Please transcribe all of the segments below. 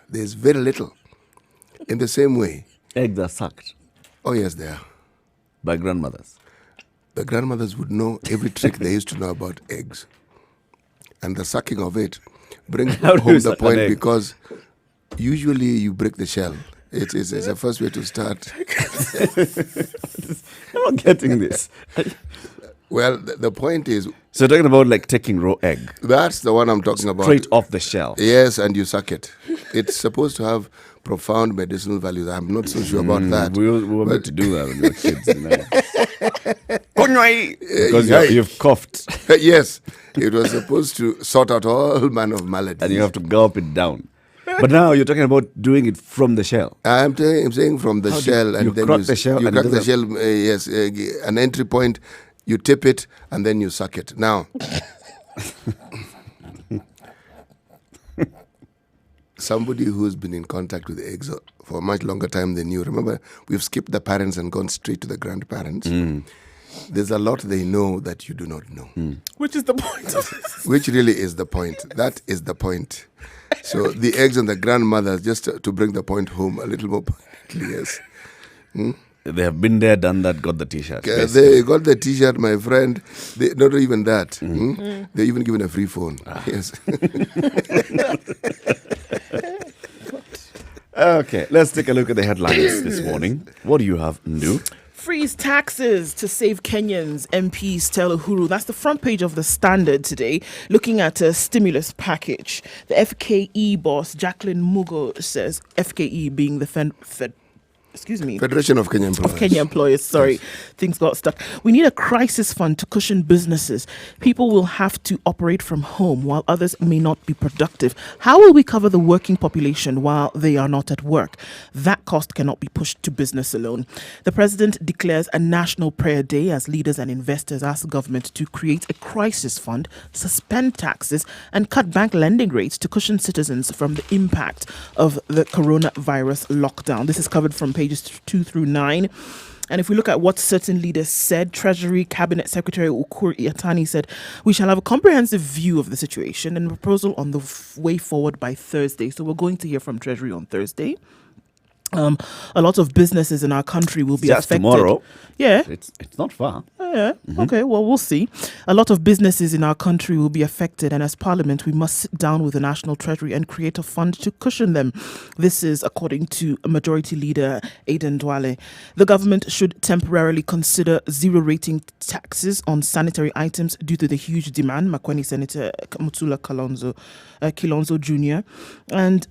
there's very little. In the same way. Eggs are sucked. Oh, yes, they are. By grandmothers. The grandmothers would know every trick they used to know about eggs. And the sucking of it brings home the point because usually you break the shell. It's the first way to start. I'm not getting this. Well, the point is... So you're talking about like taking raw egg? That's the one I'm talking about. Straight off the shell? Yes, and you suck it. It's supposed to have profound medicinal value. I'm not so sure about that. We were meant to do that when we were kids, because you've coughed. Yes, it was supposed to sort out all manner of maladies. And you have to gulp it down. But now you're talking about doing it from the shell. I'm saying from the shell. You crack the shell. You crack the shell, yes, an entry point. You tip it and then you suck it. Now, somebody who's been in contact with eggs for a much longer time than you, remember, we've skipped the parents and gone straight to the grandparents. There's a lot they know that you do not know. Which is the point of this. Which really is the point. That is the point. So the eggs and the grandmothers, just to bring the point home a little more pointedly, yes. They have been there, done that, got the T-shirt. They got the T-shirt, my friend. Not even that. They're even given a free phone. Yes. Okay, let's take a look at the headlines this morning. What do you have, Ndu? Freeze taxes to save Kenyans, MPs tell Uhuru. That's the front page of the Standard today, looking at a stimulus package. The FKE boss, Jacqueline Mugo, says, FKE being the Federation of Kenya Employers. Sorry, yes. Things got stuck. We need a crisis fund to cushion businesses. People will have to operate from home while others may not be productive. How will we cover the working population while they are not at work? That cost cannot be pushed to business alone. The president declares a national prayer day as leaders and investors ask the government to create a crisis fund, suspend taxes, and cut bank lending rates to cushion citizens from the impact of the coronavirus lockdown. This is covered from pages 2 through 9. And if we look at what certain leaders said, Treasury Cabinet Secretary Ukur Iatani said, we shall have a comprehensive view of the situation and a proposal on the way forward by Thursday. So we're going to hear from Treasury on Thursday. A lot of businesses in our country will be affected. Tomorrow. Yeah. It's not far. Yeah. Okay, well, we'll see. A lot of businesses in our country will be affected, and as Parliament, we must sit down with the National Treasury and create a fund to cushion them. This is according to Majority Leader Aden Duale. The government should temporarily consider zero-rating taxes on sanitary items due to the huge demand, Makweni Senator Mutula Kilonzo Jr. and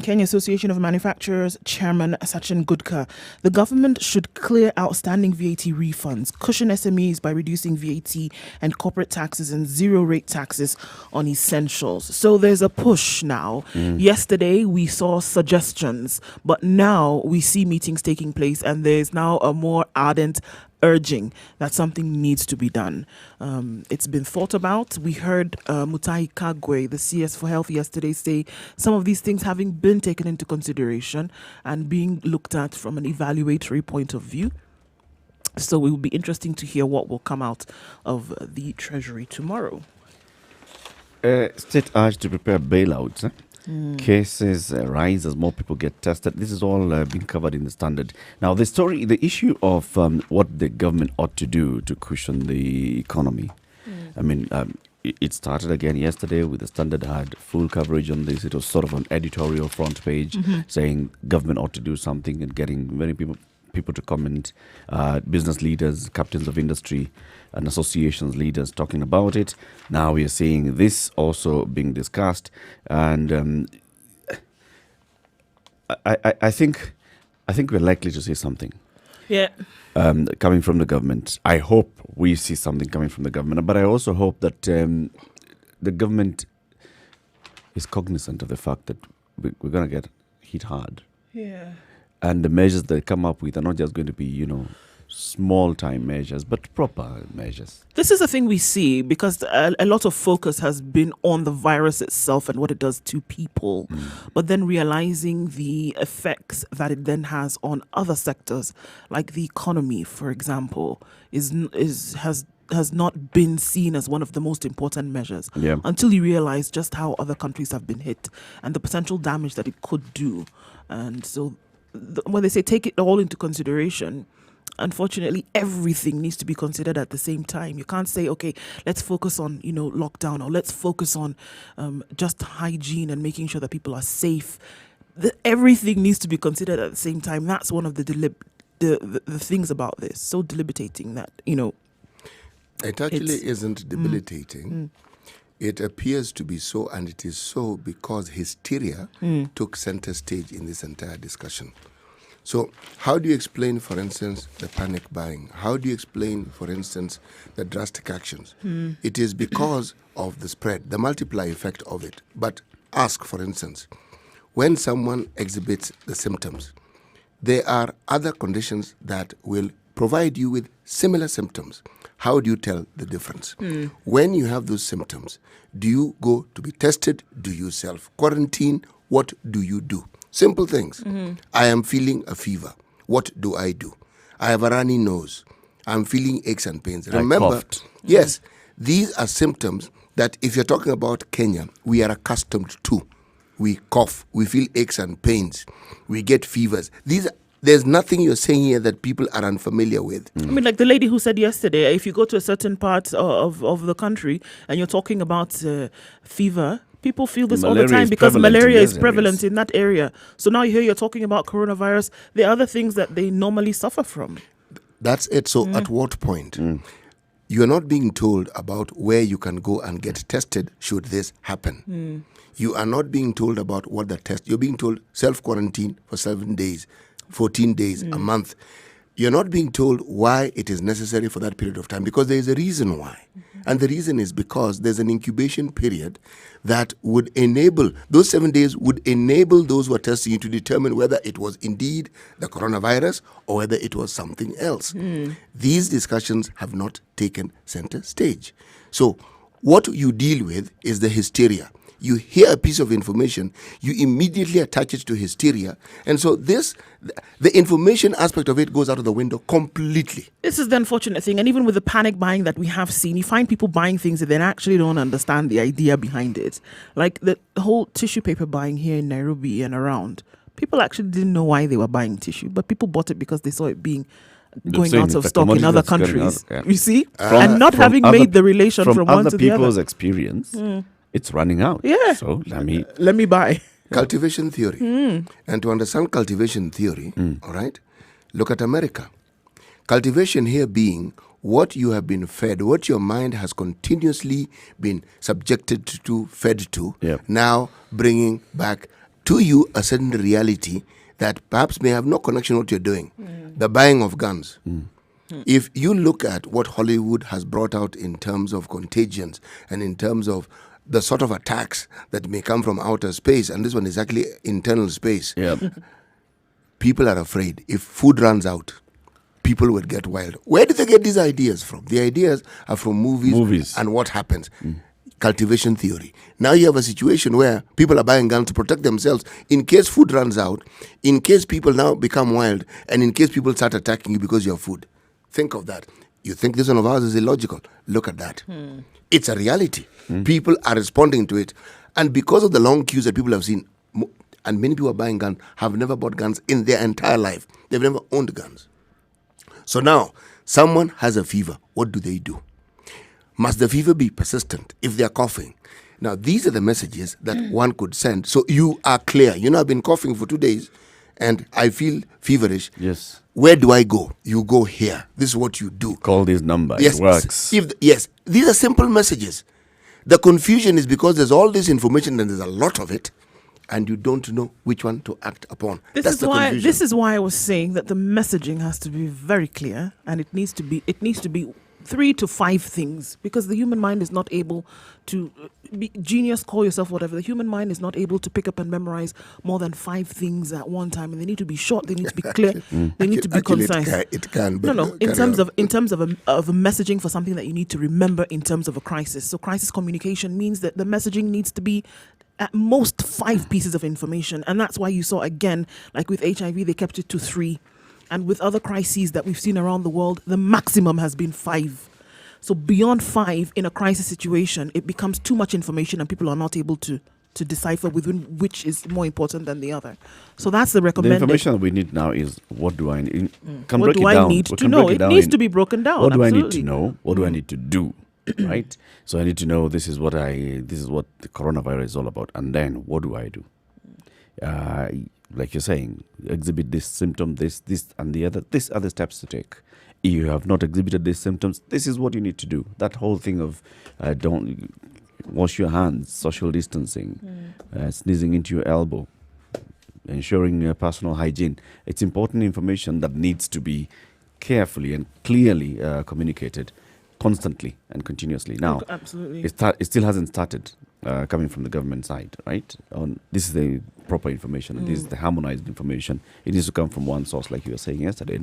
Kenya Association of Manufacturers Chairman Sachin Gudka. The government should clear outstanding VAT refunds, cushion SMEs by reducing VAT and corporate taxes and zero-rate taxes on essentials. So there's a push now. Yesterday we saw suggestions, but now we see meetings taking place, and there's now a more ardent urging that something needs to be done. It's been thought about. We heard Mutahi Kagwe, the CS for Health, yesterday say some of these things having been taken into consideration and being looked at from an evaluatory point of view. So it will be interesting to hear what will come out of the Treasury tomorrow. State urged to prepare bailouts. Cases rise as more people get tested. This is all being covered in the Standard. Now, the issue of what the government ought to do to cushion the economy. I mean, it started again yesterday with the Standard had full coverage on this. It was sort of an editorial front page saying government ought to do something and getting many people to comment, business leaders, captains of industry and associations leaders talking about it. Now we are seeing this also being discussed, and I think we're likely to see something. Yeah. Coming from the government. I hope we see something coming from the government, but I also hope that the government is cognizant of the fact that we're going to get hit hard. Yeah. And the measures they come up with are not just going to be, small-time measures, but proper measures. This is a thing we see because a lot of focus has been on the virus itself and what it does to people, but then realizing the effects that it then has on other sectors, like the economy, for example, has not been seen as one of the most important measures until you realize just how other countries have been hit and the potential damage that it could do. And so when they say take it all into consideration, unfortunately, everything needs to be considered at the same time. You can't say, okay, let's focus on, lockdown, or let's focus on just hygiene and making sure that people are safe. Everything needs to be considered at the same time. That's one of the things about this. So debilitating that, It actually isn't debilitating. It appears to be so, and it is so because hysteria took center stage in this entire discussion. So how do you explain, for instance, the panic buying? How do you explain, for instance, the drastic actions? It is because of the spread, the multiply effect of it. But ask, for instance, when someone exhibits the symptoms, there are other conditions that will provide you with similar symptoms. How do you tell the difference? When you have those symptoms, do you go to be tested? Do you self-quarantine? What do you do? Simple things. I am feeling a fever. What do? I have a runny nose. I'm feeling aches and pains. Remember, yes, these are symptoms that if you're talking about Kenya, we are accustomed to. We cough, we feel aches and pains, we get fevers. There's nothing you're saying here that people are unfamiliar with. I mean, like the lady who said yesterday, if you go to a certain part of the country and you're talking about fever, people feel this all the time because malaria is prevalent in that area. So now you're talking about coronavirus. There are other things that they normally suffer from. That's it. So at what point? You're not being told about where you can go and get tested should this happen. You are not being told about what the test. You're being told self-quarantine for 7 days, 14 days, a month. You're not being told why it is necessary for that period of time, because there is a reason why. And the reason is because there's an incubation period that would enable, those 7 days would enable those who are testing you to determine whether it was indeed the coronavirus or whether it was something else. These discussions have not taken center stage. So what you deal with is the hysteria. You hear a piece of information, you immediately attach it to hysteria. And so the information aspect of it goes out of the window completely. This is the unfortunate thing. And even with the panic buying that we have seen, you find people buying things that they actually don't understand the idea behind it. Like the whole tissue paper buying here in Nairobi and around. People actually didn't know why they were buying tissue, but people bought it because they saw it being going out of stock in other countries. You see? And not having made the relation from one to the other. From other people's experience, it's running out. Yeah. So let me buy. Cultivation theory. And to understand cultivation theory, all right, look at America. Cultivation here being what you have been fed, what your mind has continuously been subjected to, fed to, now bringing back to you a certain reality that perhaps may have no connection to what you're doing. The buying of guns. If you look at what Hollywood has brought out in terms of contagions and in terms of the sort of attacks that may come from outer space, and this one is actually internal space. People are afraid. If food runs out, people would get wild. Where do they get these ideas from? The ideas are from movies. And what happens? Cultivation theory. Now you have a situation where people are buying guns to protect themselves in case food runs out, in case people now become wild, and in case people start attacking you because you have food. Think of that. You think this one of ours is illogical? Look at that. It's a reality. People are responding to it. And because of the long queues that people have seen, and many people are buying guns, have never bought guns in their entire life. They've never owned guns. So now, someone has a fever. What do? Must the fever be persistent if they are coughing? Now, these are the messages that one could send. So you are clear. I've been coughing for 2 days, and I feel feverish. Yes. Where do I go? You go here. This is what you do. Call this number. Yes. It works. Yes. These are simple messages. The confusion is because there's all this information and there's a lot of it, and you don't know which one to act upon. This is why I was saying that the messaging has to be very clear, and it needs to be 3 to 5 things, because the human mind is not able to be genius, call yourself whatever. The human mind is not able to pick up and memorize more than 5 things at one time, and they need to be short, they need to be clear, they need to be concise. It can. No. In terms of a messaging for something that you need to remember in terms of a crisis. So crisis communication means that the messaging needs to be at most 5 pieces of information, and that's why you saw again, like with HIV, they kept it to 3. And with other crises that we've seen around the world, the maximum has been 5. So beyond 5 in a crisis situation, it becomes too much information and people are not able to decipher within which is more important than the other. So that's the recommended. The information that we need now is what do I need? What do I need to know? It needs to be broken down. What do absolutely. I need to know? What do I need to do? Right? So I need to know this is what the coronavirus is all about. And then what do I do? Like you're saying, exhibit this symptom, this and the other. These are the steps to take. If you have not exhibited these symptoms, this is what you need to do. That whole thing of don't wash your hands, social distancing, sneezing into your elbow, ensuring personal hygiene. It's important information that needs to be carefully and clearly communicated constantly and continuously. Now, absolutely, it still hasn't started coming from the government side, right? This is the proper information. This is the harmonized information. It needs to come from one source, like you were saying yesterday.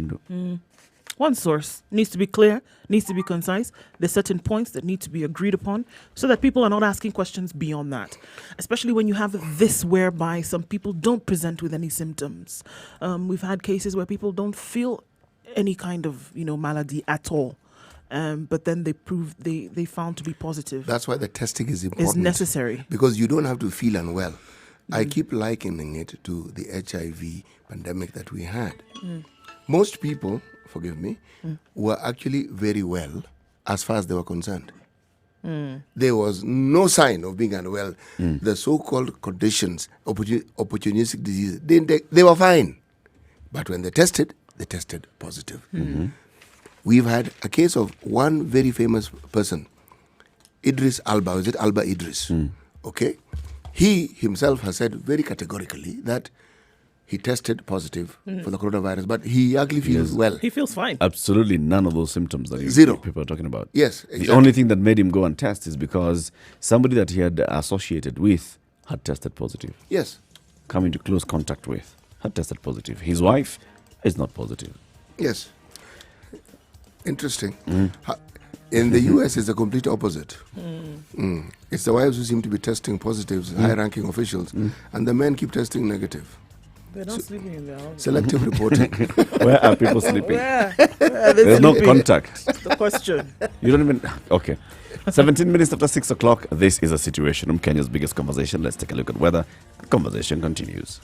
One source needs to be clear, needs to be concise. There's certain points that need to be agreed upon so that people are not asking questions beyond that, especially when you have this whereby some people don't present with any symptoms. We've had cases where people don't feel any kind of malady at all. But then they found to be positive. That's why the testing is important. It's necessary. Because you don't have to feel unwell. I keep likening it to the HIV pandemic that we had. Most people, forgive me, were actually very well as far as they were concerned. There was no sign of being unwell. The so-called conditions, opportunistic disease, they were fine. But when they tested positive. We've had a case of one very famous person, Idris Alba. Is it Alba Idris? Okay. He himself has said very categorically that he tested positive for the coronavirus, but he actually feels well. He feels fine. Absolutely none of those symptoms that Zero. People are talking about. Yes, exactly. The only thing that made him go and test is because somebody that he had associated with had tested positive. Yes. Come into close contact with had tested positive. His wife is not positive. Yes. Interesting. In the US, it's the complete opposite. It's the wives who seem to be testing positives, high-ranking officials, and the men keep testing negative. They're not sleeping in their house. Selective reporting. Where are people sleeping? Where There's no contact. The question. You don't even... Okay. 17 minutes after 6 o'clock, this is A Situation Room, Kenya's biggest conversation. Let's take a look at weather. The conversation continues.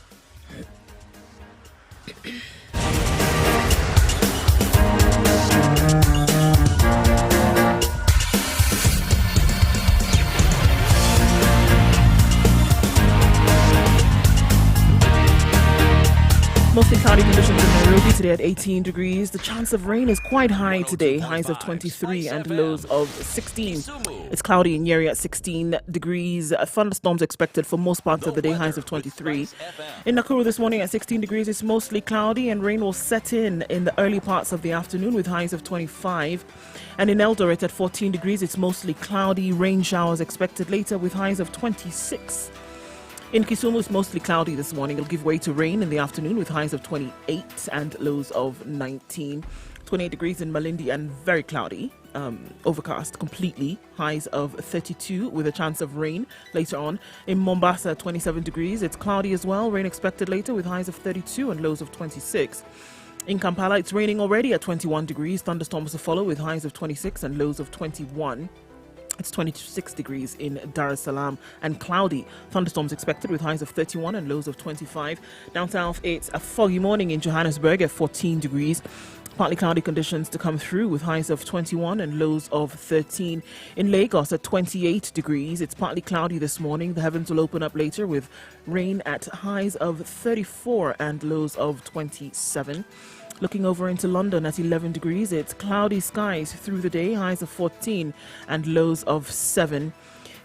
Mostly cloudy conditions in Nairobi today at 18 degrees. The chance of rain is quite high today, highs of 23 and lows of 16. It's cloudy in Nyeri at 16 degrees. Thunderstorms expected for most parts of the day, highs of 23. In Nakuru this morning at 16 degrees, it's mostly cloudy and rain will set in the early parts of the afternoon with highs of 25. And in Eldoret at 14 degrees, it's mostly cloudy, rain showers expected later with highs of 26. In Kisumu, it's mostly cloudy this morning. It'll give way to rain in the afternoon with highs of 28 and lows of 19. 28 degrees in Malindi and very cloudy, overcast completely. Highs of 32 with a chance of rain later on. In Mombasa, 27 degrees. It's cloudy as well. Rain expected later with highs of 32 and lows of 26. In Kampala, it's raining already at 21 degrees. Thunderstorms to follow with highs of 26 and lows of 21. It's 26 degrees in Dar es Salaam and cloudy. Thunderstorms expected with highs of 31 and lows of 25. Down south, it's a foggy morning in Johannesburg at 14 degrees. Partly cloudy conditions to come through with highs of 21 and lows of 13. In Lagos at 28 degrees. It's partly cloudy this morning. The heavens will open up later with rain at highs of 34 and lows of 27. Looking over into London at 11 degrees, it's cloudy skies through the day, highs of 14 and lows of 7.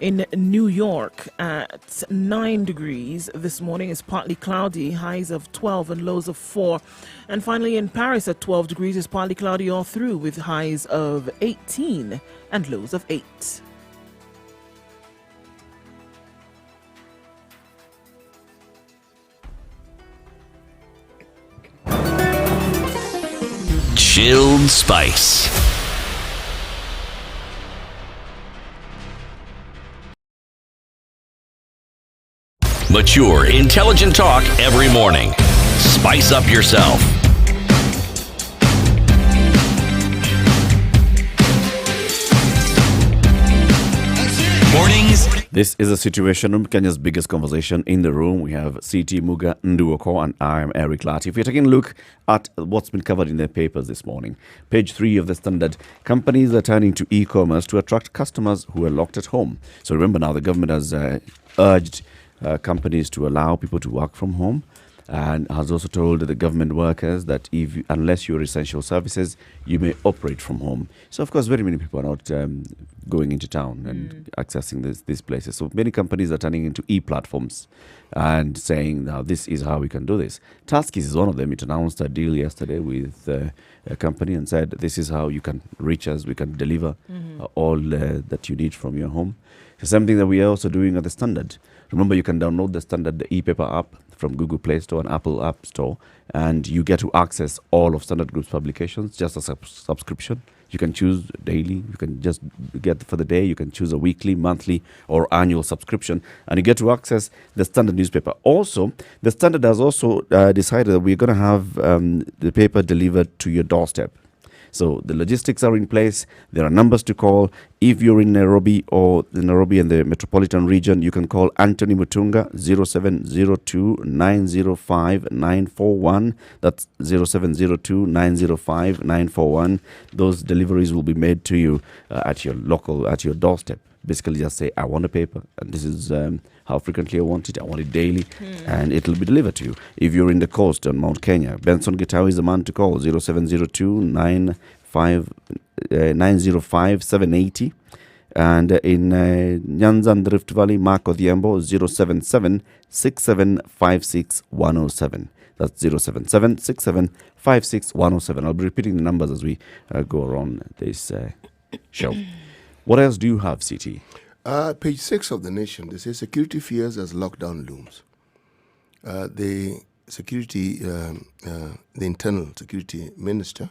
In New York at 9 degrees this morning, it's partly cloudy, highs of 12 and lows of 4. And finally in Paris at 12 degrees, it's partly cloudy all through with highs of 18 and lows of 8. Chilled Spice. Mature, intelligent talk every morning. Spice up yourself. Mornings. This is a Situation Room, Kenya's biggest conversation. In the room, we have CT Muga Nduoko and I am Eric Lati. If you're taking a look at what's been covered in their papers this morning, page 3 of the Standard, companies are turning to e-commerce to attract customers who are locked at home. So remember now, the government has urged companies to allow people to work from home, and has also told the government workers that unless you're essential services, you may operate from home. So, of course, very many people are not going into town and accessing these places. So many companies are turning into e-platforms and saying, now, this is how we can do this. Taskis is one of them. It announced a deal yesterday with a company and said, this is how you can reach us. We can deliver all that you need from your home. It's something that we are also doing at the Standard. Remember, you can download the Standard, the e-paper app from Google Play Store and Apple App Store, and you get to access all of Standard Group's publications, just a subscription. You can choose daily, you can just get for the day, you can choose a weekly, monthly, or annual subscription, and you get to access the Standard newspaper. Also, the Standard has also decided that we're going to have the paper delivered to your doorstep. So the logistics are in place. There are numbers to call. If you're in Nairobi or the Nairobi and the metropolitan region, you can call Anthony Mutunga 0702 905 941. That's 0702 905 941. Those deliveries will be made to you at your doorstep. Basically, just say, I want a paper, and this is how frequently I want it daily, and it'll be delivered to you. If you're in the coast on Mount Kenya, Benson Gitawi is the man to call, 0702 905 780. And in Nyanza and Rift Valley, Mark Odhiambo, 077 6756 107. That's 077 6756 107. I'll be repeating the numbers as we go around this show. What else do you have, CT? Page 6 of the Nation, they say security fears as lockdown looms. The internal security minister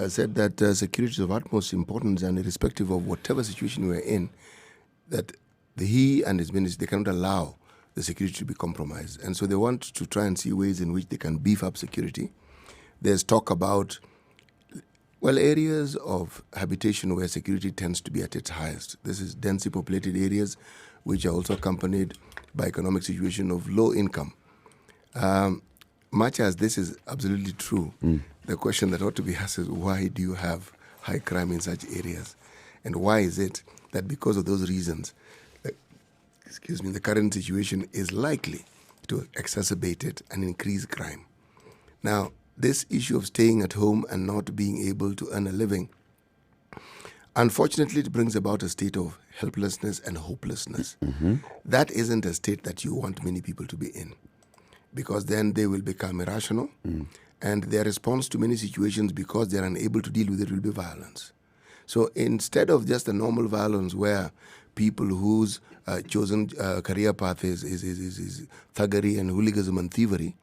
said that security is of utmost importance, and irrespective of whatever situation we're in, that he and his ministry, they cannot allow the security to be compromised. And so they want to try and see ways in which they can beef up security. There's talk about areas of habitation where security tends to be at its highest. This is densely populated areas, which are also accompanied by economic situation of low income. Much as this is absolutely true, the question that ought to be asked is, why do you have high crime in such areas? And why is it that because of those reasons, the current situation is likely to exacerbate it and increase crime? Now, this issue of staying at home and not being able to earn a living, unfortunately, it brings about a state of helplessness and hopelessness. That isn't a state that you want many people to be in, because then they will become irrational, and their response to many situations, because they're unable to deal with it, will be violence. So instead of just a normal violence where people whose chosen career path is thuggery and hooliganism and thievery,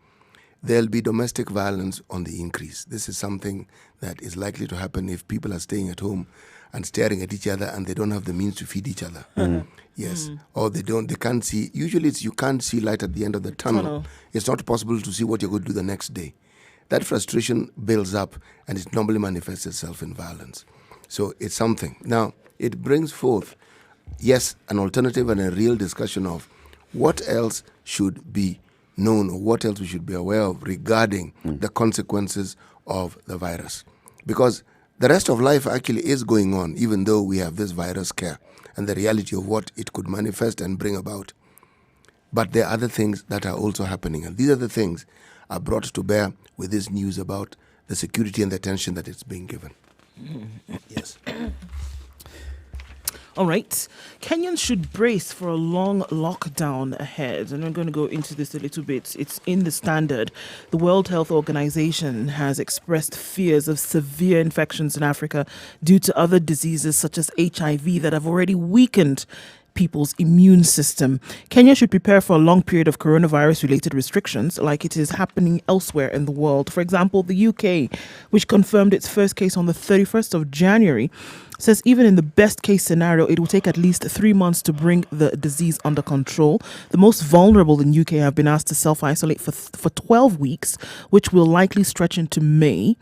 there'll be domestic violence on the increase. This is something that is likely to happen if people are staying at home and staring at each other and they don't have the means to feed each other. Yes. Or they can't see. Usually it's you can't see light at the end of the tunnel. It's not possible to see what you're going to do the next day. That frustration builds up and it normally manifests itself in violence. So it's something. Now, it brings forth, yes, an alternative and a real discussion of what else should be known or what else we should be aware of regarding the consequences of the virus. Because the rest of life actually is going on, even though we have this virus scare and the reality of what it could manifest and bring about. But there are other things that are also happening, and these other things are brought to bear with this news about the security and the attention that it's being given. Yes. All right. Kenyans should brace for a long lockdown ahead. And I'm going to go into this a little bit. It's in the Standard. The World Health Organization has expressed fears of severe infections in Africa due to other diseases such as HIV that have already weakened people's immune system. Kenya should prepare for a long period of coronavirus-related restrictions like it is happening elsewhere in the world. For example, the UK, which confirmed its first case on the 31st of January, says even in the best case scenario, it will take at least 3 months to bring the disease under control. The most vulnerable in UK have been asked to self-isolate for 12 weeks, which will likely stretch into May.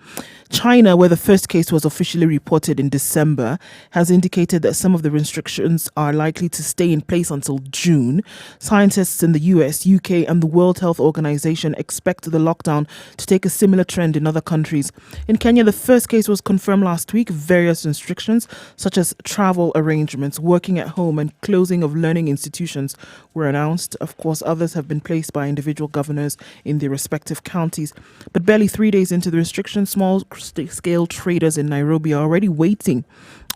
China, where the first case was officially reported in December, has indicated that some of the restrictions are likely to stay in place until June. Scientists in the US, UK, and the World Health Organization expect the lockdown to take a similar trend in other countries. In Kenya, the first case was confirmed last week. Various restrictions, such as travel arrangements, working at home, and closing of learning institutions were announced. Of course, others have been placed by individual governors in their respective counties. But barely 3 days into the restrictions, small-scale traders in Nairobi are already wailing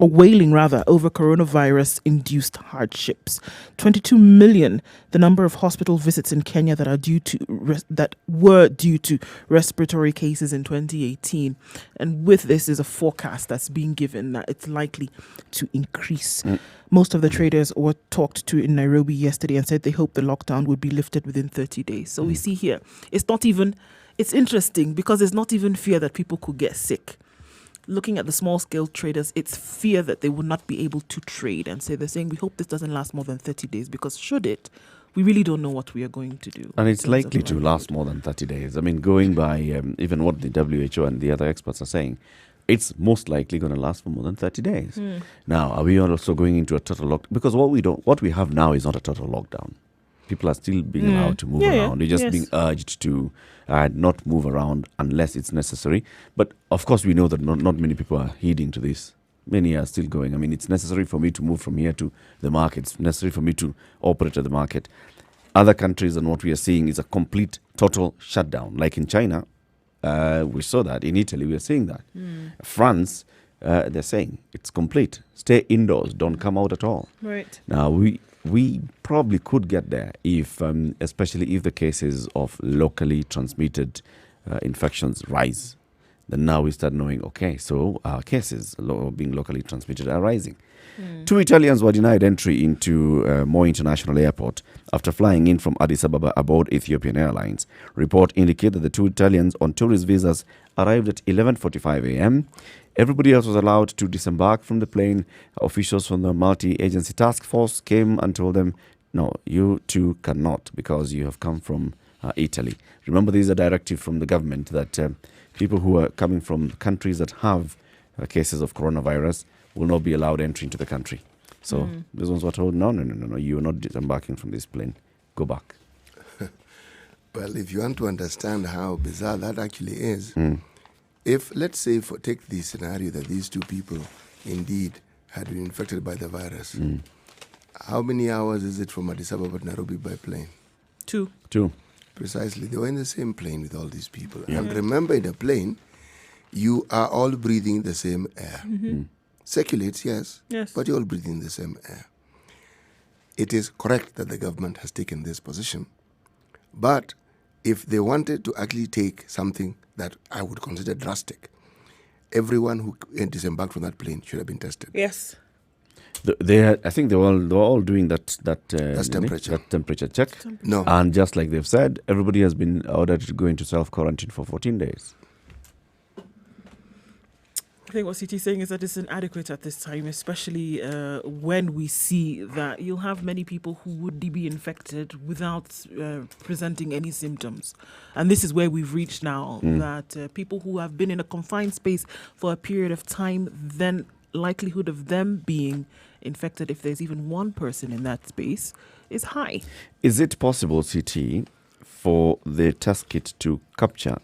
over coronavirus-induced hardships. 22 million, the number of hospital visits in Kenya that were due to respiratory cases in 2018. And with this is a forecast that's being given that it's likely to increase. Most of the traders were talked to in Nairobi yesterday and said they hope the lockdown would be lifted within 30 days. So we see here, it's interesting because it's not even fear that people could get sick. Looking at the small-scale traders, it's fear that they will not be able to trade. And so they're saying, we hope this doesn't last more than 30 days because should it, we really don't know what we are going to do. And it's likely to last more than 30 days. I mean, going by even what the WHO and the other experts are saying, it's most likely going to last for more than 30 days. Now, are we also going into a total lockdown? Because what we have now is not a total lockdown. People are still being allowed to move around. You're just being urged to not move around unless it's necessary. But of course, we know that not many people are heeding to this. Many are still going. I mean, it's necessary for me to move from here to the market. It's necessary for me to operate at the market. Other countries, and what we are seeing is a complete, total shutdown. Like in China, we saw that. In Italy, we are seeing that. France, they're saying it's complete. Stay indoors. Don't come out at all. Right. Now, we probably could get there if, especially if the cases of locally transmitted infections rise. Then now we start knowing, okay, so our cases being locally transmitted are rising. 2 Italians were denied entry into Moi International Airport after flying in from Addis Ababa aboard Ethiopian Airlines. Report indicated that the 2 Italians on tourist visas arrived at 11:45 a.m. Everybody else was allowed to disembark from the plane. Officials from the multi-agency task force came and told them, no, you too cannot because you have come from Italy. Remember, there is a directive from the government that people who are coming from countries that have cases of coronavirus will not be allowed entry into the country. So these ones were told, no, you are not disembarking from this plane. Go back. Well, if you want to understand how bizarre that actually is, if, let's say, take the scenario that these 2 people indeed had been infected by the virus, how many hours is it from Addis Ababa to Nairobi by plane? 2. Precisely. They were in the same plane with all these people. And remember, in a plane, you are all breathing the same air. Circulates, yes, but you're all breathing the same air. It is correct that the government has taken this position. But if they wanted to actually take something that I would consider drastic, everyone who disembarked from that plane should have been tested. Yes. I think they were all doing that temperature check. No. And just like they've said, everybody has been ordered to go into self-quarantine for 14 days. I think what CT is saying is that it's inadequate at this time, especially when we see that you'll have many people who would be infected without presenting any symptoms. And this is where we've reached now, that people who have been in a confined space for a period of time, then likelihood of them being infected, if there's even one person in that space, is high. Is it possible, CT, for the test kit to capture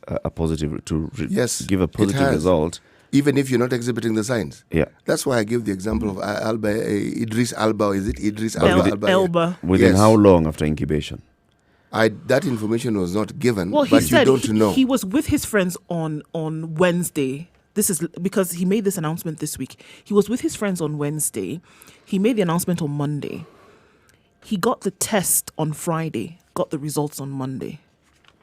a positive, yes, give a positive result? Even if you're not exhibiting the signs. Yeah. That's why I give the example of Idris Alba. Is it Idris Alba? Elba. Within how long after incubation? That information was not given, well, but you don't know. He was with his friends on Wednesday. This is because he made this announcement this week. He was with his friends on Wednesday. He made the announcement on Monday. He got the test on Friday, got the results on Monday.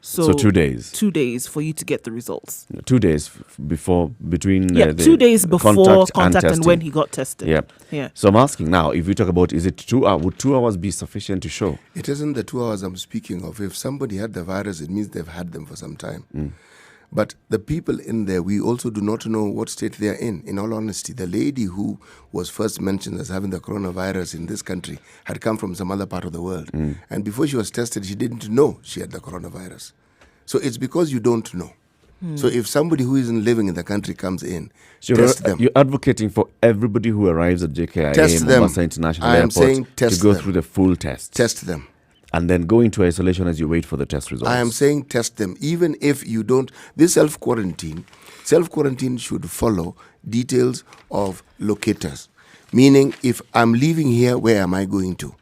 So 2 days. 2 days for you to get the results. 2 days between 2 days before contact and when he got tested. Yeah. So I'm asking now, if we talk about, is it 2 hours? Would 2 hours be sufficient to show? It isn't the 2 hours I'm speaking of. If somebody had the virus, it means they've had them for some time. But the people in there, we also do not know what state they are in all honesty. The lady who was first mentioned as having the coronavirus in this country had come from some other part of the world. And before she was tested, she didn't know she had the coronavirus. So it's because you don't know. So if somebody who isn't living in the country comes in, so test them. You're advocating for everybody who arrives at JKIA, Test Mombasa them. International I am Airport, saying test to go them. through the full test. Test them. And then go into isolation as you wait for the test results. I am saying test them. Even if you don't, this self-quarantine should follow details of locators. Meaning, if I'm leaving here, where am I going to?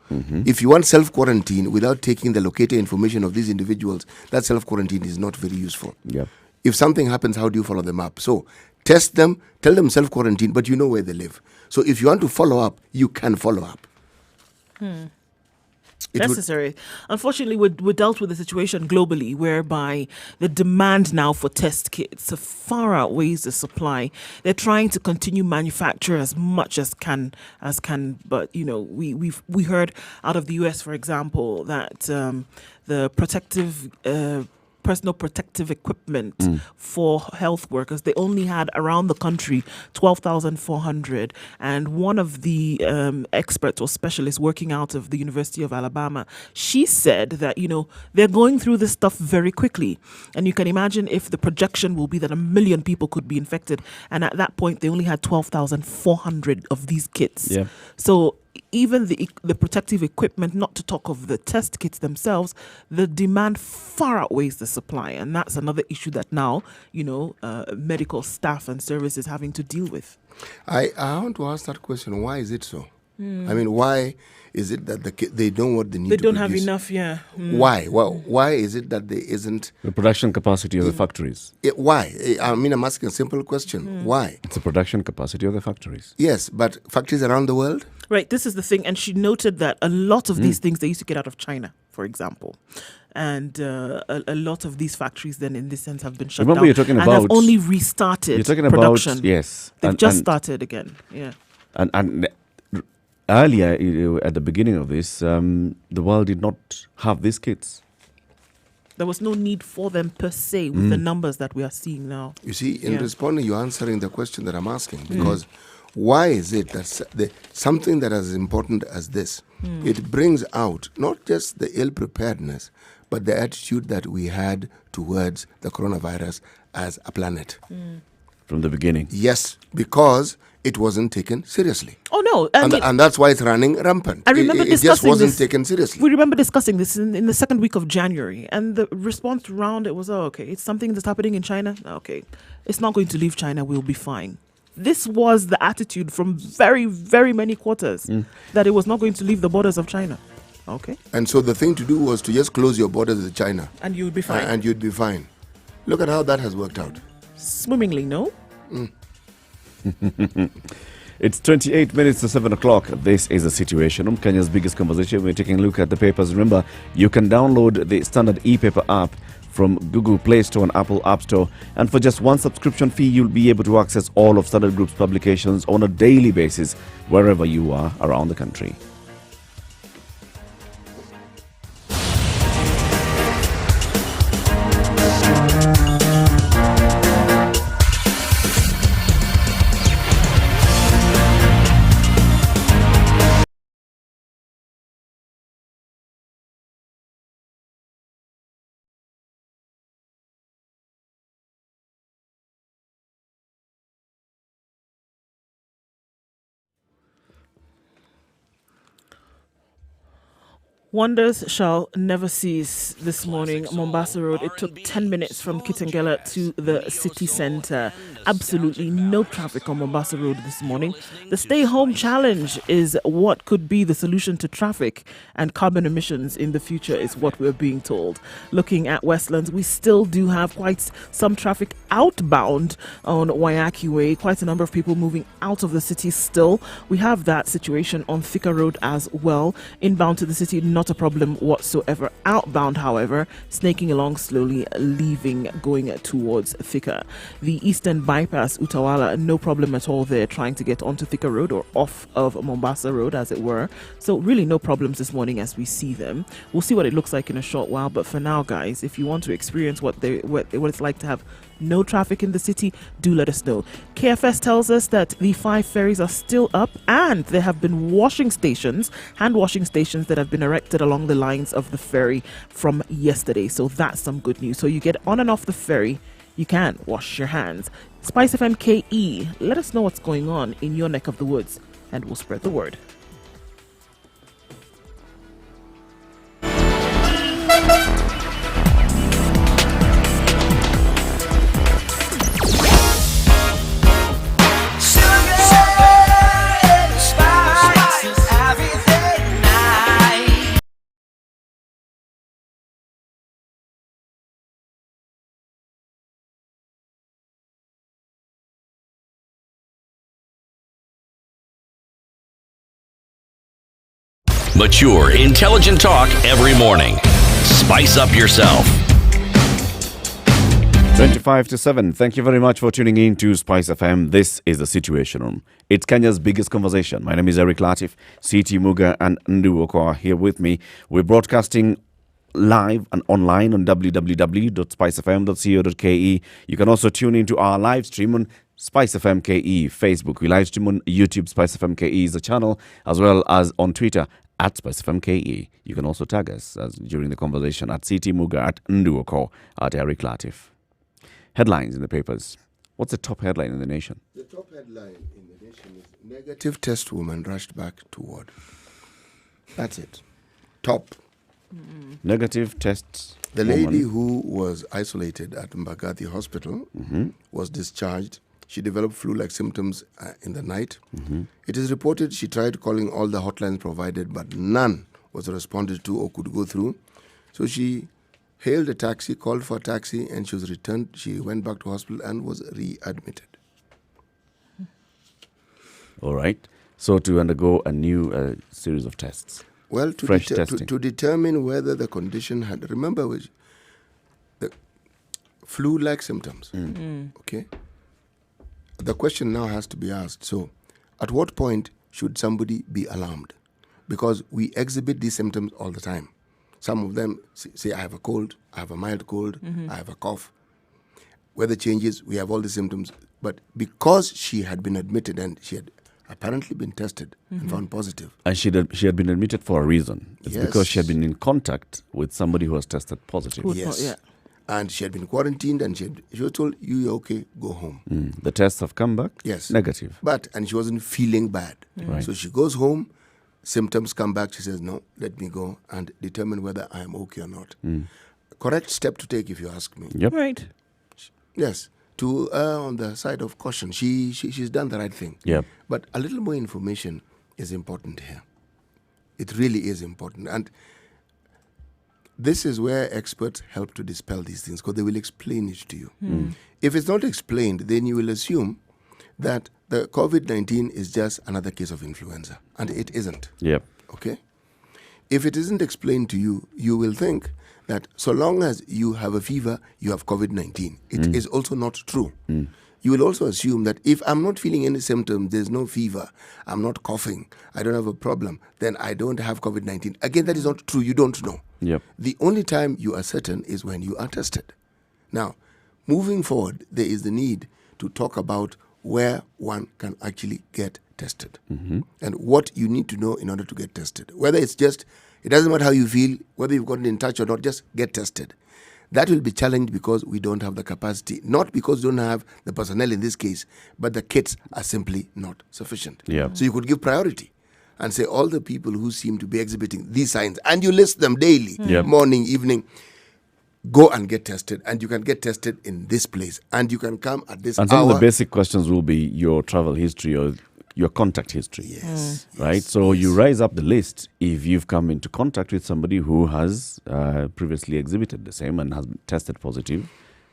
If you want self-quarantine without taking the locator information of these individuals, that self-quarantine is not very useful. Yeah. If something happens, how do you follow them up? So test them, tell them self-quarantine, but you know where they live. So if you want to follow up, you can follow up. Necessary. Unfortunately, we're dealt with a situation globally whereby the demand now for test kits far outweighs the supply. They're trying to continue manufacture as much as can, but we heard out of the US, for example, that the personal protective equipment for health workers, they only had around the country 12,400. And one of the experts or specialists working out of the University of Alabama, she said that, they're going through this stuff very quickly. And you can imagine if the projection will be that 1 million people could be infected. And at that point, they only had 12,400 of these kits. Yeah. So even the protective equipment, not to talk of the test kits themselves, the demand far outweighs the supply. And that's another issue that now, medical staff and services having to deal with. I want to ask that question. Why is it so? I mean, why is it that they don't what they need to They don't produce? have enough, yeah. Why? Well, why is it that there isn't... The production capacity of the factories. Why? I mean, I'm asking a simple question. Why? It's the production capacity of the factories. Yes, but factories around the world? Right, this is the thing. And she noted that a lot of these things, they used to get out of China, for example. And a lot of these factories then, in this sense, have been shut Remember down. you're talking and about... have only restarted You're talking production. about... Yes. They've just started again, yeah. And earlier, at the beginning of this, the world did not have these kits. There was no need for them per se with the numbers that we are seeing now. You see, in responding, you're answering the question that I'm asking. Because why is it that something that is as important as this, it brings out not just the ill-preparedness, but the attitude that we had towards the coronavirus as a planet. From the beginning. Yes, because it wasn't taken seriously. Oh, no. And that's why it's running rampant. I remember it just discussing wasn't this. taken seriously. We remember discussing this in the second week of January. And the response around it was, okay, it's something that's happening in China. Okay, it's not going to leave China. We'll be fine. This was the attitude from very, very many quarters, that it was not going to leave the borders of China. Okay. And so the thing to do was to just close your borders with China. And you would be fine. And you'd be fine. Look at how that has worked out. Swimmingly, no? It's 28 minutes to 7 o'clock. This is The Situation. Kenya's biggest conversation. We're taking a look at the papers. Remember, you can download the standard e-paper app from Google Play Store and Apple App Store. And for just one subscription fee, you'll be able to access all of Standard Group's publications on a daily basis, wherever you are around the country. Wonders shall never cease this morning. Mombasa Road, it took 10 minutes from Kitengela to the city centre. Absolutely no traffic on Mombasa Road this morning. The stay home challenge is what could be the solution to traffic and carbon emissions in the future, is what we're being told. Looking at Westlands, we still do have quite some traffic outbound on Wayaki Way. Quite a number of people moving out of the city still. We have that situation on Thika Road as well. Inbound to the city, not a problem whatsoever. Outbound, however, snaking along slowly, going towards Thika. The Eastern Bypass, Utawala, no problem at all there, trying to get onto Thika Road or off of Mombasa Road, as it were. So really no problems this morning as we see them. We'll see what it looks like in a short while, but for now, guys, if you want to experience what it's like to have no traffic in the city, do let us know. KFS tells us that the 5 ferries are still up, and there have been hand washing stations that have been erected along the lines of the ferry from yesterday. So that's some good news. So you get on and off the ferry, you can wash your hands. Spice FM KE, let us know what's going on in your neck of the woods, and we'll spread the word. Mature, intelligent talk every morning. Spice up yourself. 25 to 7. Thank you very much for tuning in to Spice FM. This is the Situation Room. It's Kenya's biggest conversation. My name is Eric Latif. CT Muga and Ndu Oko are here with me. We're broadcasting live and online on www.spicefm.co.ke. You can also tune into our live stream on Spice FM KE Facebook. We live stream on YouTube. Spice FM KE is the channel, as well as on Twitter at Spice FM KE. You can also tag us during the conversation at CT Muga, at Nduoko, at Eric Latif. Headlines in the papers. What's the top headline in the nation? The top headline in the nation is negative test woman rushed back to ward. That's it. Top. Negative tests. The lady who was isolated at Mbagathi Hospital was discharged. She developed flu-like symptoms in the night. It is reported she tried calling all the hotlines provided, but none was responded to or could go through. So she hailed a taxi, called for a taxi, and she was returned. She went back to hospital and was readmitted. All right. So to undergo a new series of tests. Well, to determine whether the condition had, remember, the flu-like symptoms. Okay. The question now has to be asked. So, at what point should somebody be alarmed? Because we exhibit these symptoms all the time. Some of them say, I have a cold, I have a mild cold, I have a cough. Weather changes, we have all the symptoms. But because she had been admitted and she had apparently been tested and found positive. And she had been admitted for a reason. It's because she had been in contact with somebody who has tested positive. Yes. And she had been quarantined and she was told, you're okay, go home. The tests have come back? Yes. Negative. And she wasn't feeling bad. Right. So she goes home, symptoms come back, she says, no, let me go and determine whether I am okay or not. Correct step to take if you ask me. Yep. Right. Yes. To err on the side of caution. She's done the right thing. Yep. But a little more information is important here. It really is important. And this is where experts help to dispel these things because they will explain it to you. If it's not explained, then you will assume that the COVID-19 is just another case of influenza. And it isn't. Yep. Okay? If it isn't explained to you, you will think that so long as you have a fever, you have COVID-19. It is also not true. You will also assume that if I'm not feeling any symptoms, there's no fever, I'm not coughing, I don't have a problem, then I don't have COVID-19. Again, that is not true. You don't know. Yep. The only time you are certain is when you are tested. Now, moving forward, there is the need to talk about where one can actually get tested and what you need to know in order to get tested. Whether it's just, it doesn't matter how you feel, whether you've gotten in touch or not, just get tested. That will be challenged because we don't have the capacity, not because we don't have the personnel in this case, but the kits are simply not sufficient. Yeah. So you could give priority and say all the people who seem to be exhibiting these signs, and you list them daily, morning, evening, go and get tested, and you can get tested in this place, and you can come at this hour. And some of the basic questions will be your travel history or your contact history. Yes. Right? So you rise up the list if you've come into contact with somebody who has previously exhibited the same and has tested positive,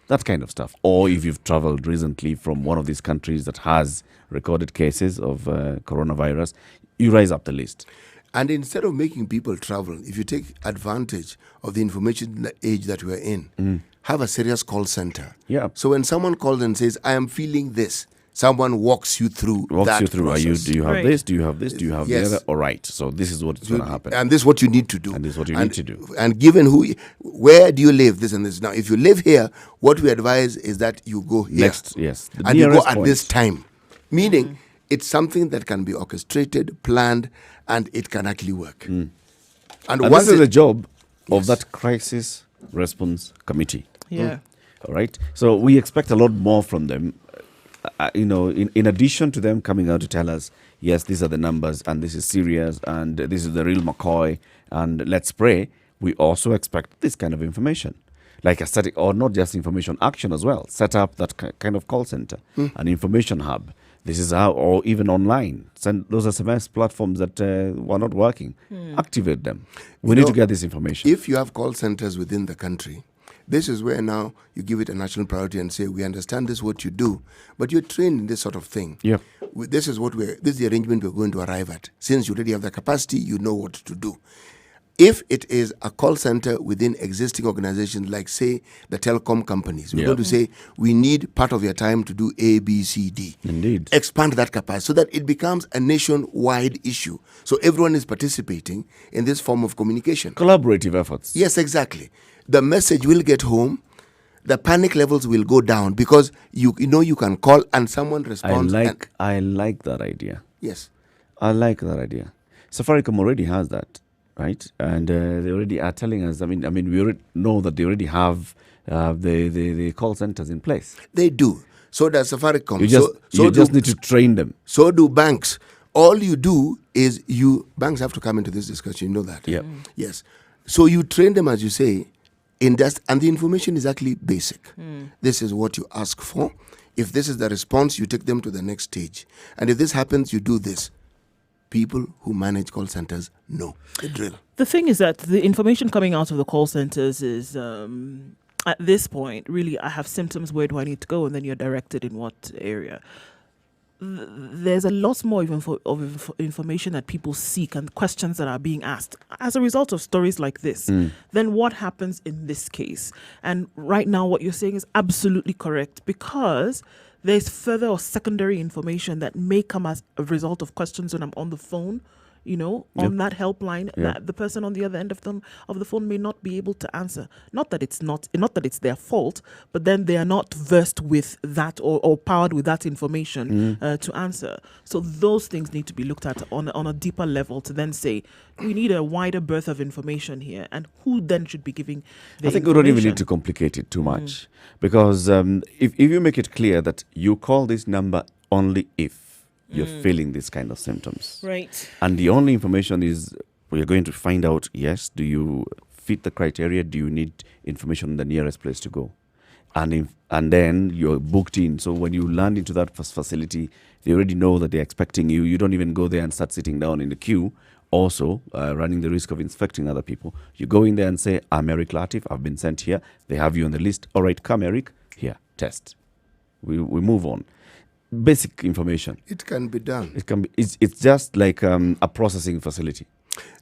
that kind of stuff. Or if you've traveled recently from one of these countries that has recorded cases of coronavirus, you rise up the list. And instead of making people travel, if you take advantage of the information age that we're in, have a serious call center. Yeah. So when someone calls and says, I am feeling this, someone walks you through that process. Do you have Right. this? Do you have this? Do you have Yes. the other? All right. So this is what's going to happen. And this is what you need to do. And this is what you need to do. And given where do you live, this and this. Now, if you live here, what we advise is that you go here. Next, yes. The And you go nearest at point. this time. Meaning, it's something that can be orchestrated, planned, and it can actually work. And And once this is the job Yes. of that crisis response committee. Yeah. All right. So we expect a lot more from them. In addition to them coming out to tell us, yes, these are the numbers and this is serious and this is the real McCoy and let's pray, we also expect this kind of information. Like a static, or not just information, action as well. Set up that kind of call center, an information hub. This is how, or even online. Send those SMS platforms that were not working. Activate them. We need to get this information. If you have call centers within the country, this is where now you give it a national priority and say, we understand this is what you do, but you're trained in this sort of thing. Yeah. This is the arrangement we're going to arrive at. Since you already have the capacity, you know what to do. If it is a call center within existing organizations, like, say, the telecom companies, we're going to say, we need part of your time to do A, B, C, D. Indeed. Expand that capacity so that it becomes a nationwide issue. So everyone is participating in this form of communication. Collaborative efforts. Yes, exactly. The message will get home. The panic levels will go down because you can call and someone responds. I like that idea. Yes. I like that idea. Safaricom already has that, right? And they already are telling us. I mean, we already know that they already have the call centers in place. They do. So does Safaricom. You just need to train them. So do banks. All you do is banks have to come into this discussion. You know that. Yeah. Yes. So you train them, as you say, and the information is actually basic. This is what you ask for. If this is the response, you take them to the next stage. And if this happens, you do this. People who manage call centers know the drill. The thing is that the information coming out of the call centers is, at this point, really, I have symptoms, where do I need to go? And then you're directed in what area. There's a lot more of information that people seek and questions that are being asked as a result of stories like this. Then what happens in this case? And right now what you're saying is absolutely correct, because there's further or secondary information that may come as a result of questions when I'm on the phone, on that helpline, that the person on the other end of the phone may not be able to answer. Not that it's their fault, but then they are not versed with that or powered with that information to answer. So those things need to be looked at on a deeper level to then say, we need a wider berth of information here, and who then should be giving the I think we don't even need to complicate it too much, because if you make it clear that you call this number only if you're feeling these kind of symptoms. Right. And the only information is we're going to find out, yes, do you fit the criteria? Do you need information on the nearest place to go? And then you're booked in. So when you land into that facility, they already know that they're expecting you. You don't even go there and start sitting down in the queue. Also, running the risk of infecting other people. You go in there and say, I'm Eric Latif. I've been sent here. They have you on the list. All right, come, Eric. Here, test. We move on. Basic information. It can be done. It can be. It's just like a processing facility.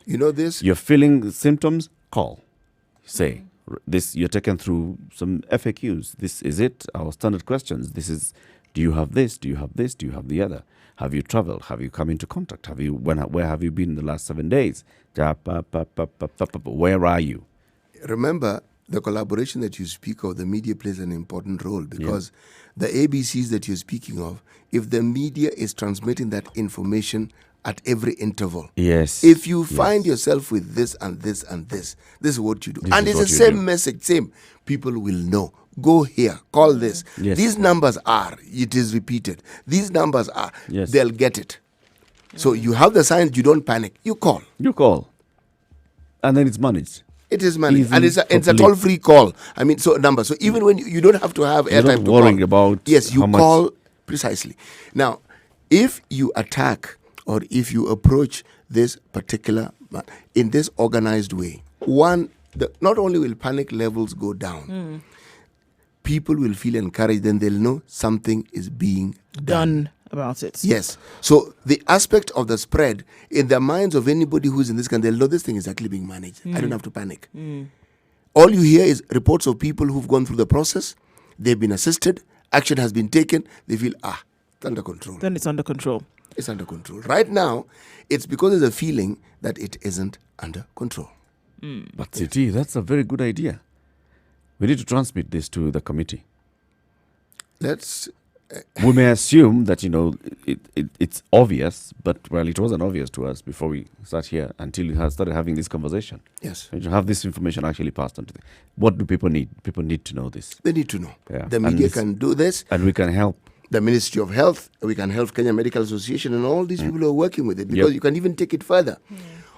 You know this? You're feeling symptoms. Call. Say this. You're taken through some FAQs. This is it. Our standard questions. This is. Do you have this? Do you have this? Do you have the other? Have you traveled? Have you come into contact? Where have you been in the last 7 days? Where are you? Remember, the collaboration that you speak of, the media plays an important role, because the ABCs that you're speaking of, if the media is transmitting that information at every interval. Yes. If you find yourself with this and this and this is what you do. And it's the same message, same. People will know. Go here, call this. Yes. These numbers are, it is repeated. These numbers are, they'll get it. So you have the signs, you don't panic. You call. You call. And then it's managed. It is managed. And it's a toll-free call. I mean, so number. So even when you don't have to have airtime to call. Worrying about yes, you how call much. Precisely. Now, if you attack or if you approach this particular, in this organized way, not only will panic levels go down, people will feel encouraged, then they'll know something is being done about it. Yes. So the aspect of the spread in the minds of anybody who's in this country, they'll know this thing is actually being managed. I don't have to panic. All you hear is reports of people who've gone through the process, they've been assisted, action has been taken, they feel, it's under control. Then it's under control. It's under control. Right now, it's because there's a feeling that it isn't under control. But CT, that's a very good idea. We need to transmit this to the committee. We may assume that, it's obvious, but, it wasn't obvious to us before we sat here until we started having this conversation. Yes. And to have this information actually passed on to them. What do people need? People need to know this. They need to know. Yeah. The media can do this. And we can help. The Ministry of Health, we can help Kenya Medical Association and all these people who are working with it, because you can even take it further.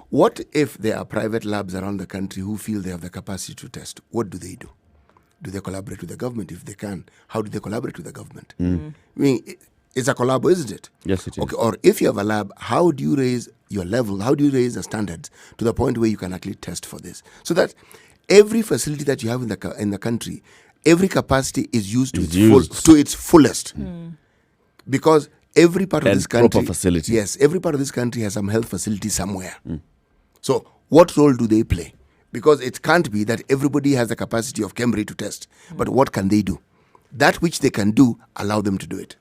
What if there are private labs around the country who feel they have the capacity to test? What do they do? Do they collaborate with the government? If they can, how do they collaborate with the government? I mean, it's a collab, isn't it? Yes, it is. Okay, or if you have a lab, how do you raise your level? How do you raise the standards to the point where you can actually test for this? So that every facility that you have in the country, every capacity is used to its fullest. Because every part of this country, proper facility. Yes, every part of this country has some health facility somewhere. So what role do they play? Because it can't be that everybody has the capacity of Cambridge to test. But what can they do? That which they can do, allow them to do it.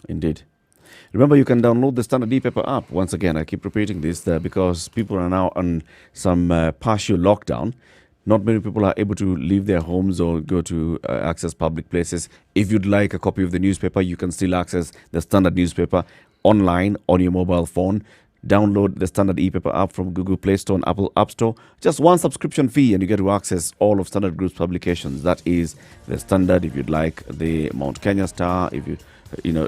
Indeed. Remember, you can download the Standard e-paper app. Once again, I keep repeating this because people are now on some partial lockdown. Not many people are able to leave their homes or go to access public places. If you'd like a copy of the newspaper, you can still access the Standard newspaper online on your mobile phone. Download the Standard e-paper app from Google Play Store and Apple App Store. Just one subscription fee and you get to access all of Standard Group's publications. That is the Standard. If you'd like the Mount Kenya Star, if you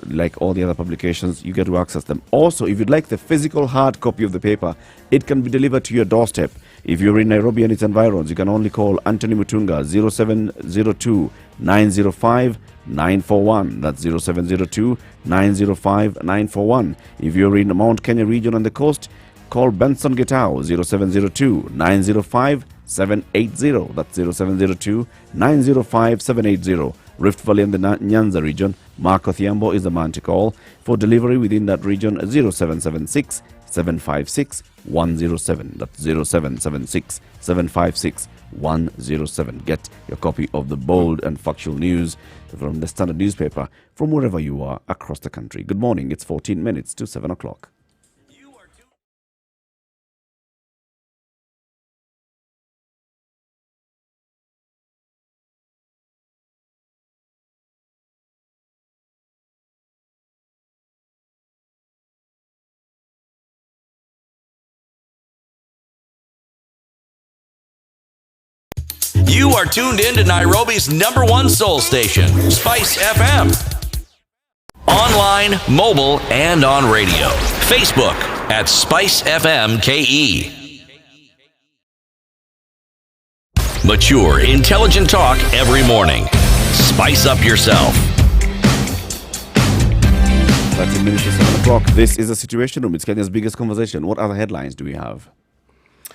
like all the other publications, you get to access them. Also, if you'd like the physical hard copy of the paper, it can be delivered to your doorstep. If you're in Nairobi and its environs, you can only call Anthony Mutunga 0702 905 941. That's 0702 905 941. If you're in the Mount Kenya region on the coast, call Benson Getao 0702 905 780. That's 0702 905 780. Rift Valley and the Nyanza region, Mark Othiambo is the man to call. For delivery within that region, 0776 756 107. That's 0776 756 107. Get your copy of the bold and factual news from the Standard newspaper from wherever you are across the country. Good morning. It's 14 minutes to 7 o'clock. You are tuned in to Nairobi's #1 soul station, Spice FM. Online, mobile, and on radio. Facebook at Spice FM KE. Mature, intelligent talk every morning. Spice up yourself. 13 minutes to 7 o'clock. This is the Situation Room. It's Kenya's biggest conversation. What other headlines do we have?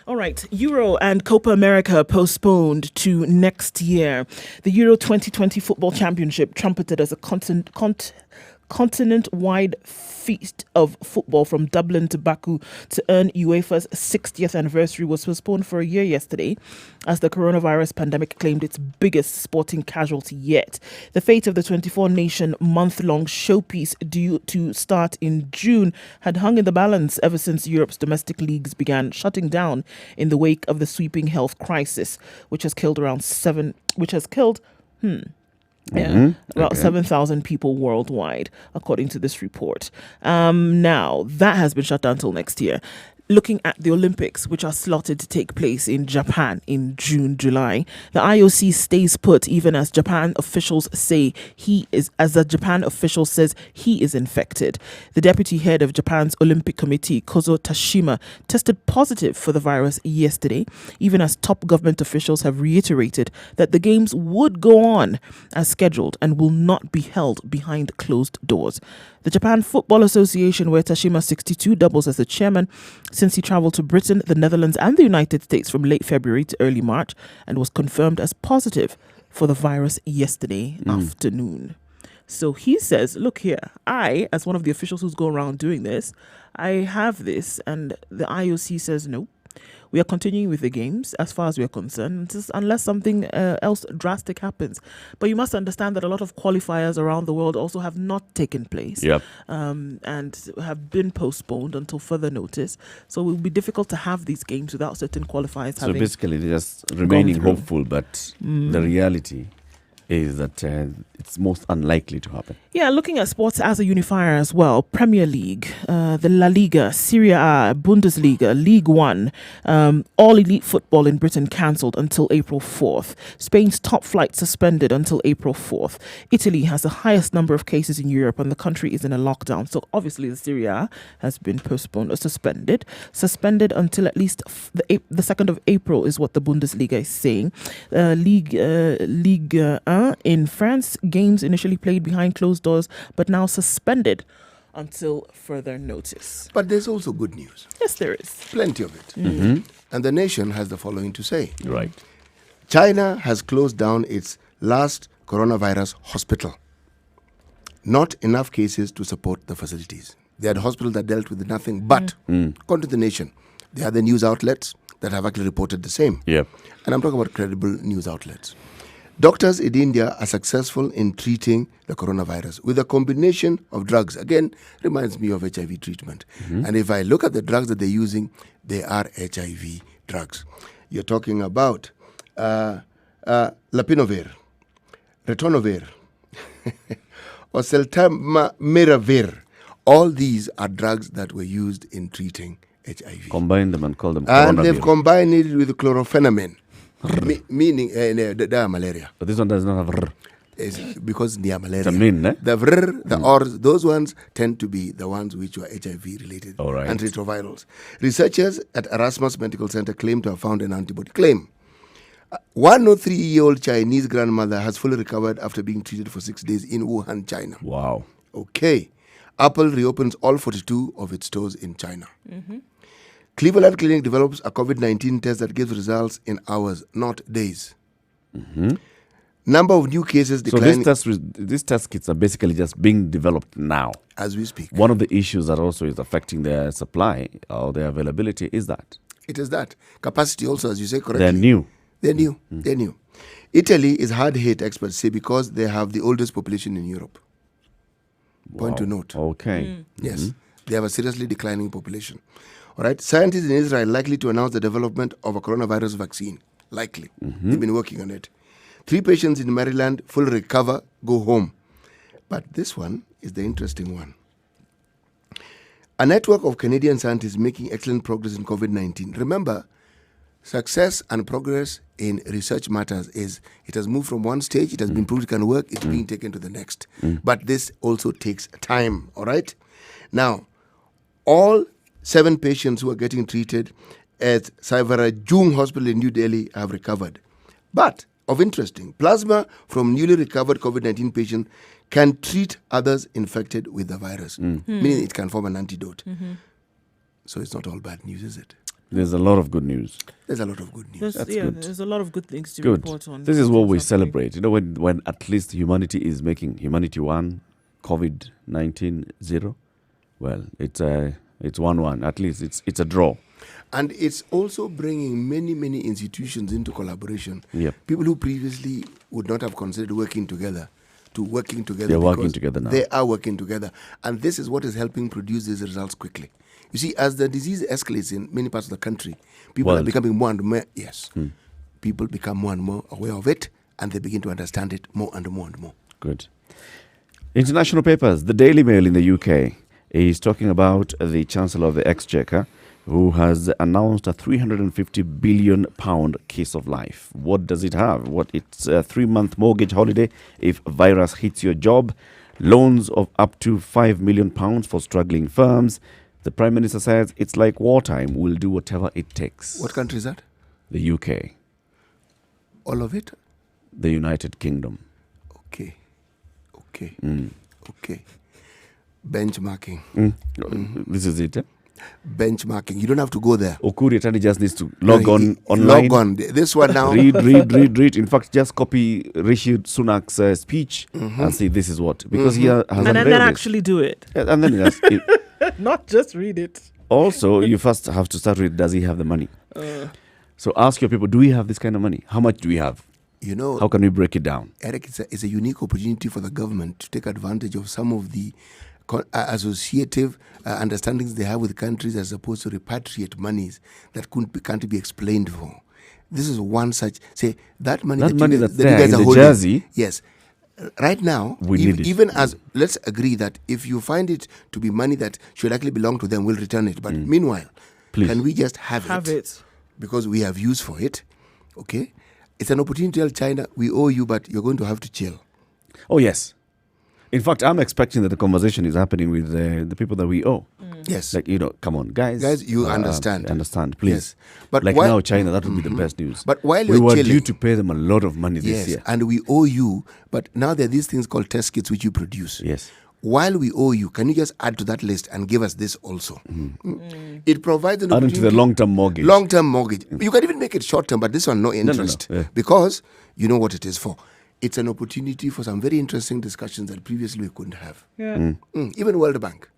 All right. Euro and Copa America postponed to next year. The Euro 2020 Football Championship, trumpeted as a continent-wide feast of football from Dublin to Baku to earn UEFA's 60th anniversary, was postponed for a year yesterday as the coronavirus pandemic claimed its biggest sporting casualty yet. The fate of the 24-nation month-long showpiece due to start in June had hung in the balance ever since Europe's domestic leagues began shutting down in the wake of the sweeping health crisis, which has killed about 7,000 people worldwide, according to this report. Now, that has been shut down till next year. Looking at the Olympics, which are slotted to take place in Japan in June, July, the IOC stays put even as Japan officials say he is infected. The deputy head of Japan's Olympic Committee, Kozo Tashima, tested positive for the virus yesterday, even as top government officials have reiterated that the games would go on as scheduled and will not be held behind closed doors. The Japan Football Association, where Tashima 62 doubles as the chairman since he traveled to Britain, the Netherlands and the United States from late February to early March and was confirmed as positive for the virus yesterday afternoon. So he says, look here, I, as one of the officials who's going around doing this, I have this. And the IOC says, no, we are continuing with the games as far as we are concerned, unless something else drastic happens. But you must understand that a lot of qualifiers around the world also have not taken place and have been postponed until further notice. So it will be difficult to have these games without certain qualifiers So basically, they're just remaining hopeful, but the reality is that it's most unlikely to happen. Yeah, looking at sports as a unifier as well. Premier League, the La Liga, Serie A, Bundesliga, League One, all elite football in Britain cancelled until April 4th. Spain's top flight suspended until April 4th. Italy has the highest number of cases in Europe and the country is in a lockdown. So obviously the Serie A has been postponed or suspended. Suspended until at least the 2nd of April is what the Bundesliga is saying. Ligue 1 in France, games initially played behind closed doors, but now suspended until further notice. But there's also good news. Yes, there is. Plenty of it. And the nation has the following to say. Right. China has closed down its last coronavirus hospital. Not enough cases to support the facilities. They had hospitals that dealt with nothing but, according to the nation, there are the news outlets that have actually reported the same. Yep. And I'm talking about credible news outlets. Doctors in India are successful in treating the coronavirus with a combination of drugs. Again, reminds me of HIV treatment. And if I look at the drugs that they're using, they are HIV drugs. You're talking about Lapinovir, Ritonavir, Oseltamivir. All these are drugs that were used in treating HIV. Combine them and call them And coronavirus. they've combined it with chlorpheniramine. Meaning malaria. But this one does not have It's because near malaria. It's a mean, eh? The the ors, those ones tend to be the ones which were HIV related. All right. Antiretrovirals. Researchers at Erasmus Medical Center claim to have found an antibody. 103-year-old Chinese grandmother has fully recovered after being treated for 6 days in Wuhan, China. Wow. Okay. Apple reopens all 42 of its stores in China. Cleveland Clinic develops a COVID-19 test that gives results in hours, not days. Number of new cases declining. So these test kits are basically just being developed now. As we speak. One of the issues that also is affecting their supply or their availability is that. It is that. Capacity also, as you say correctly. They're new. They're new. They're new. Italy is hard hit, experts say, because they have the oldest population in Europe. Point to note. Okay. Yes. They have a seriously declining population. All right. Scientists in Israel likely to announce the development of a coronavirus vaccine. Likely. They've been working on it. 3 patients in Maryland fully recover, go home. But this one is the interesting one. A network of Canadian scientists making excellent progress in COVID-19. Remember, success and progress in research matters is it has moved from one stage, it has been proved it can work, it's being taken to the next. But this also takes time, all right? Now, all 7 patients who are getting treated at Savarajung Hospital in New Delhi have recovered. But, of interesting, plasma from newly recovered COVID-19 patients can treat others infected with the virus, meaning it can form an antidote. So it's not all bad news, is it? There's a lot of good news. There's a lot of good news. That's good. There's a lot of good things to Good. report on. This is what we celebrate. You know, when at least humanity is making humanity 1, COVID-19 0. Well, it's 1-1. At least it's a draw. And it's also bringing many, many institutions into collaboration. Yep. People who previously would not have considered working together to working together. They're working because together now. They are working together. And this is what is helping produce these results quickly. You see, as the disease escalates in many parts of the country, people are becoming more and more, people become more and more aware of it, and they begin to understand it more and more and more. Good. International papers. The Daily Mail in the UK is talking about the Chancellor of the Exchequer, who has announced a £350 billion case of life. What does it have? It's a 3-month mortgage holiday if virus hits your job, loans of up to £5 million for struggling firms. The Prime Minister says it's like wartime. We'll do whatever it takes. What country is that? The UK. All of it? The United Kingdom. Okay. Okay. Benchmarking. This is it, eh? benchmarking. You don't have to go there. Okuri Atani just needs to log on online. Log on. This one now. read. In fact, just copy Rishi Sunak's speech and say this is what. Because he has and then actually do it. And then he has, not just read it. Also, you first have to start with, does he have the money? So ask your people, do we have this kind of money? How much do we have? How can we break it down? Eric, it's a unique opportunity for the government to take advantage of some of the associative understandings they have with countries as opposed to repatriate monies that can't be explained for. This is one such, say, that money that's you there guys in are the holding. Jersey. Yes. Right now, we need it. Even as, let's agree that if you find it to be money that should actually belong to them, we'll return it. But meanwhile, please, can we just have it? Because we have use for it, okay? It's an opportunity to tell China, we owe you, but you're going to have to chill. Oh, yes. In fact, I'm expecting that the conversation is happening with the people that we owe. Yes. Like, come on, guys. Guys, you understand. Understand, please. Yes. But like now, China, that would be the best news. But while we were chilling, due to pay them a lot of money this year. And we owe you, but now there are these things called test kits which you produce. Yes. While we owe you, can you just add to that list and give us this also? It provides an opportunity. Add into the long-term mortgage. Long-term mortgage. You can even make it short-term, but this one, no interest. No. Yeah. Because you know what it is for. It's an opportunity for some very interesting discussions that previously we couldn't have. Yeah. Even World Bank.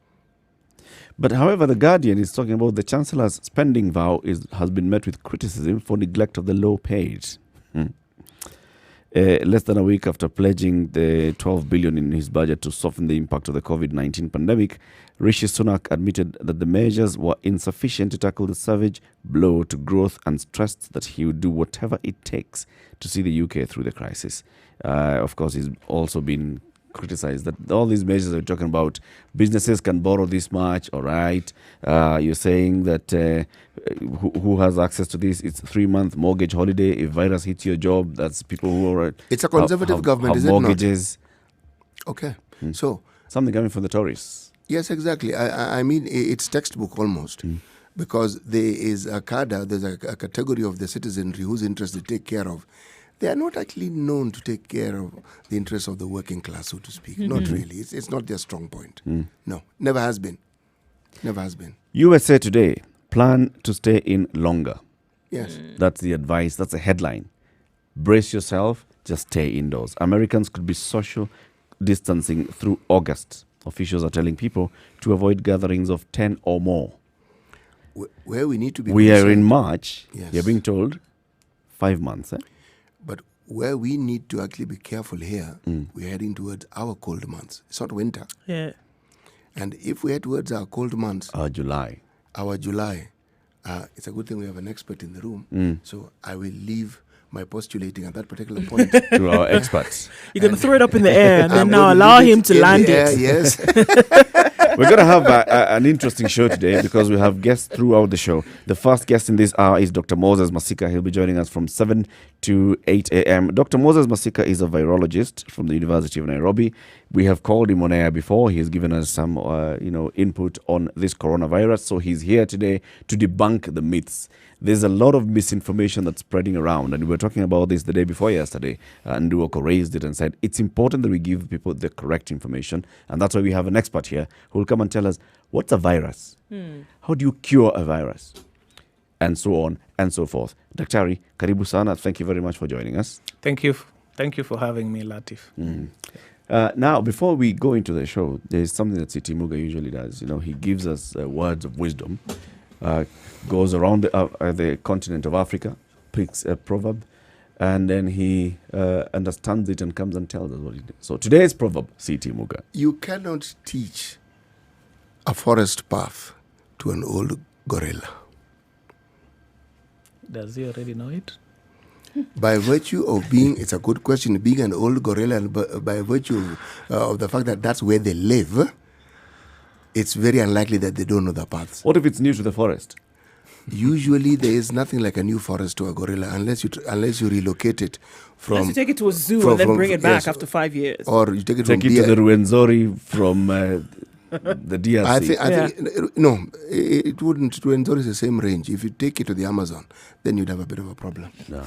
But however, The Guardian is talking about the Chancellor's spending vow has been met with criticism for neglect of the low paid. Less than a week after pledging the 12 billion in his budget to soften the impact of the COVID-19 pandemic, Rishi Sunak admitted that the measures were insufficient to tackle the savage blow to growth and stressed that he would do whatever it takes to see the UK through the crisis. Of course, he's also been criticized that all these measures are talking about businesses can borrow this much, all right. You're saying that who has access to this? It's 3-month mortgage holiday. If virus hits your job, that's people who are... It's a conservative government, is mortgages. It not? Okay. So... something coming from the Tories. Yes, exactly. I mean, it's textbook almost. Because there is a cadre, there's a category of the citizenry whose interests they take care of. They are not actually known to take care of the interests of the working class, so to speak. Not really. It's not their strong point. No, never has been. Never has been. USA Today, plan to stay in longer. Yes. That's the advice. That's a headline. Brace yourself, just stay indoors. Americans could be social distancing through August. Officials are telling people to avoid gatherings of 10 or more. Where we need to be... We are in March. Yes. You're being told 5 months. But where we need to actually be careful here, we're heading towards our cold months. It's not winter. Yeah. And if we head towards our cold months... Our July. It's a good thing we have an expert in the room. So I will leave my postulating at that particular point to our experts. You're going to throw it up in the air and then now allow him to land it. Yes. We're going to have an interesting show today because we have guests throughout the show. The first guest in this hour is Dr. Moses Masika. He'll be joining us from 7 to 8 a.m. Dr. Moses Masika is a virologist from the University of Nairobi. We have called him on air before. He has given us some input on this coronavirus. So he's here today to debunk the myths. There's a lot of misinformation that's spreading around, and we were talking about this the day before yesterday. And Nduoko raised it and said it's important that we give people the correct information, and that's why we have an expert here who will come and tell us what's a virus, how do you cure a virus, and so on and so forth. Daktari, karibu sana. Thank you very much for joining us. Thank you for having me, Latif. Now, before we go into the show, there's something that Siti Muga usually does. He gives us words of wisdom. Goes around the continent of Africa, picks a proverb, and then he understands it and comes and tells us what it is. So today's proverb, Siti Muga. You cannot teach a forest path to an old gorilla. Does he already know it? By virtue of being, it's a good question, being an old gorilla, and by virtue of the fact that that's where they live, it's very unlikely that they don't know the paths. What if it's new to the forest? Usually there is nothing like a new forest to a gorilla unless you relocate it from... Unless you take it to a zoo and then bring it back after 5 years. Or you take it to the Ruwenzori from the DRC. I think no, it wouldn't. Ruwenzori is the same range. If you take it to the Amazon, then you'd have a bit of a problem. No.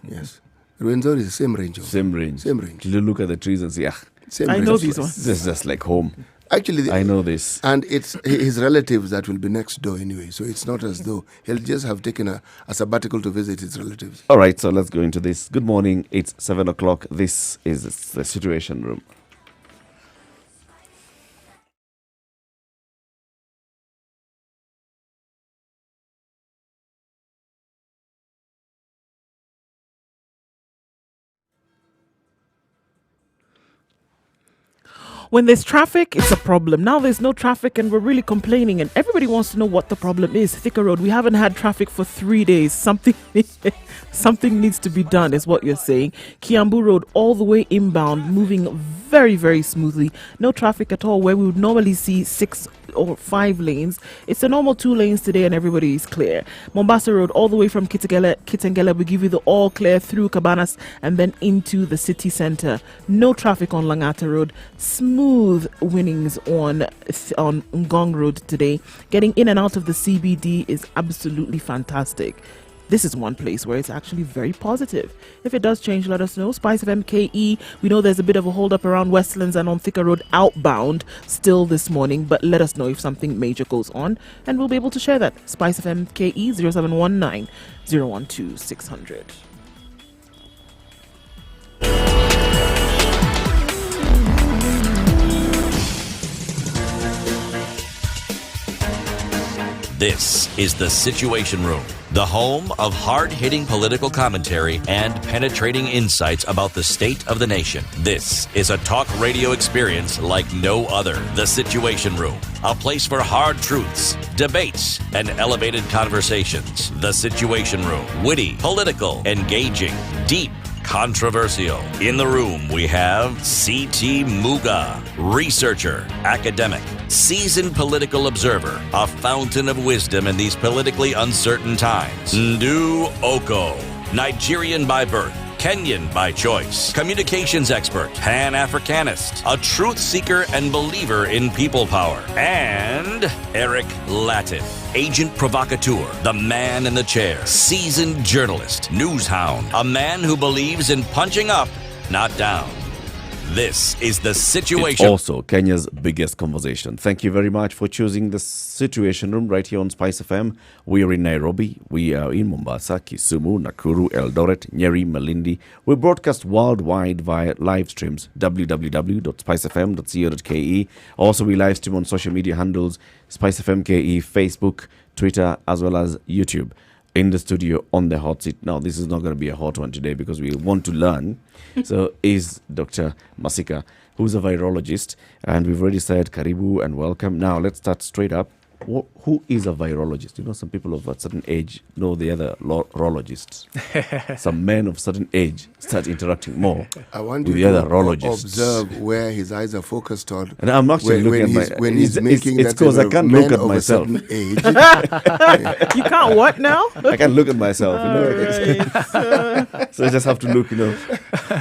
Yes. Ruwenzori is the same range. Same range. Same range. You look at the trees and say, same I range. know these ones. This is just like home. Actually, I know this. And it's his relatives that will be next door anyway. So it's not as though he'll just have taken a sabbatical to visit his relatives. All right, so let's go into this. Good morning. It's 7 o'clock. This is the Situation Room. When there's traffic, it's a problem. Now there's no traffic and we're really complaining and everybody wants to know what the problem is. Thika Road, we haven't had traffic for 3 days. Something needs to be done is what you're saying. Kiambu Road all the way inbound, moving very, very smoothly. No traffic at all where we would normally see 6 or 5 lanes. It's a normal 2 lanes today and everybody is clear. Mombasa Road all the way from Kitengela, we give you the all clear through Cabanas and then into the city centre. No traffic on Langata Road. Smooth winnings on Ngong Road today. Getting in and out of the CBD is absolutely fantastic. This is one place where it's actually very positive. If it does change, let us know. Spice of MKE, we know there's a bit of a hold up around Westlands and on Thika Road outbound still this morning, but let us know if something major goes on and we'll be able to share that. Spice of MKE 0719 012 600. This is the Situation Room, the home of hard-hitting political commentary and penetrating insights about the state of the nation. This is a talk radio experience like no other. The Situation Room, a place for hard truths, debates, and elevated conversations. The Situation Room, witty, political, engaging, deep, controversial. In the room, we have C.T. Muga, researcher, academic, seasoned political observer, a fountain of wisdom in these politically uncertain times. Ndu Oko, Nigerian by birth, Kenyan by choice, communications expert, Pan-Africanist, a truth seeker and believer in people power, and Eric Latif, agent provocateur, the man in the chair, seasoned journalist, news hound, a man who believes in punching up, not down. This is the Situation. It's also Kenya's biggest conversation. Thank you very much for choosing the Situation Room right here on Spice FM. We are in Nairobi. We are in Mombasa, Kisumu, Nakuru, Eldoret, Nyeri, Malindi. We broadcast worldwide via live streams, www.spicefm.co.ke. Also, we live stream on social media handles, Spice FM KE, Facebook, Twitter, as well as YouTube. In the studio on the hot seat. Now, this is not going to be a hot one today because we want to learn. So is Dr. Masika, who's a virologist. And we've already said karibu and welcome. Now, let's start straight up. Who is a virologist? You know, some people of a certain age know the other virologists. Some men of certain age start interacting more I want with you the to other virologists. observe where his eyes are focused on. And I'm actually looking at when he's making it's that because I can't look at of myself. a certain age. You can't what now? I can't look at myself. You know? So I just have to look, you know.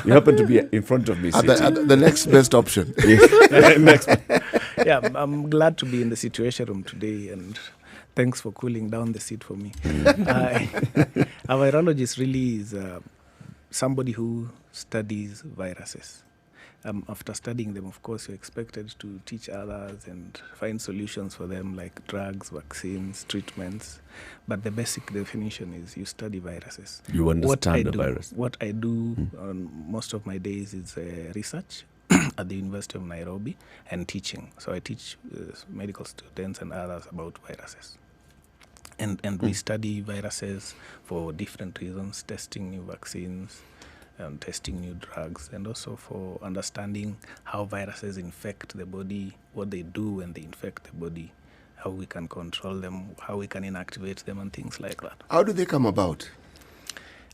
You happen to be in front of me. at the next best option. Next. Yeah, I'm glad to be in the Situation Room today, and thanks for cooling down the seat for me. A virologist really is somebody who studies viruses. After studying them, of course, you're expected to teach others and find solutions for them, like drugs, vaccines, treatments. But the basic definition is you study viruses. You understand the virus. What I do on most of my days is research at the University of Nairobi and teaching. So I teach medical students and others about viruses. And we study viruses for different reasons, testing new vaccines, testing new drugs, and also for understanding how viruses infect the body, what they do when they infect the body, how we can control them, how we can inactivate them, and things like that. How do they come about?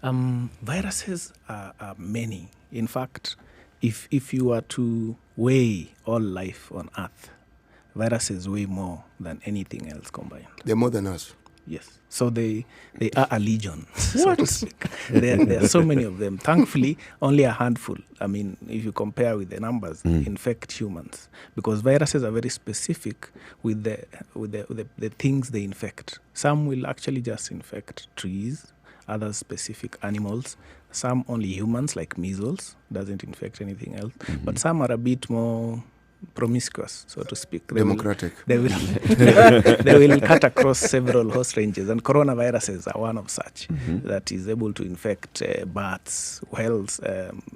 Viruses are many. In fact, if you were to weigh all life on Earth, viruses weigh more than anything else combined. They're more than us. Yes. So they are a legion, so to speak. There are so many of them. Thankfully, only a handful. I mean, if you compare with the numbers, infect humans, because viruses are very specific with the things they infect. Some will actually just infect trees, others specific animals. Some only humans, like measles, doesn't infect anything else. But some are a bit more promiscuous, so to speak. Democratic. They will cut across several host ranges, and coronaviruses are one of such that is able to infect bats, whales,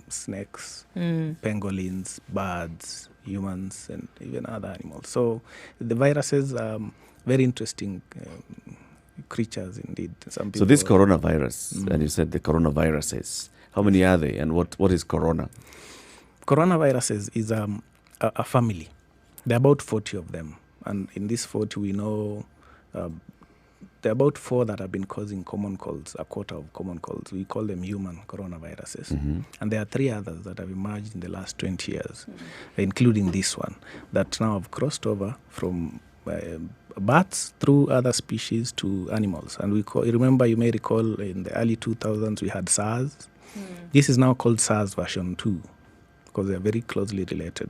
snakes, pangolins, birds, humans, and even other animals. So the viruses are very interesting creatures indeed. So this coronavirus, and you said the coronaviruses, how many are they, and what is corona? Coronaviruses is a family. There are about 40 of them, and in this 40 we know there are about 4 that have been causing common colds, a quarter of common colds. We call them human coronaviruses. And there are 3 others that have emerged in the last 20 years, including this one, that now have crossed over from bats through other species to animals. And remember, you may recall in the early 2000s we had SARS. This is now called SARS version 2. Because they are very closely related.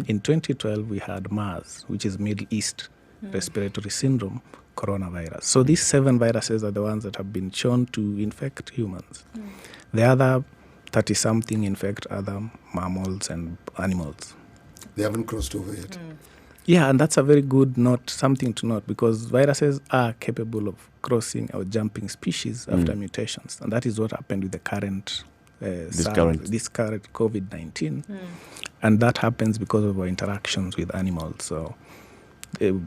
In 2012, we had MERS, which is Middle East Respiratory Syndrome coronavirus. So these 7 viruses are the ones that have been shown to infect humans. The other 30-something infect other mammals and animals. They haven't crossed over yet. Yeah, and that's a very good something to note, because viruses are capable of crossing or jumping species after mutations. And that is what happened with the current this current COVID-19, and that happens because of our interactions with animals. So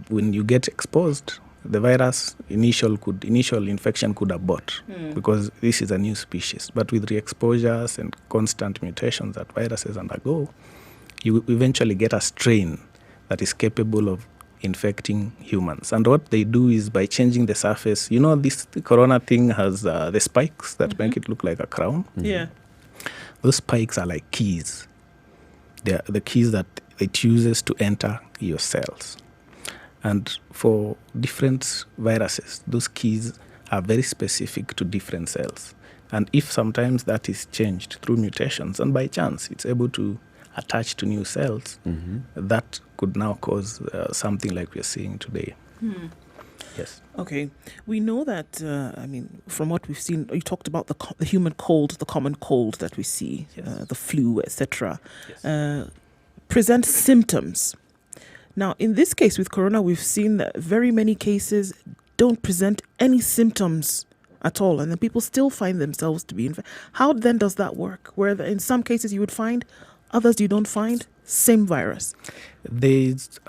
when you get exposed, the virus initial infection could abort because this is a new species. But with re-exposures and constant mutations that viruses undergo, you eventually get a strain that is capable of infecting humans. And what they do is, by changing the surface, the corona thing has the spikes that make it look like a crown. Yeah. Those spikes are like keys. They're the keys that it uses to enter your cells. And for different viruses, those keys are very specific to different cells. And if sometimes that is changed through mutations, and by chance it's able to attach to new cells, that could now cause something like we're seeing today. Yes. Okay. We know that, from what we've seen, you talked about the human cold, the common cold that we see, the flu, etc. Present symptoms. Now, in this case with corona, we've seen that very many cases don't present any symptoms at all, and then people still find themselves to be infected. How then does that work? Where in some cases you would find, others you don't find, same virus? This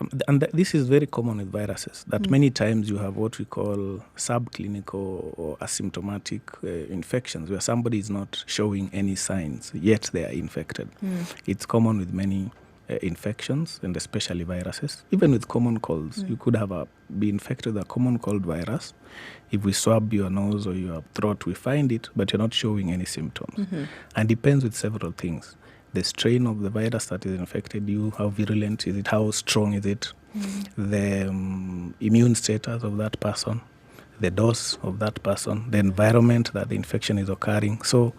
is very common with viruses, that many times you have what we call subclinical or asymptomatic infections, where somebody is not showing any signs, yet they are infected. It's common with many infections, and especially viruses. Even with common colds, you could have be infected with a common cold virus. If we swab your nose or your throat, we find it, but you're not showing any symptoms. And depends with several things. The strain of the virus that is infected you, how virulent is it, how strong is it, the immune status of that person, the dose of that person, the environment that the infection is occurring. So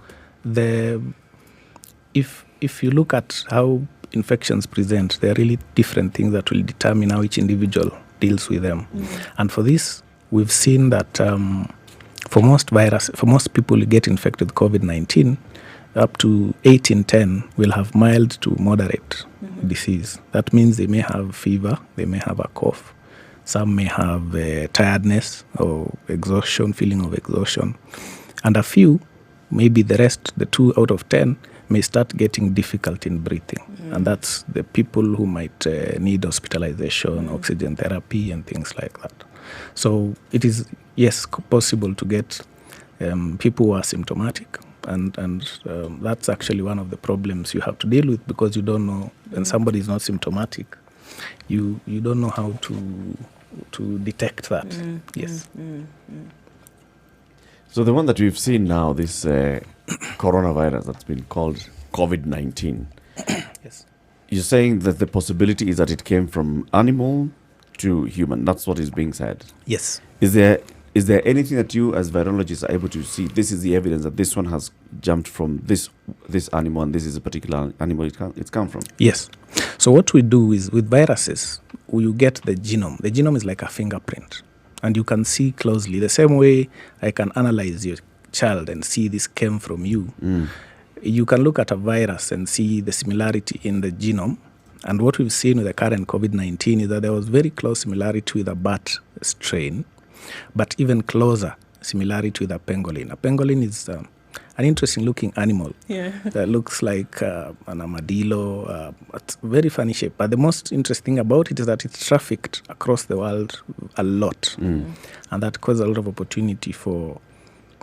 if you look at how infections present, there are really different things that will determine how each individual deals with them. And for this, we've seen that for most people who get infected with COVID-19, up to 8 in 10 will have mild to moderate disease. That means they may have fever, they may have a cough. Some may have tiredness or exhaustion, feeling of exhaustion. And a few, maybe the rest, the 2 out of 10, may start getting difficulty in breathing. And that's the people who might need hospitalization, oxygen therapy, and things like that. So it is, yes, possible to get people who are symptomatic. And that's actually one of the problems you have to deal with, because you don't know, when somebody is not symptomatic, you don't know how to detect that. Yes. So the one that we've seen now, this coronavirus that's been called COVID-19. Yes. You're saying that the possibility is that it came from animal to human. That's what is being said. Yes. Is there anything that you as virologists are able to see? This is the evidence that this one has jumped from this animal, and this is a particular animal it's come from. Yes. So what we do is, with viruses, you get the genome. The genome is like a fingerprint, and you can see closely. The same way I can analyze your child and see this came from you. You can look at a virus and see the similarity in the genome And what we've seen with the current COVID-19 is that there was very close similarity with a bat strain, but even closer similarity with a pangolin. A pangolin is an interesting-looking animal that looks like an armadillo. It's a very funny shape. But the most interesting thing about it is that it's trafficked across the world a lot, and that causes a lot of opportunity for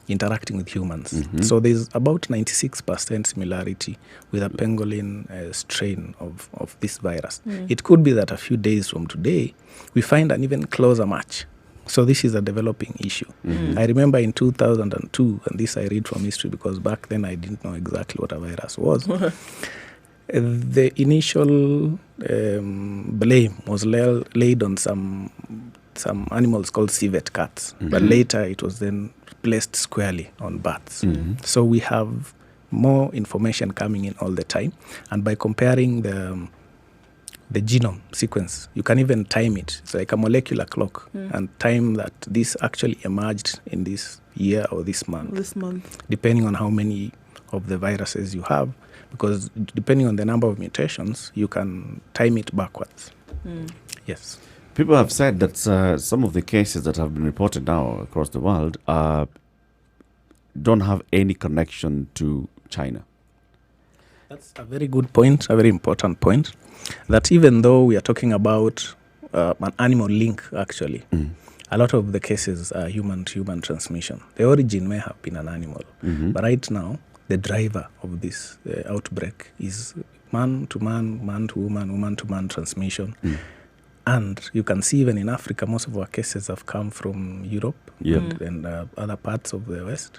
interacting with humans. So there's about 96% similarity with a pangolin strain of this virus. It could be that a few days from today, we find an even closer match. So this is a developing issue. I remember in 2002, and this I read from history because back then I didn't know exactly what a virus was. The initial blame was laid on some animals called civet cats, but later it was then placed squarely on bats. So we have more information coming in all the time, and by comparing the genome sequence, you can even time it. It's like a molecular clock, and time that this actually emerged in this year or this month, depending on how many of the viruses you have, because depending on the number of mutations, you can time it backwards. Yes. People have said that some of the cases that have been reported now across the world don't have any connection to China. That's a very good point, a very important point, that even though we are talking about an animal link, actually, a lot of the cases are human-to-human transmission. The origin may have been an animal, but right now, the driver of this outbreak is man-to-man, man-to-woman, woman-to-man transmission. And you can see even in Africa, most of our cases have come from Europe and other parts of the West.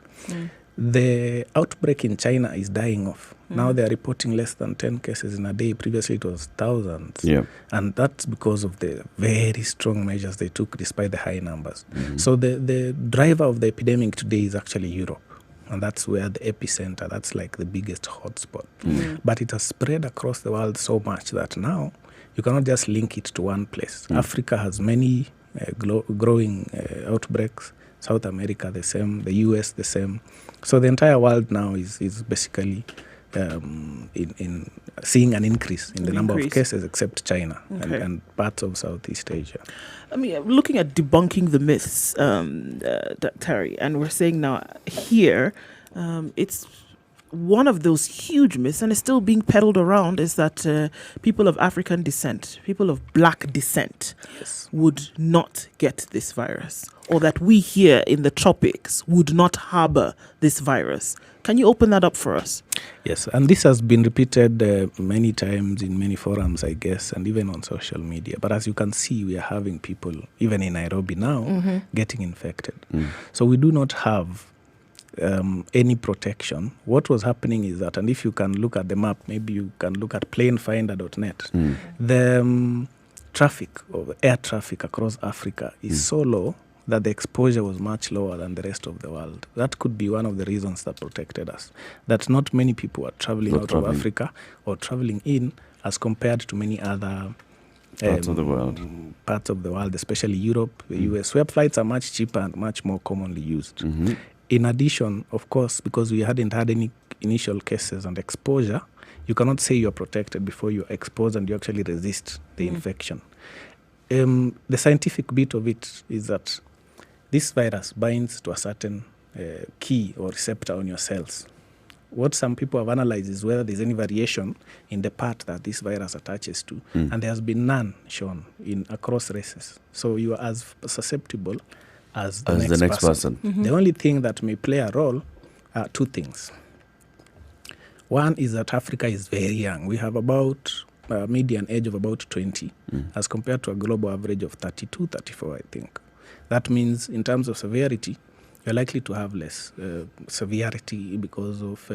The outbreak in China is dying off. Now they are reporting less than 10 cases in a day. Previously it was thousands. And that's because of the very strong measures they took despite the high numbers. So the driver of the epidemic today is actually Europe. And that's where the epicenter, that's like the biggest hotspot. But it has spread across the world so much that now you cannot just link it to one place. Africa has many growing outbreaks. South America the same, the US the same. So the entire world now is basically in seeing an increase in the number of cases, except China and parts of Southeast Asia. I mean, looking at debunking the myths, Terry, and we're saying now here, it's one of those huge myths, and it's still being peddled around, is that people of African descent, people of black descent, would not get this virus, or that we here in the tropics would not harbor this virus. Can you open that up for us? Yes, and this has been repeated many times in many forums, I guess, and even on social media. But as you can see, we are having people, even in Nairobi now, getting infected. So we do not have any protection. What was happening is that, and if you can look at the map, maybe you can look at planefinder.net, the traffic, or air traffic across Africa is so low that the exposure was much lower than the rest of the world. That could be one of the reasons that protected us, that not many people are traveling out of Africa or traveling in as compared to many other parts of the world, especially Europe, the US, where flights are much cheaper and much more commonly used. In addition, of course, because we hadn't had any initial cases and exposure, you cannot say you're protected before you're exposed and you actually resist the infection. The scientific bit of it is that this virus binds to a certain key or receptor on your cells. What some people have analyzed is whether there's any variation in the part that this virus attaches to, and there has been none shown across races. So you are as susceptible as the next person. The only thing that may play a role are two things. One is that Africa is very young. We have about a median age of about 20 as compared to a global average of 32, 34, I think. That means in terms of severity, you're likely to have less severity because of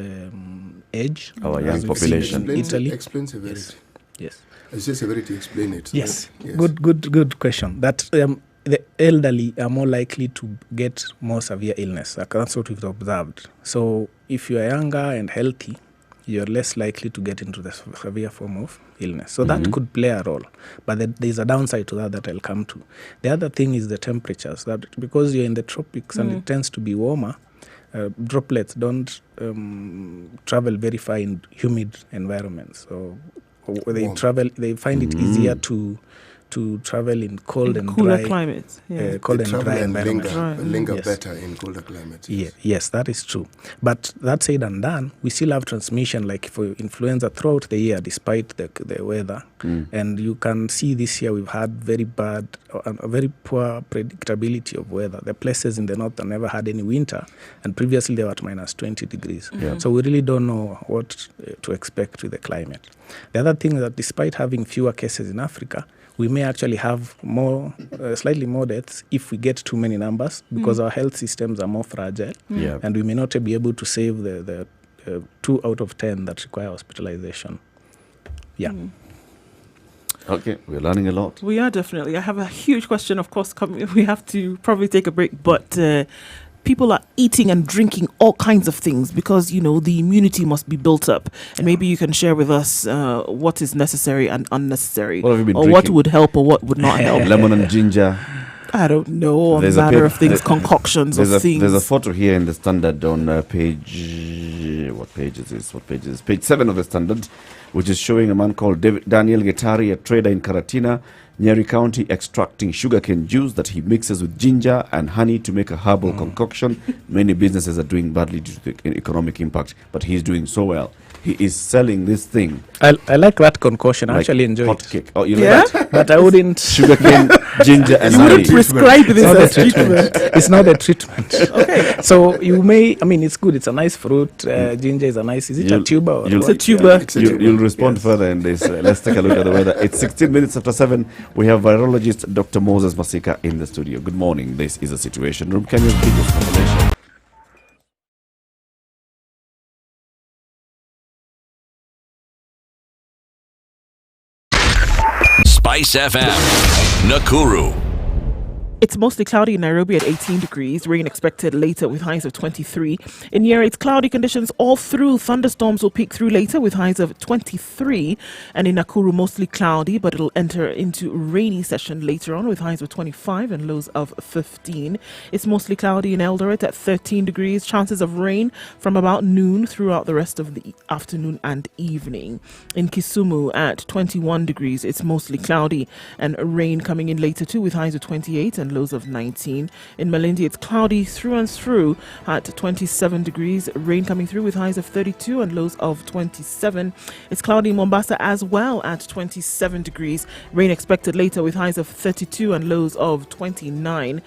age. Our young population. Explain severity. Yes. I say severity, explain it. Yes. Good question. That the elderly are more likely to get more severe illness. That's what we've observed. So if you are younger and healthy, you're less likely to get into the severe form of illness. So that could play a role. But there's a downside to that I'll come to. The other thing is the temperatures. That because you're in the tropics and it tends to be warmer, droplets don't travel very far in humid environments. So they find it easier to travel in cold and cooler dry climates. Yeah. cold They and travel dry and environment. linger Yes. better in colder climates. Yes, that is true. But that said and done, we still have transmission like for influenza throughout the year, despite the weather. And you can see this year we've had very poor predictability of weather. The places in the north that never had any winter, and previously they were at minus 20 degrees. So we really don't know what to expect with the climate. The other thing is that despite having fewer cases in Africa, we may actually have slightly more deaths if we get too many numbers, because our health systems are more fragile, and we may not be able to save the 2 out of 10 that require hospitalization. Okay, we're learning a lot. We are definitely. I have a huge question, of course, coming. We have to probably take a break, but people are eating and drinking all kinds of things because, the immunity must be built up. And maybe you can share with us what is necessary and unnecessary. What have you been or drinking? what would help or what would not help. Lemon and ginger. I don't know. On There's the a matter paper- of things, concoctions of things. There's a photo here in the Standard on page... What page is this? Page 7 of the Standard, which is showing a man called Daniel Getari, a trader in Karatina, Nyeri County, extracting sugarcane juice that he mixes with ginger and honey to make a herbal concoction. Many businesses are doing badly due to the economic impact, but he's doing so well. He is selling this thing. I like that concoction. I like actually enjoy hot it. cake. Oh, you know that? But I wouldn't. Sugarcane, ginger, and you honey. wouldn't prescribe this It's not a as treatment. treatment. It's not a treatment. Okay. So you may, it's good. It's a nice fruit. Ginger is is it a tuber? Or You'll- It's a what? tuber. It's a tuber. You'll respond Yes. further in this. Let's take a look at the weather. It's 16 minutes after 7. We have virologist Dr. Moses Masika in the studio. Good morning. This is a Situation Room. Can you repeat this confirmation? Spice FM, Nakuru. It's mostly cloudy in Nairobi at 18 degrees. Rain expected later with highs of 23. In Nyeri, it's cloudy conditions all through. Thunderstorms will peak through later with highs of 23. And in Nakuru, mostly cloudy, but it'll enter into rainy session later on with highs of 25 and lows of 15. It's mostly cloudy in Eldoret at 13 degrees. Chances of rain from about noon throughout the rest of the afternoon and evening. In Kisumu at 21 degrees, it's mostly cloudy and rain coming in later too with highs of 28 and lows of 19. In Malindi, it's cloudy through and through at 27 degrees. Rain coming through with highs of 32 and lows of 27. It's cloudy in Mombasa as well at 27 degrees. Rain expected later with highs of 32 and lows of 29.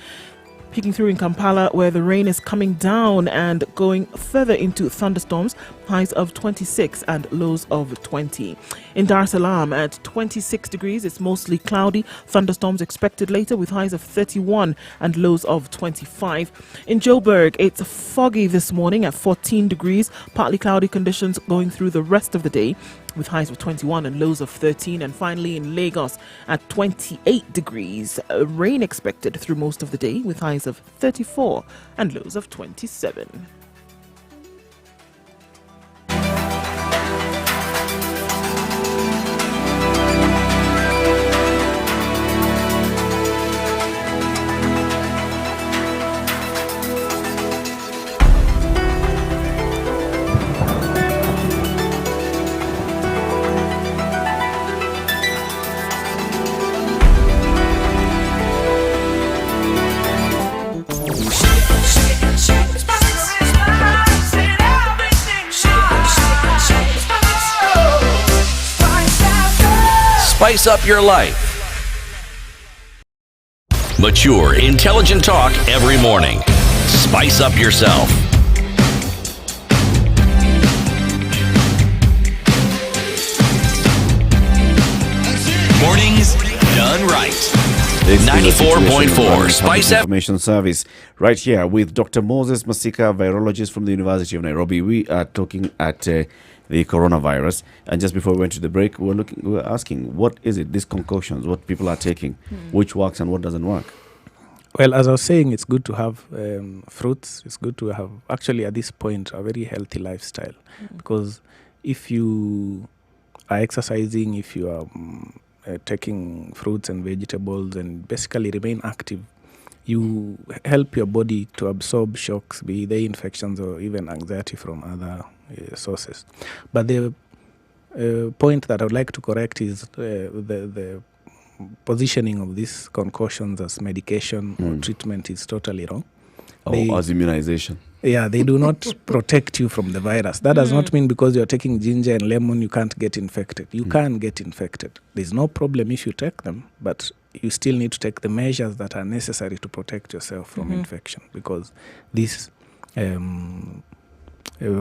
Peeking through in Kampala, where the rain is coming down and going further into thunderstorms, highs of 26 and lows of 20. In Dar es Salaam at 26 degrees, it's mostly cloudy, thunderstorms expected later with highs of 31 and lows of 25. In Joburg, it's foggy this morning at 14 degrees, partly cloudy conditions going through the rest of the day with highs of 21 and lows of 13. And finally in Lagos at 28 degrees, rain expected through most of the day with highs of 34 and lows of 27. Spice up your life. Mature, intelligent talk every morning. Spice up yourself. Mornings done right. This is a 94.4 Situation Spice Public Up. Information Service right here with Dr. Moses Masika, virologist from the University of Nairobi. We are talking at the coronavirus, and just before we went to the break, we were asking, what is it? These concoctions, what people are taking, which works and what doesn't work. Well, as I was saying, it's good to have fruits. It's good to have, actually, at this point, a very healthy lifestyle, because if you are exercising, if you are taking fruits and vegetables and basically remain active, you help your body to absorb shocks, be they infections or even anxiety from other sources. But the point that I would like to correct is the positioning of these concoctions as medication or treatment is totally wrong. As immunization. Yeah, they do not protect you from the virus. That does not mean because you're taking ginger and lemon, you can't get infected. You can get infected. There's no problem if you take them, but you still need to take the measures that are necessary to protect yourself from infection, because these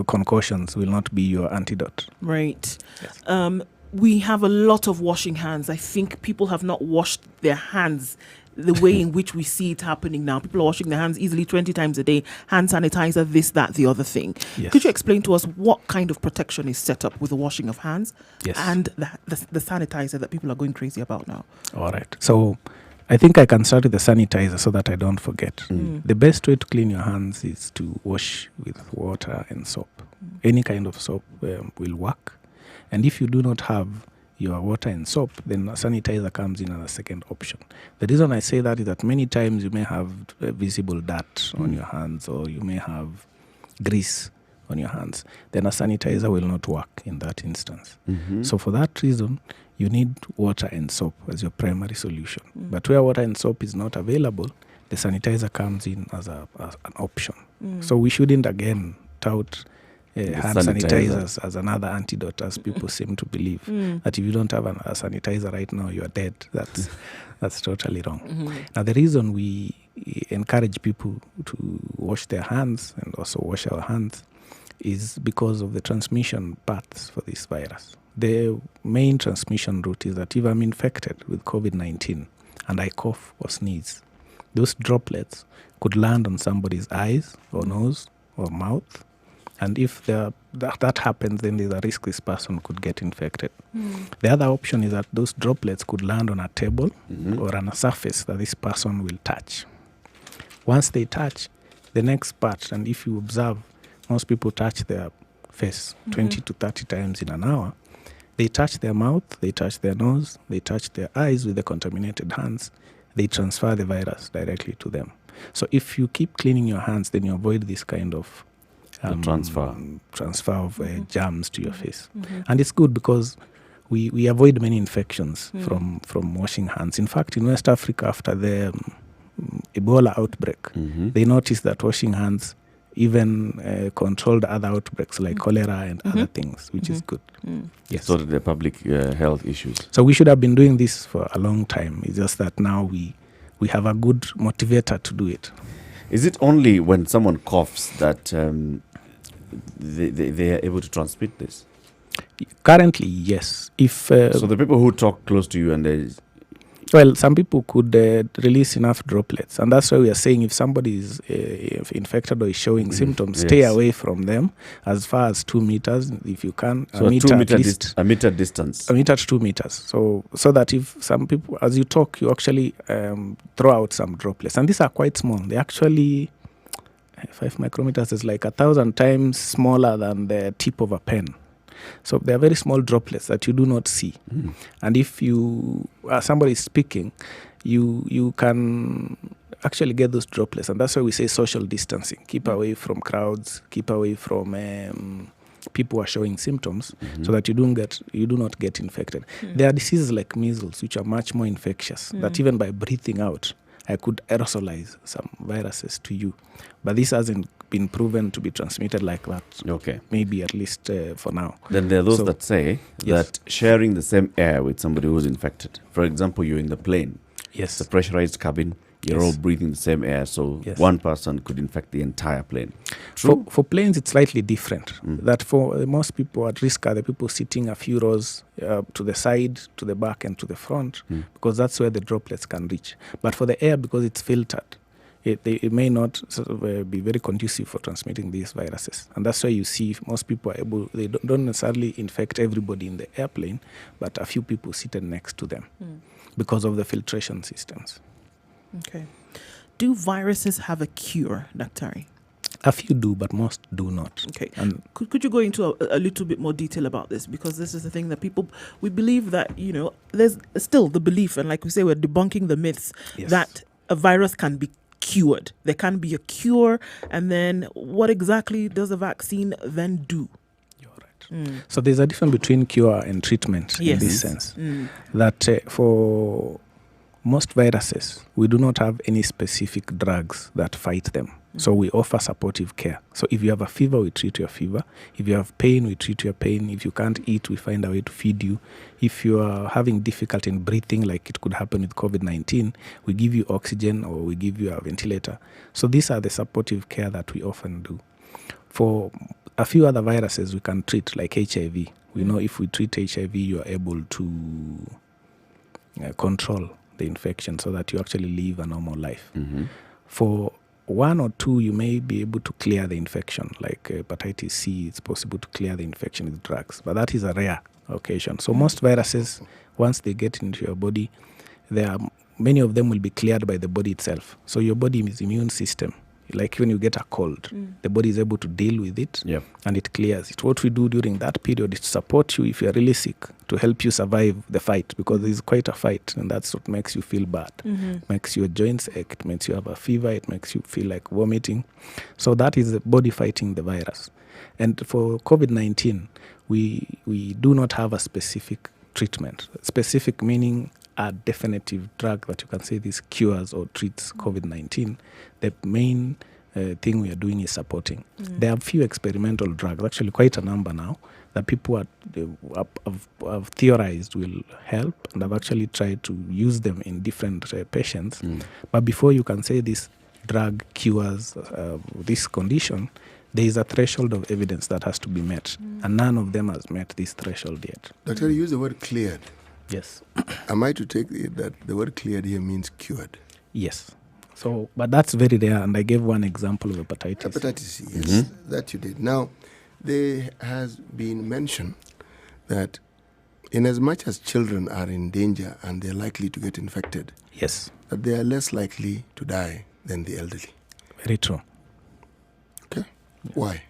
concoctions will not be your antidote. Right. Yes. We have a lot of washing hands. I think people have not washed their hands the way in which we see it happening now. People are washing their hands easily 20 times a day, hand sanitizer, this, that, the other thing. Yes. Could you explain to us what kind of protection is set up with the washing of hands and the sanitizer that people are going crazy about now? All right. So I think I can start with the sanitizer so that I don't forget. The best way to clean your hands is to wash with water and soap. Any kind of soap will work. And if you do not have your water and soap, then a sanitizer comes in as a second option. The reason I say that is that many times you may have visible dirt on your hands, or you may have grease on your hands. Then a sanitizer will not work in that instance. So for that reason, you need water and soap as your primary solution. But where water and soap is not available, the sanitizer comes in as an option. So we shouldn't again tout hand sanitizers as another antidote, as people seem to believe. That if you don't have a sanitizer right now, you are dead. That's totally wrong. Now, the reason we encourage people to wash their hands and also wash our hands is because of the transmission paths for this virus. The main transmission route is that if I'm infected with COVID-19 and I cough or sneeze, those droplets could land on somebody's eyes or nose or mouth. And if that happens, then there's a risk this person could get infected. The other option is that those droplets could land on a table or on a surface that this person will touch. Once they touch, the next part, and if you observe, most people touch their face 20 to 30 times in an hour. They touch their mouth, they touch their nose, they touch their eyes with the contaminated hands. They transfer the virus directly to them. So if you keep cleaning your hands, then you avoid this kind of transfer of germs to your face. And it's good because we avoid many infections from washing hands. In fact, in West Africa, after the Ebola outbreak, they noticed that washing hands even controlled other outbreaks like cholera and other things, which is good. Yes. So the public health issues. So we should have been doing this for a long time. It's just that now we have a good motivator to do it. Is it only when someone coughs that they are able to transmit this? Currently, yes. If so the people who talk close to you and some people could release enough droplets, and that's why we are saying if somebody is infected or is showing symptoms, stay away from them as far as 2 meters, if you can. So a meter distance. A meter to 2 meters. So that if some people, as you talk, you actually throw out some droplets, and these are quite small. They actually 5 micrometers is like 1,000 times smaller than the tip of a pen. So they are very small droplets that you do not see. And if somebody is speaking, you can actually get those droplets. And that's why we say social distancing. Keep away from crowds, keep away from people who are showing symptoms, so that you do not get infected. There are diseases like measles, which are much more infectious, that even by breathing out, I could aerosolize some viruses to you. But this hasn't been proven to be transmitted like that. Okay. Maybe at least for now. Then there are those that say that sharing the same air with somebody who's infected. For example, you're in the plane. Yes. The pressurized cabin. You're all breathing the same air, so one person could infect the entire plane. True? For planes, it's slightly different. That for most people at risk are the people sitting a few rows to the side, to the back, and to the front, because that's where the droplets can reach. But for the air, because it's filtered, it may not be very conducive for transmitting these viruses. And that's why you see most people are able, they don't necessarily infect everybody in the airplane, but a few people seated next to them because of the filtration systems. Okay. Do viruses have a cure, Daktari? A few do, but most do not. Okay. And could you go into a little bit more detail about this? Because this is the thing that we believe that, there's still the belief, and like we say, we're debunking the myths that a virus can be cured. There can be a cure, and then what exactly does a vaccine then do? You're right. So there's a difference between cure and treatment in this sense. That for most viruses, we do not have any specific drugs that fight them. So we offer supportive care. So if you have a fever, we treat your fever. If you have pain, we treat your pain. If you can't eat, we find a way to feed you. If you are having difficulty in breathing, like it could happen with COVID-19, we give you oxygen or we give you a ventilator. So these are the supportive care that we often do. For a few other viruses, we can treat, like HIV. We know if we treat HIV, you are able to control the infection so that you actually live a normal life. For one or two, you may be able to clear the infection, like hepatitis C. It's possible to clear the infection with drugs, but that is a rare occasion. So most viruses, once they get into your body, many of them will be cleared by the body itself. So your body's immune system, like when you get a cold, the body is able to deal with it, and it clears it. What we do during that period is to support you if you're really sick, to help you survive the fight, because it's quite a fight, and that's what makes you feel bad. Makes your joints ache, it makes you have a fever, it makes you feel like vomiting. So that is the body fighting the virus. And for COVID-19, we do not have a specific treatment. Specific meaning a definitive drug that you can say this cures or treats COVID-19. The main thing we are doing is supporting. There are a few experimental drugs, actually quite a number now, that people have theorized will help, and have actually tried to use them in different patients. But before you can say this drug cures this condition, there is a threshold of evidence that has to be met, and none of them has met this threshold yet. Doctor, you use the word cleared. Yes. Am I to take it that the word cleared here means cured? Yes. So, but that's very rare, and I gave one example of hepatitis. Hepatitis C, yes, that you did. Now, there has been mention that in as much as children are in danger and they're likely to get infected, Yes. that they are less likely to die than the elderly. Very true. Okay? Why?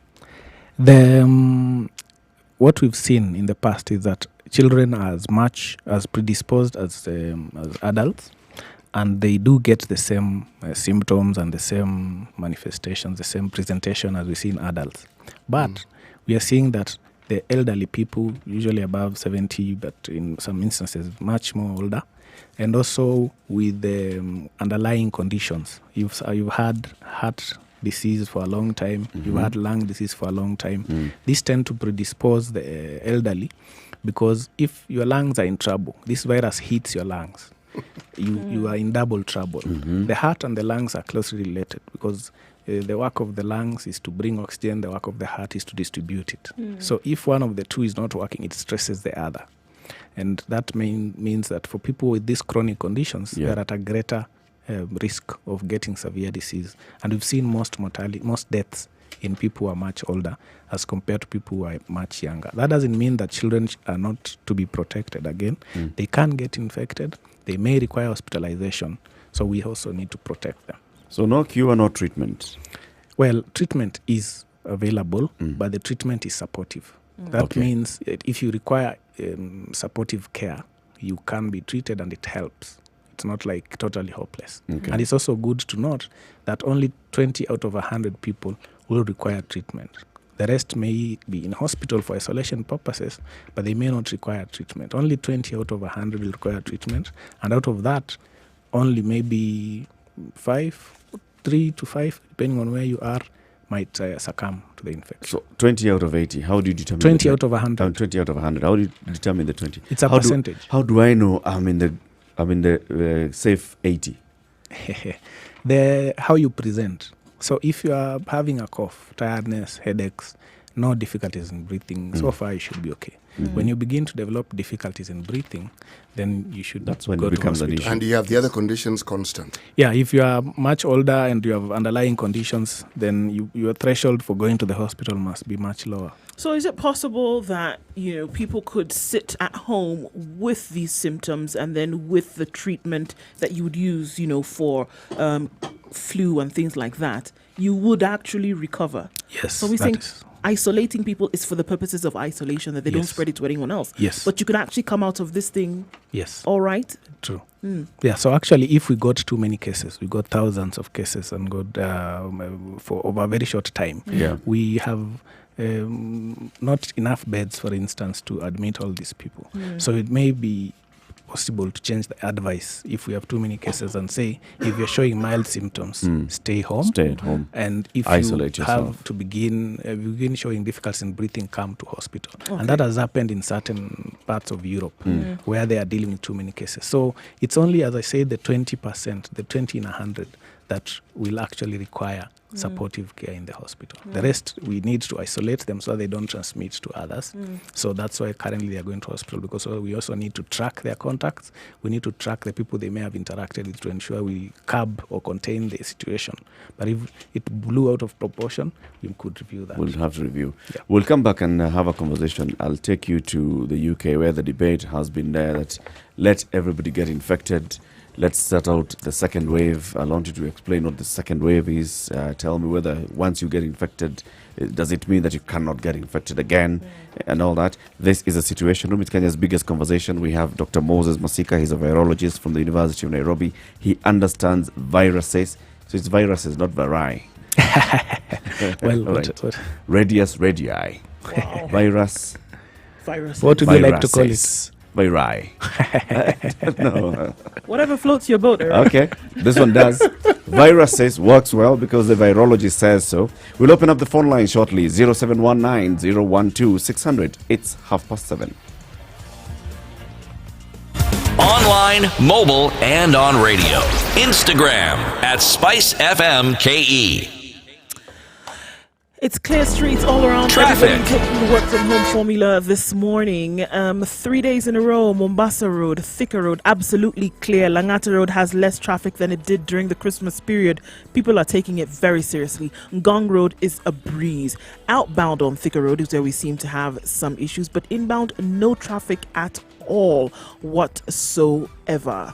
What we've seen in the past is that children are as much as predisposed as adults, and they do get the same symptoms and the same manifestations, the same presentation as we see in adults. But we are seeing that the elderly people, usually above 70, but in some instances much more older, and also with the underlying conditions. You've had heart disease for a long time, you've had lung disease for a long time. These tend to predispose the elderly, because if your lungs are in trouble, this virus hits your lungs. You are in double trouble. The heart and the lungs are closely related, because the work of the lungs is to bring oxygen, the work of the heart is to distribute it. So if one of the two is not working, it stresses the other. And that means that for people with these chronic conditions, they're at a greater risk of getting severe disease. And we've seen most deaths in people who are much older as compared to people who are much younger. That doesn't mean that children are not to be protected again. They can get infected. They may require hospitalization. So we also need to protect them. So no cure, no treatment. Well, treatment is available, but the treatment is supportive. That means if you require supportive care, you can be treated and it helps. It's not like totally hopeless. And it's also good to note that only 20 out of 100 people will require treatment. The rest may be in hospital for isolation purposes, but they may not require treatment. Only 20 out of 100 will require treatment. And out of that, only maybe 3 to 5, depending on where you are, might succumb to the infection. So 20 out of 80, how do you determine 20 out of 100. 20 out of 100. How do you determine the 20? It's a percentage. How do I know I'm in the safe 80? How you present. So if you are having a cough, tiredness, headaches, no difficulties in breathing, so far you should be okay. When you begin to develop difficulties in breathing, then you should That's when go it to becomes an hospital. issue. And you have the other conditions constant. Yeah, if you are much older and you have underlying conditions, then your threshold for going to the hospital must be much lower. So is it possible that, people could sit at home with these symptoms and then with the treatment that you would use, for flu and things like that, you would actually recover? Yes. So we're saying isolating people is for the purposes of isolation, that they don't spread it to anyone else. Yes. But you could actually come out of this thing all right? True. Yeah, so actually if we got too many cases, we got thousands of cases and got for over a very short time, we have not enough beds, for instance, to admit all these people. So it may be possible to change the advice if we have too many cases and say, if you're showing mild symptoms, stay home. Stay at home. And if Isolate you yourself. have to begin showing difficulties in breathing, come to hospital. Okay. And that has happened in certain parts of Europe where they are dealing with too many cases. So it's only, as I said, the 20%, the 20 in 100 that will actually require supportive care in the hospital. The rest, we need to isolate them so they don't transmit to others. So that's why currently they are going to hospital, because we also need to track their contacts. We need to track the people they may have interacted with to ensure we curb or contain the situation. But if it blew out of proportion, we could review that. We'll have to review. Yeah. We'll come back and have a conversation. I'll take you to the UK, where the debate has been there that let everybody get infected. Let's set out the second wave. I want you to explain what the second wave is. Tell me whether once you get infected, does it mean that you cannot get infected again and all that. This is a Situation Room. It's Kenya's biggest conversation. We have Dr. Moses Masika. He's a virologist from the University of Nairobi. He understands viruses. So it's viruses, not viri. Well, right. what? Radius radii. Wow. Virus. Virus. What would you like to call it? Viri. No. Whatever floats your boat, Eric. Okay, this one does. Viruses works well because the virologist says so. We'll open up the phone line shortly. 0719 012 600. It's 7:30. Online, mobile, and on radio. Instagram at SpiceFMKE. It's clear streets all around. Traffic. Everybody taking the work from home formula this morning. 3 days in a row, Mombasa Road, Thika Road, absolutely clear. Langata Road has less traffic than it did during the Christmas period. People are taking it very seriously. Ngong Road is a breeze. Outbound on Thika Road is where we seem to have some issues, but inbound, no traffic at all whatsoever.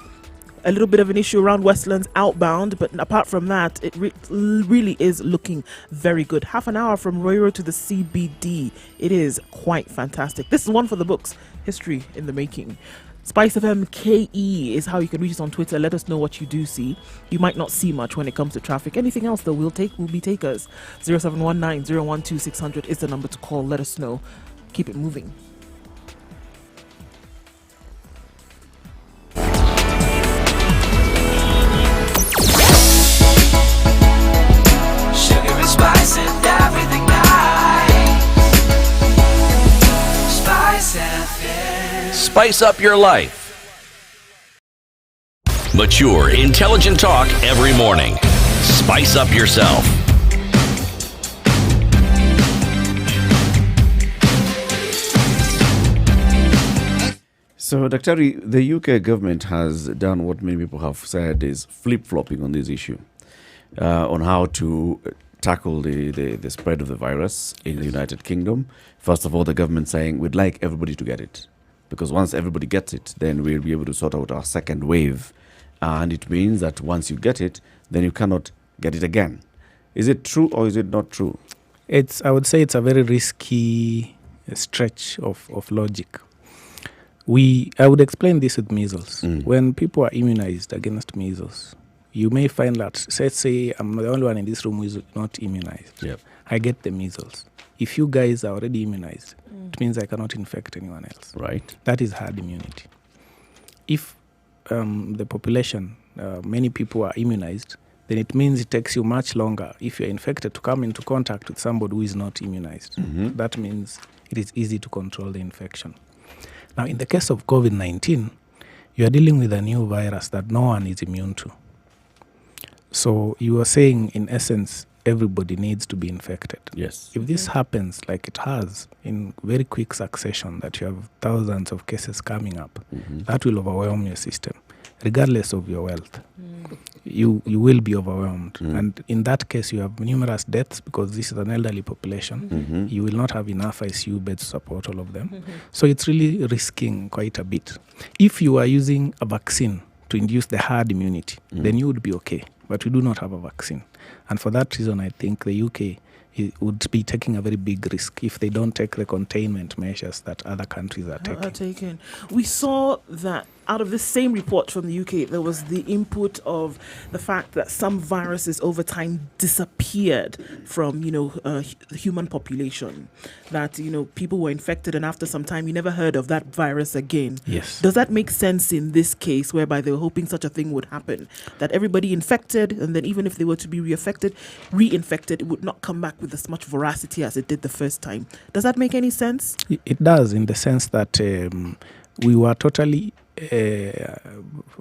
A little bit of an issue around Westlands outbound, but apart from that, it really is looking very good. Half an hour from Royro to the CBD. It is quite fantastic. This is one for the books. History in the making. Spice FM KE is how you can reach us on Twitter. Let us know what you do see. You might not see much when it comes to traffic. Anything else that will be takers. 0719 012 600 is the number to call. Let us know. Keep it moving. Spice and everything nice. Spice FM. Spice up your life. Mature, intelligent talk every morning. Spice up yourself. So, Dr. the UK government has done what many people have said is flip-flopping on this issue, on how to tackle the spread of the virus in the United Kingdom. First of all, the government saying we'd like everybody to get it, because once everybody gets it, then we'll be able to sort out our second wave. And it means that once you get it, then you cannot get it again. Is it true or is it not true? I would say it's a very risky stretch of logic. I would explain this with measles. When people are immunized against measles, you may find that, let's say I'm the only one in this room who is not immunized. Yep. I get the measles. If you guys are already immunized, it means I cannot infect anyone else. Right. That is herd immunity. If the population, many people are immunized, then it means it takes you much longer, if you're infected, to come into contact with somebody who is not immunized. That means it is easy to control the infection. Now, in the case of COVID-19, you are dealing with a new virus that no one is immune to. So you are saying, in essence, everybody needs to be infected. Yes. If this happens like it has in very quick succession, that you have thousands of cases coming up, that will overwhelm your system, regardless of your wealth. You will be overwhelmed. And in that case, you have numerous deaths because this is an elderly population. You will not have enough ICU beds to support all of them. So it's really risking quite a bit. If you are using a vaccine to induce the herd immunity, then you would be okay. But we do not have a vaccine. And for that reason, I think the UK would be taking a very big risk if they don't take the containment measures that other countries are taking. We saw that out of this same report from the UK, there was the input of the fact that some viruses over time disappeared from, the human population. That, people were infected and after some time you never heard of that virus again. Yes. Does that make sense in this case, whereby they were hoping such a thing would happen? That everybody infected, and then even if they were to be reinfected, it would not come back with as much veracity as it did the first time. Does that make any sense? It does, in the sense that we were totally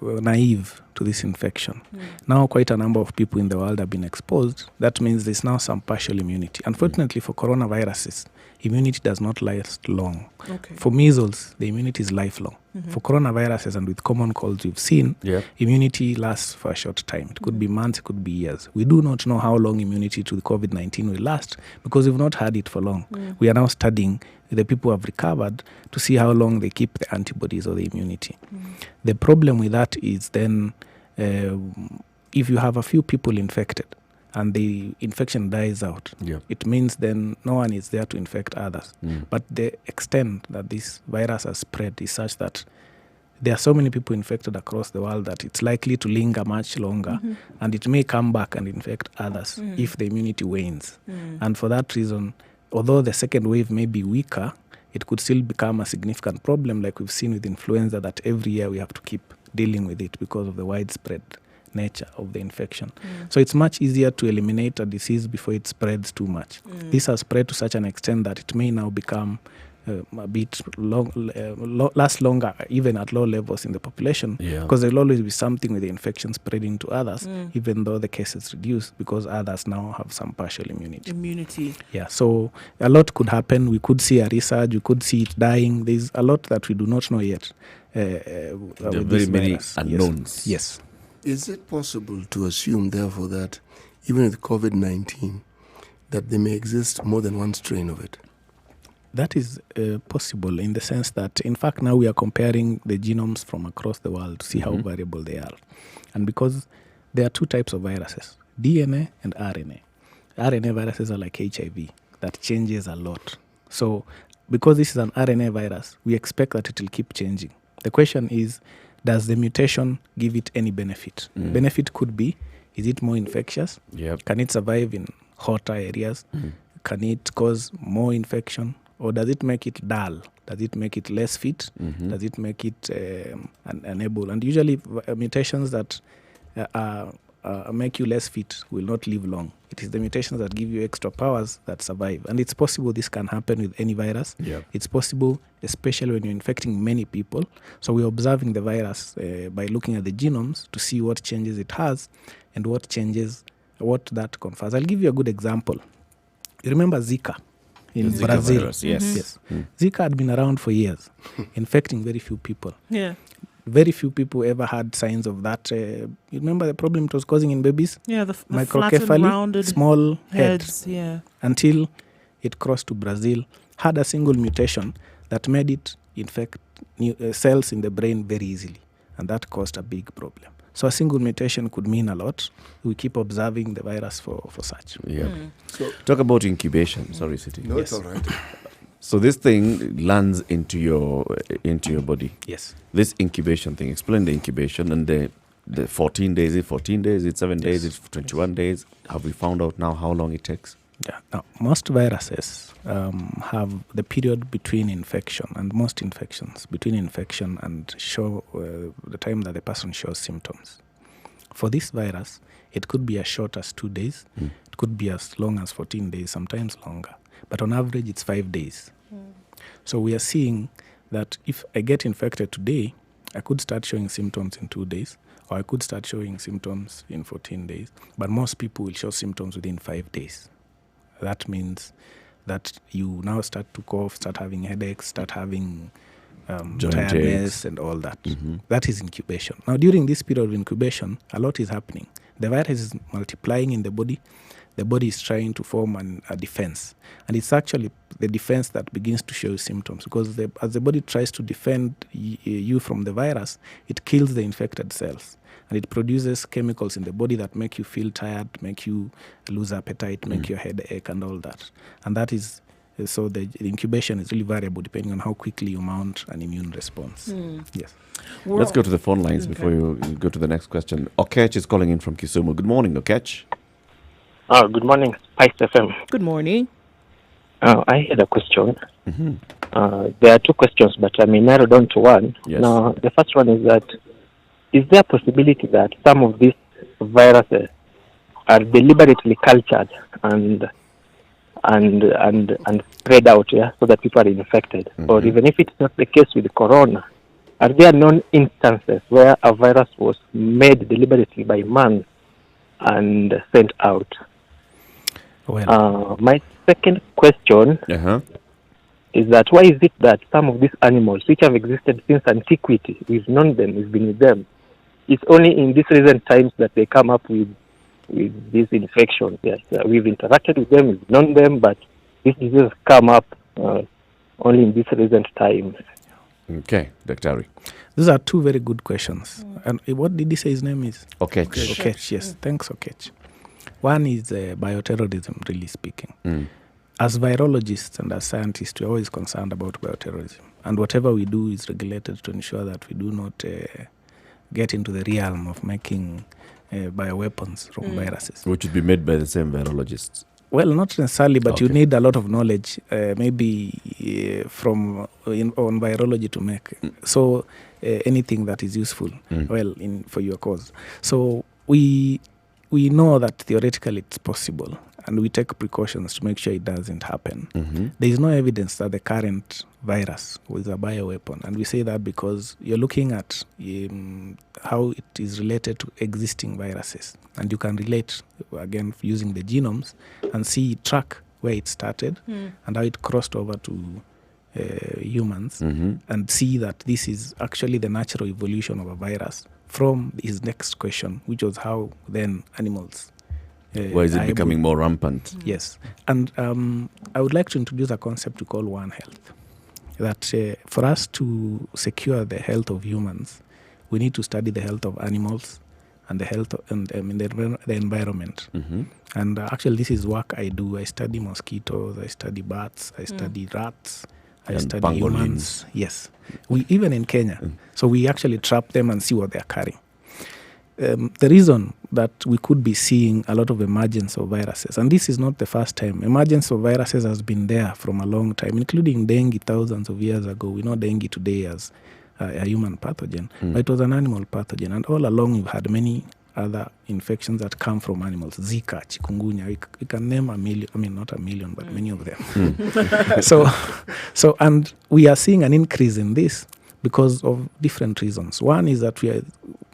naive to this infection. Now quite a number of people in the world have been exposed. That means there's now some partial immunity. Unfortunately for coronaviruses, immunity does not last long. Okay. For measles, the immunity is lifelong. For coronaviruses and with common colds we've seen, immunity lasts for a short time. It could be months, it could be years. We do not know how long immunity to the COVID-19 will last because we've not had it for long. We are now studying the people who have recovered to see how long they keep the antibodies or the immunity. The problem with that is then if you have a few people infected and the infection dies out, it means then no one is there to infect others. But the extent that this virus has spread is such that there are so many people infected across the world that it's likely to linger much longer, and it may come back and infect others if the immunity wanes. And for that reason, although the second wave may be weaker, it could still become a significant problem like we've seen with influenza, that every year we have to keep dealing with it because of the widespread nature of the infection. So it's much easier to eliminate a disease before it spreads too much. This has spread to such an extent that it may now become a bit last longer, even at low levels in the population, because there will always be something with the infection spreading to others, even though the cases reduce, because others now have some partial immunity. Yeah, so a lot could happen. We could see a resurge, we could see it dying. There's a lot that we do not know yet. There are very many unknowns. Yes. Is it possible to assume, therefore, that even with COVID-19, that there may exist more than one strain of it? That is possible in the sense that, in fact, now we are comparing the genomes from across the world to see how variable they are. And because there are two types of viruses, DNA and RNA. RNA viruses are like HIV, that changes a lot. So because this is an RNA virus, we expect that it will keep changing. The question is, does the mutation give it any benefit? Benefit could be, is it more infectious? Can it survive in hotter areas? Can it cause more infection? Or does it make it dull? Does it make it less fit? Does it make it unable? And usually mutations that make you less fit will not live long. It is the mutations that give you extra powers that survive. And it's possible this can happen with any virus. It's possible, especially when you're infecting many people. So we're observing the virus by looking at the genomes to see what changes it has and what that confers. I'll give you a good example. You remember Zika in Brazil? Virus, yes. Zika had been around for years, infecting very few people. Very few people ever had signs of that. You remember the problem it was causing in babies? The microcephaly, rounded small heads. Until it crossed to Brazil, had a single mutation that made it infect cells in the brain very easily. And that caused a big problem. So a single mutation could mean a lot. We keep observing the virus for such. So talk about incubation. Sorry, City. No, it's all right. So this thing lands into your body. Yes. This incubation thing. Explain the incubation and the 14 days. Is it 14 days? It's 7 days? It's 21 days? Have we found out now how long it takes? Now, most viruses have the period between infection, and most infections between infection and show the time that the person shows symptoms. For this virus, it could be as short as 2 days. It could be as long as 14 days, sometimes longer. But on average, it's 5 days. So we are seeing that if I get infected today, I could start showing symptoms in 2 days, or I could start showing symptoms in 14 days. But most people will show symptoms within 5 days. That means that you now start to cough, start having headaches, start having tiredness and all that. That is incubation. Now, during this period of incubation, a lot is happening. The virus is multiplying in the body. The body is trying to form a defense. And it's actually the defense that begins to show symptoms, because as the body tries to defend you from the virus, it kills the infected cells. And it produces chemicals in the body that make you feel tired, make you lose appetite, make your head ache and all that. And that is So the incubation is really variable depending on how quickly you mount an immune response. Yes. Let's go to the phone lines before you go to the next question. Okech is calling in from Kisumu. Good morning, Okech. Good morning, Spice FM. Good morning. I had a question. There are two questions, but I may narrow down to one. Yes. Now, the first one is that, is there a possibility that some of these viruses are deliberately cultured and spread out, so that people are infected? Or even if it's not the case with corona, are there known instances where a virus was made deliberately by man and sent out? Well, my second question is that why is it that some of these animals, which have existed since antiquity, we've known them, we've been with them, it's only in these recent times that they come up with these infections? Yes, we've interacted with them, we've known them, but these diseases come up only in these recent times. Okay, Dr. these are two very good questions. And what did he say his name is? Okech. Okech, yes. Thanks, Okech. One is bioterrorism, really speaking. As virologists and as scientists, we're always concerned about bioterrorism. And whatever we do is regulated to ensure that we do not get into the realm of making bioweapons from viruses. Which would be made by the same virologists. Well, not necessarily, but Okay. you need a lot of knowledge, maybe on virology to make. So anything that is useful, for your cause. So we know that theoretically it's possible, and we take precautions to make sure it doesn't happen. There is no evidence that the current virus was a bioweapon, and we say that because you're looking at how it is related to existing viruses, and you can relate, again, using the genomes and track where it started and how it crossed over to humans, and see that this is actually the natural evolution of a virus from his next question, which was how then animals Why is it becoming more rampant? Yes. And I would like to introduce a concept we call One Health. That for us to secure the health of humans, we need to study the health of animals and the health and the environment. And actually, this is work I do. I study mosquitoes, I study bats, I study rats, I study pangolins. humans. Yes. We even in Kenya. So we actually trap them and see what they're carrying. The reason that we could be seeing a lot of emergence of viruses, and this is not the first time, emergence of viruses has been there from a long time, including dengue thousands of years ago. We know dengue today as a human pathogen, but it was an animal pathogen. And all along we've had many other infections that come from animals. Zika, chikungunya, we can name a million, not a million, but many of them. So, and we are seeing an increase in this because of different reasons. One is that we are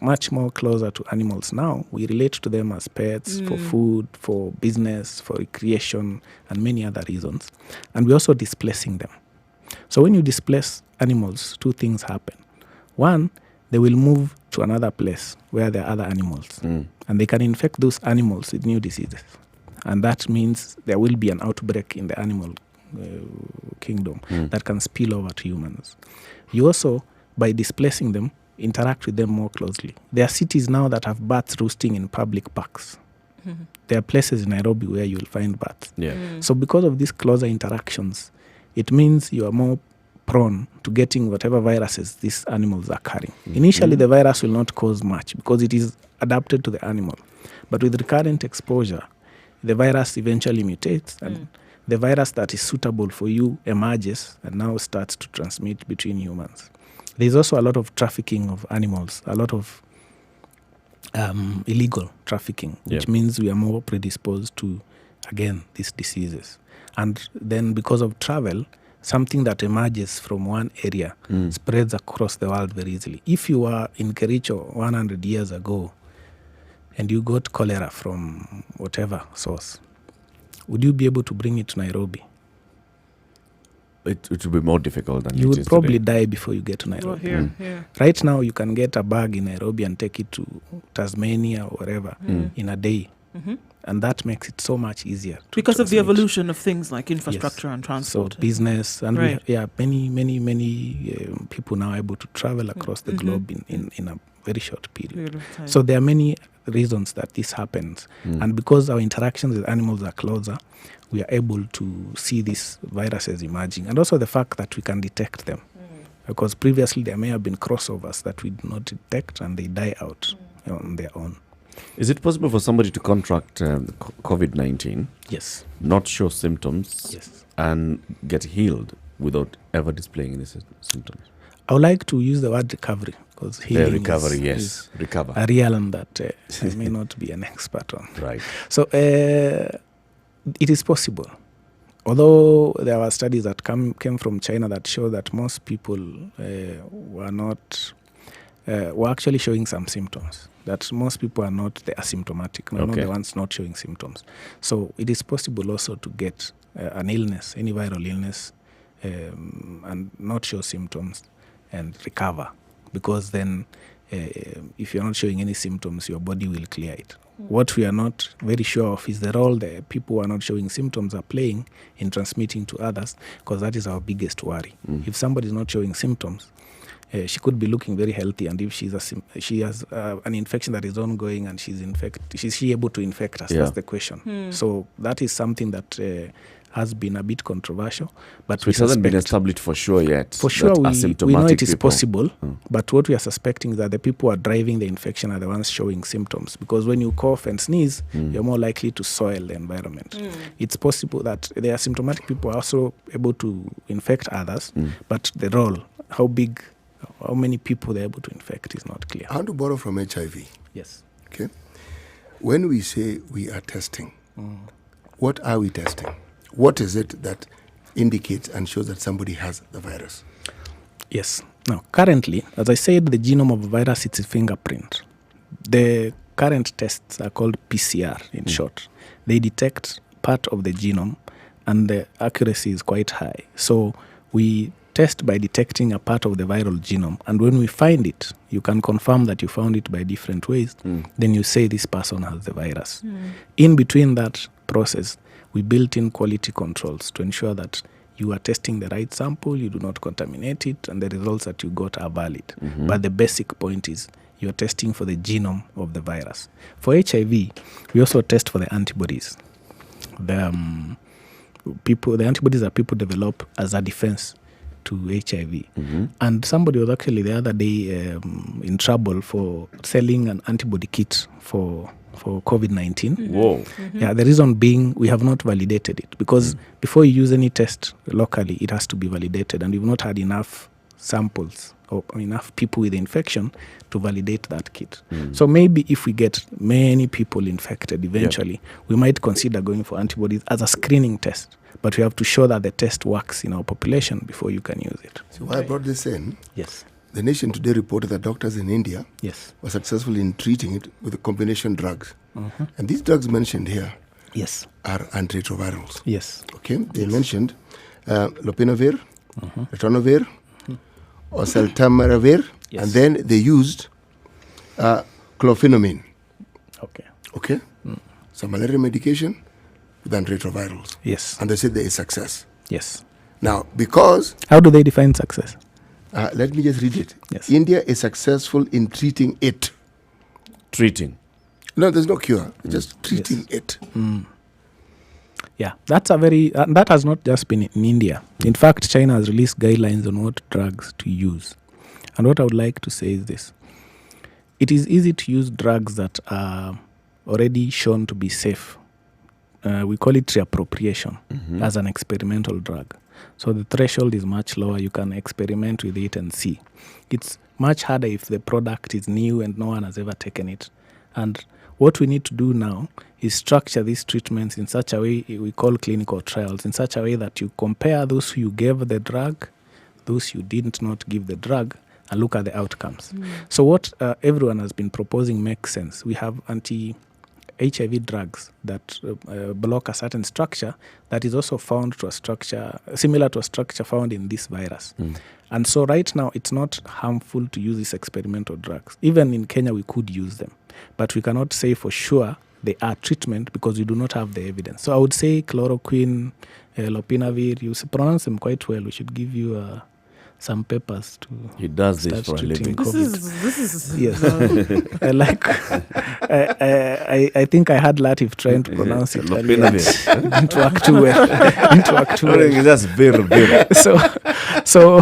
much more closer to animals now. We relate to them as pets, for food, for business, for recreation, and many other reasons. And we're also displacing them. So when you displace animals, two things happen. One, they will move to another place where there are other animals. And they can infect those animals with new diseases. And that means there will be an outbreak in the animal kingdom that can spill over to humans. You also, by displacing them, interact with them more closely. There are cities now that have bats roosting in public parks. There are places in Nairobi where you will find bats. So because of these closer interactions, it means you are more prone to getting whatever viruses these animals are carrying. Initially, the virus will not cause much because it is adapted to the animal. But with recurrent exposure, the virus eventually mutates and the virus that is suitable for you emerges and now starts to transmit between humans. There's also a lot of trafficking of animals, a lot of illegal trafficking, which means we are more predisposed to, again, these diseases. And then because of travel, something that emerges from one area spreads across the world very easily. If you were in Kericho 100 years ago and you got cholera from whatever source, would you be able to bring it to Nairobi? It would be more difficult than you it would is probably today. die before you get to Nairobi. Here. Right now, you can get a bag in Nairobi and take it to Tasmania or wherever in a day. And that makes it so much easier. Because of the transmit. evolution of things like infrastructure and transport. So business, and Right. many people now able to travel across the globe in a very short period. Period of time. So there are many reasons that this happens. And because our interactions with animals are closer, we are able to see these viruses emerging. And also the fact that we can detect them. Because previously there may have been crossovers that we do not detect and they die out on their own. Is it possible for somebody to contract COVID-19, Yes. not show symptoms, Yes. and get healed without ever displaying any symptoms? I would like to use the word recovery because healing recovery, is recover. a realm that I may not be an expert on. Right. So it is possible. Although there were studies that came from China that show that most people were actually showing some symptoms. That most people are not the asymptomatic, not the ones not showing symptoms. So it is possible also to get an illness, any viral illness, and not show symptoms and recover. Because then if you're not showing any symptoms, your body will clear it. What we are not very sure of is the role the people who are not showing symptoms are playing in transmitting to others, because that is our biggest worry. If somebody is not showing symptoms, she could be looking very healthy, and if she has an infection that is ongoing and is she able to infect us? That's the question. So that is something that has been a bit controversial. But So it hasn't been established for sure yet. For sure, we know it is people. possible, but what we are suspecting is that the people who are driving the infection are the ones showing symptoms. Because when you cough and sneeze, you're more likely to soil the environment. It's possible that the asymptomatic people are also able to infect others, but the role, how many people they're able to infect is not clear. I want to borrow from HIV. Yes. Okay. When we say we are testing, what are we testing? What is it that indicates and shows that somebody has the virus? Yes. Now, currently, as I said, the genome of a virus, it's a fingerprint. The current tests are called PCR in short. They detect part of the genome and the accuracy is quite high. So we test by detecting a part of the viral genome. And when we find it, you can confirm that you found it by different ways. Then you say this person has the virus. In between that process, we built in quality controls to ensure that you are testing the right sample, you do not contaminate it, and the results that you got are valid. But the basic point is you're testing for the genome of the virus. For HIV, we also test for the antibodies. The antibodies that people develop as a defense to HIV. And somebody was actually the other day in trouble for selling an antibody kit for COVID-19. Whoa. Yeah, the reason being we have not validated it because before you use any test locally, it has to be validated, and we've not had enough samples or enough people with the infection to validate that kit. So maybe if we get many people infected eventually, we might consider going for antibodies as a screening test. But we have to show that the test works in our population before you can use it. So why I brought this in, Yes. the Nation today reported that doctors in India Yes. were successful in treating it with the combination drugs. And these drugs mentioned here Yes. are antiretrovirals. Yes. Okay, they mentioned lopinavir, ritonavir, oseltamivir, and then they used clofenomine. Okay, so malaria medication with antiretrovirals. Yes. And they said there is success. Yes. Now, because How do they define success? let me just read it. Yes. India is successful in treating it. Treating. No, there's no cure. Just treating it. Yeah, that's that has not just been in India. In fact, China has released guidelines on what drugs to use. And what I would like to say is this. It is easy to use drugs that are already shown to be safe. We call it reappropriation as an experimental drug. So the threshold is much lower. You can experiment with it and see. It's much harder if the product is new and no one has ever taken it. And what we need to do now is structure these treatments in such a way, we call clinical trials, in such a way that you compare those who you gave the drug, those you did not give the drug, and look at the outcomes. So what everyone has been proposing makes sense. We have anti-HIV drugs that block a certain structure that is also found to a structure, similar to a structure found in this virus. And so right now, it's not harmful to use these experimental drugs. Even in Kenya, we could use them. But we cannot say for sure they are treatment because we do not have the evidence. So I would say chloroquine, lopinavir, you pronounce them quite well. We should give you some papers to. He does this start for a living. treating This is Yes, I like. I think I had Latif trying to pronounce it. earlier. Didn't work too well. Didn't work too well. That's very. So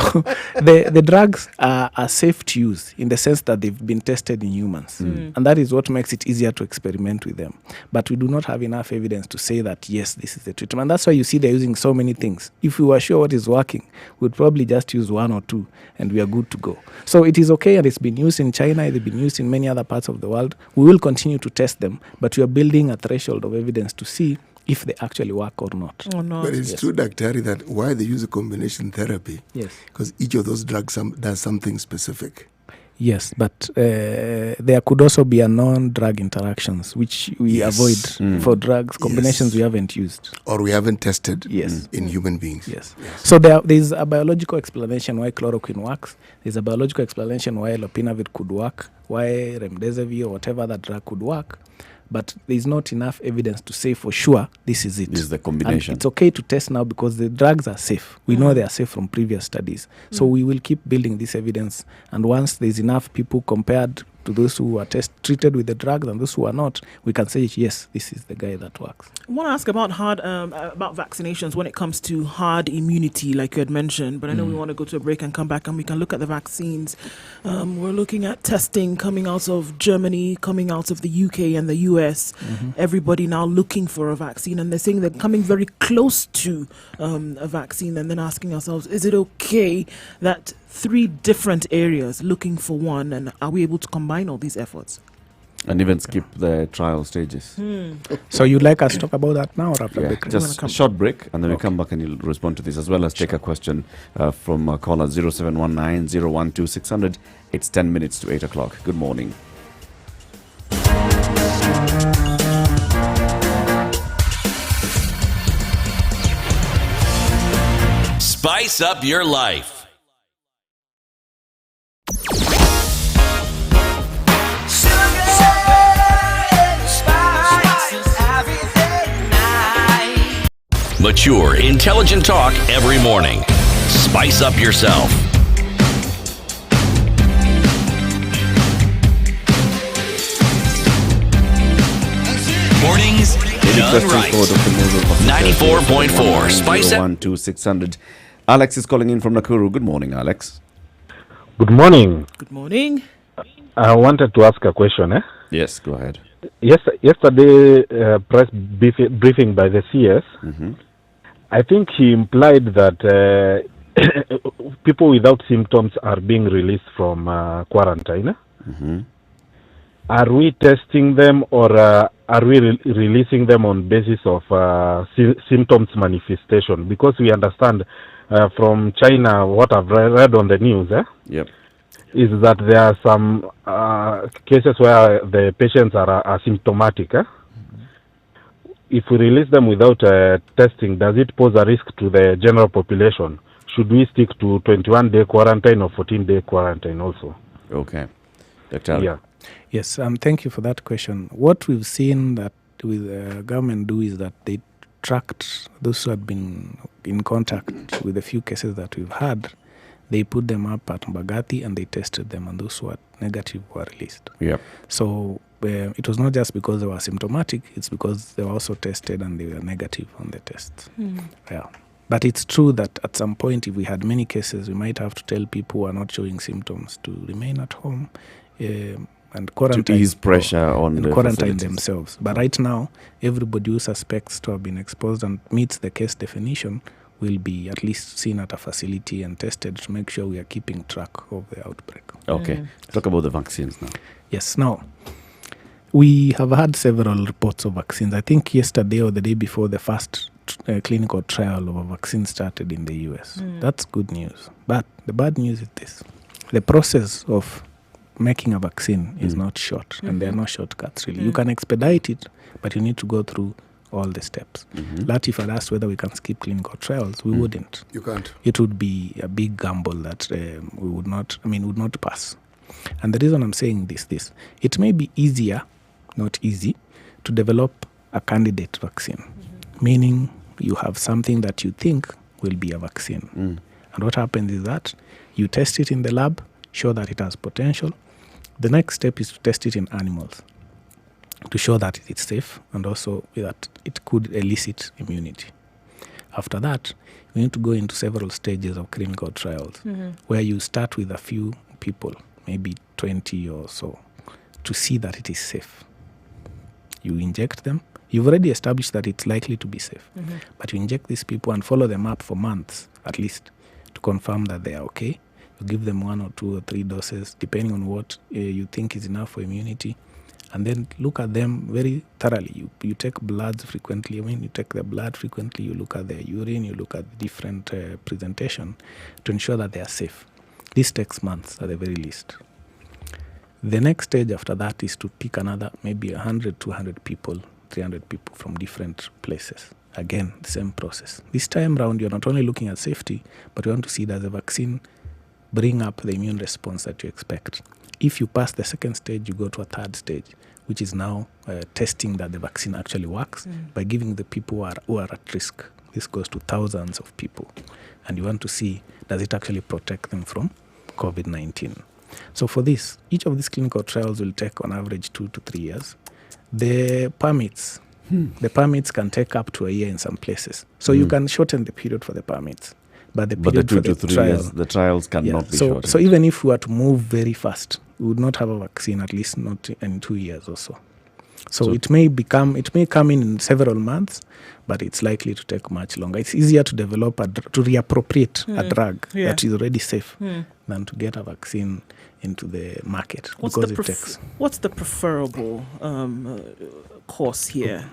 the drugs are safe to use in the sense that they've been tested in humans, and that is what makes it easier to experiment with them. But we do not have enough evidence to say that yes, this is the treatment. And that's why you see they're using so many things. If we were sure what is working, we'd probably just use one or two, and we are good to go. So it is okay, and it's been used in China. It's been used in many other parts of the world. We will continue to test them, but we are building a threshold of evidence to see if they actually work or not. But it's true, Daktari, that why they use a combination therapy. Yes. Because each of those drugs does something specific. Yes, but there could also be a non-drug interactions, which we avoid for drugs, combinations we haven't used. Or we haven't tested Yes. in human beings. Yes. So there's a biological explanation why chloroquine works. There's a biological explanation why lopinavir could work, why remdesivir or whatever other drug could work. But there's not enough evidence to say for sure this is it. This is the combination. And it's okay to test now because the drugs are safe. We know they are safe from previous studies. So we will keep building this evidence. And once there's enough people compared to those who are treated with the drugs and those who are not, we can say, yes, this is the guy that works. I want to ask about about vaccinations when it comes to herd immunity, like you had mentioned. But I know we want to go to a break and come back, and we can look at the vaccines. We're looking at testing coming out of Germany, coming out of the UK and the US. Everybody now looking for a vaccine, and they're saying they're coming very close to a vaccine, and then asking ourselves, is it okay that 3 different areas looking for one, and are we able to combine all these efforts? And even skip the trial stages. So you'd like us to talk about that now or after the break? Just a short break, and then we come back and you'll respond to this, as well as take a question from caller 0719 012 600. It's 10 minutes to 8 o'clock. Good morning. Spice up your life. Mature, intelligent talk every morning. Spice up yourself. Mornings done right. 94.4 Spice Up. 012 Alex is calling in from Nakuru. Good morning, Alex. Good morning. Good morning. I wanted to ask a question. Yes, go ahead. Yesterday, press briefing by the CS, I think he implied that people without symptoms are being released from quarantine. Are we testing them, or are we releasing them on basis of symptoms manifestation? Because we understand from China, what I've read on the news, is that there are some cases where the patients are asymptomatic. If we release them without testing, does it pose a risk to the general population? Should we stick to 21-day quarantine or 14-day quarantine also? Okay. Dr. Yes, thank you for that question. What we've seen that with the government do is that they tracked those who had been in contact with the few cases that we've had. They put them up at Mbagathi and they tested them, and those who were negative were released. So it was not just because they were symptomatic, it's because they were also tested and they were negative on the tests. But it's true that at some point, if we had many cases, we might have to tell people who are not showing symptoms to remain at home and quarantine, to ease pressure on the quarantine facilities themselves. But right now, everybody who suspects to have been exposed and meets the case definition will be at least seen at a facility and tested to make sure we are keeping track of the outbreak. Okay. Talk about the vaccines now. Yes. Now, we have had several reports of vaccines. I think yesterday or the day before, the first clinical trial of a vaccine started in the US. That's good news. But the bad news is this. The process of making a vaccine is not short, and there are no shortcuts really. You can expedite it, but you need to go through all the steps. Latif had asked whether we can skip clinical trials. We wouldn't. You can't. It would be a big gamble that we would not pass. And the reason I'm saying this, it may be easier, not easy, to develop a candidate vaccine, meaning you have something that you think will be a vaccine. And what happens is that You test it in the lab, show that it has potential. The next step is to test it in animals to show that it's safe and also that it could elicit immunity. After that, we need to go into several stages of clinical trials where you start with a few people, maybe 20 or so, to see that it is safe. You inject them. You've already established that it's likely to be safe. But you inject these people and follow them up for months, at least, to confirm that they are okay. You give them 1 or 2 or 3 doses, depending on what you think is enough for immunity. And then look at them very thoroughly. You take bloods frequently. You take the blood frequently. You look at their urine. You look at the different presentation to ensure that they are safe. This takes months at the very least. The next stage after that is to pick another maybe 100, 200 people, 300 people from different places. Again, the same process. This time round, you're not only looking at safety, but you want to see does the vaccine bring up the immune response that you expect. If you pass the second stage, you go to a third stage, which is now testing that the vaccine actually works by giving the people who are at risk. This goes to thousands of people. And you want to see, does it actually protect them from COVID-19? So for this, each of these clinical trials will take on average 2 to 3 years. The permits can take up to a year in some places. So you can shorten the period for the permits. But the period the 2 for to the 3 years, the trials cannot be shortened. So even if we were to move very fast, we would not have a vaccine, at least not in 2 years or so. So it may come in several months, but it's likely to take much longer. It's easier to develop to reappropriate a drug that is already safe than to get a vaccine into the market What's the preferable course here?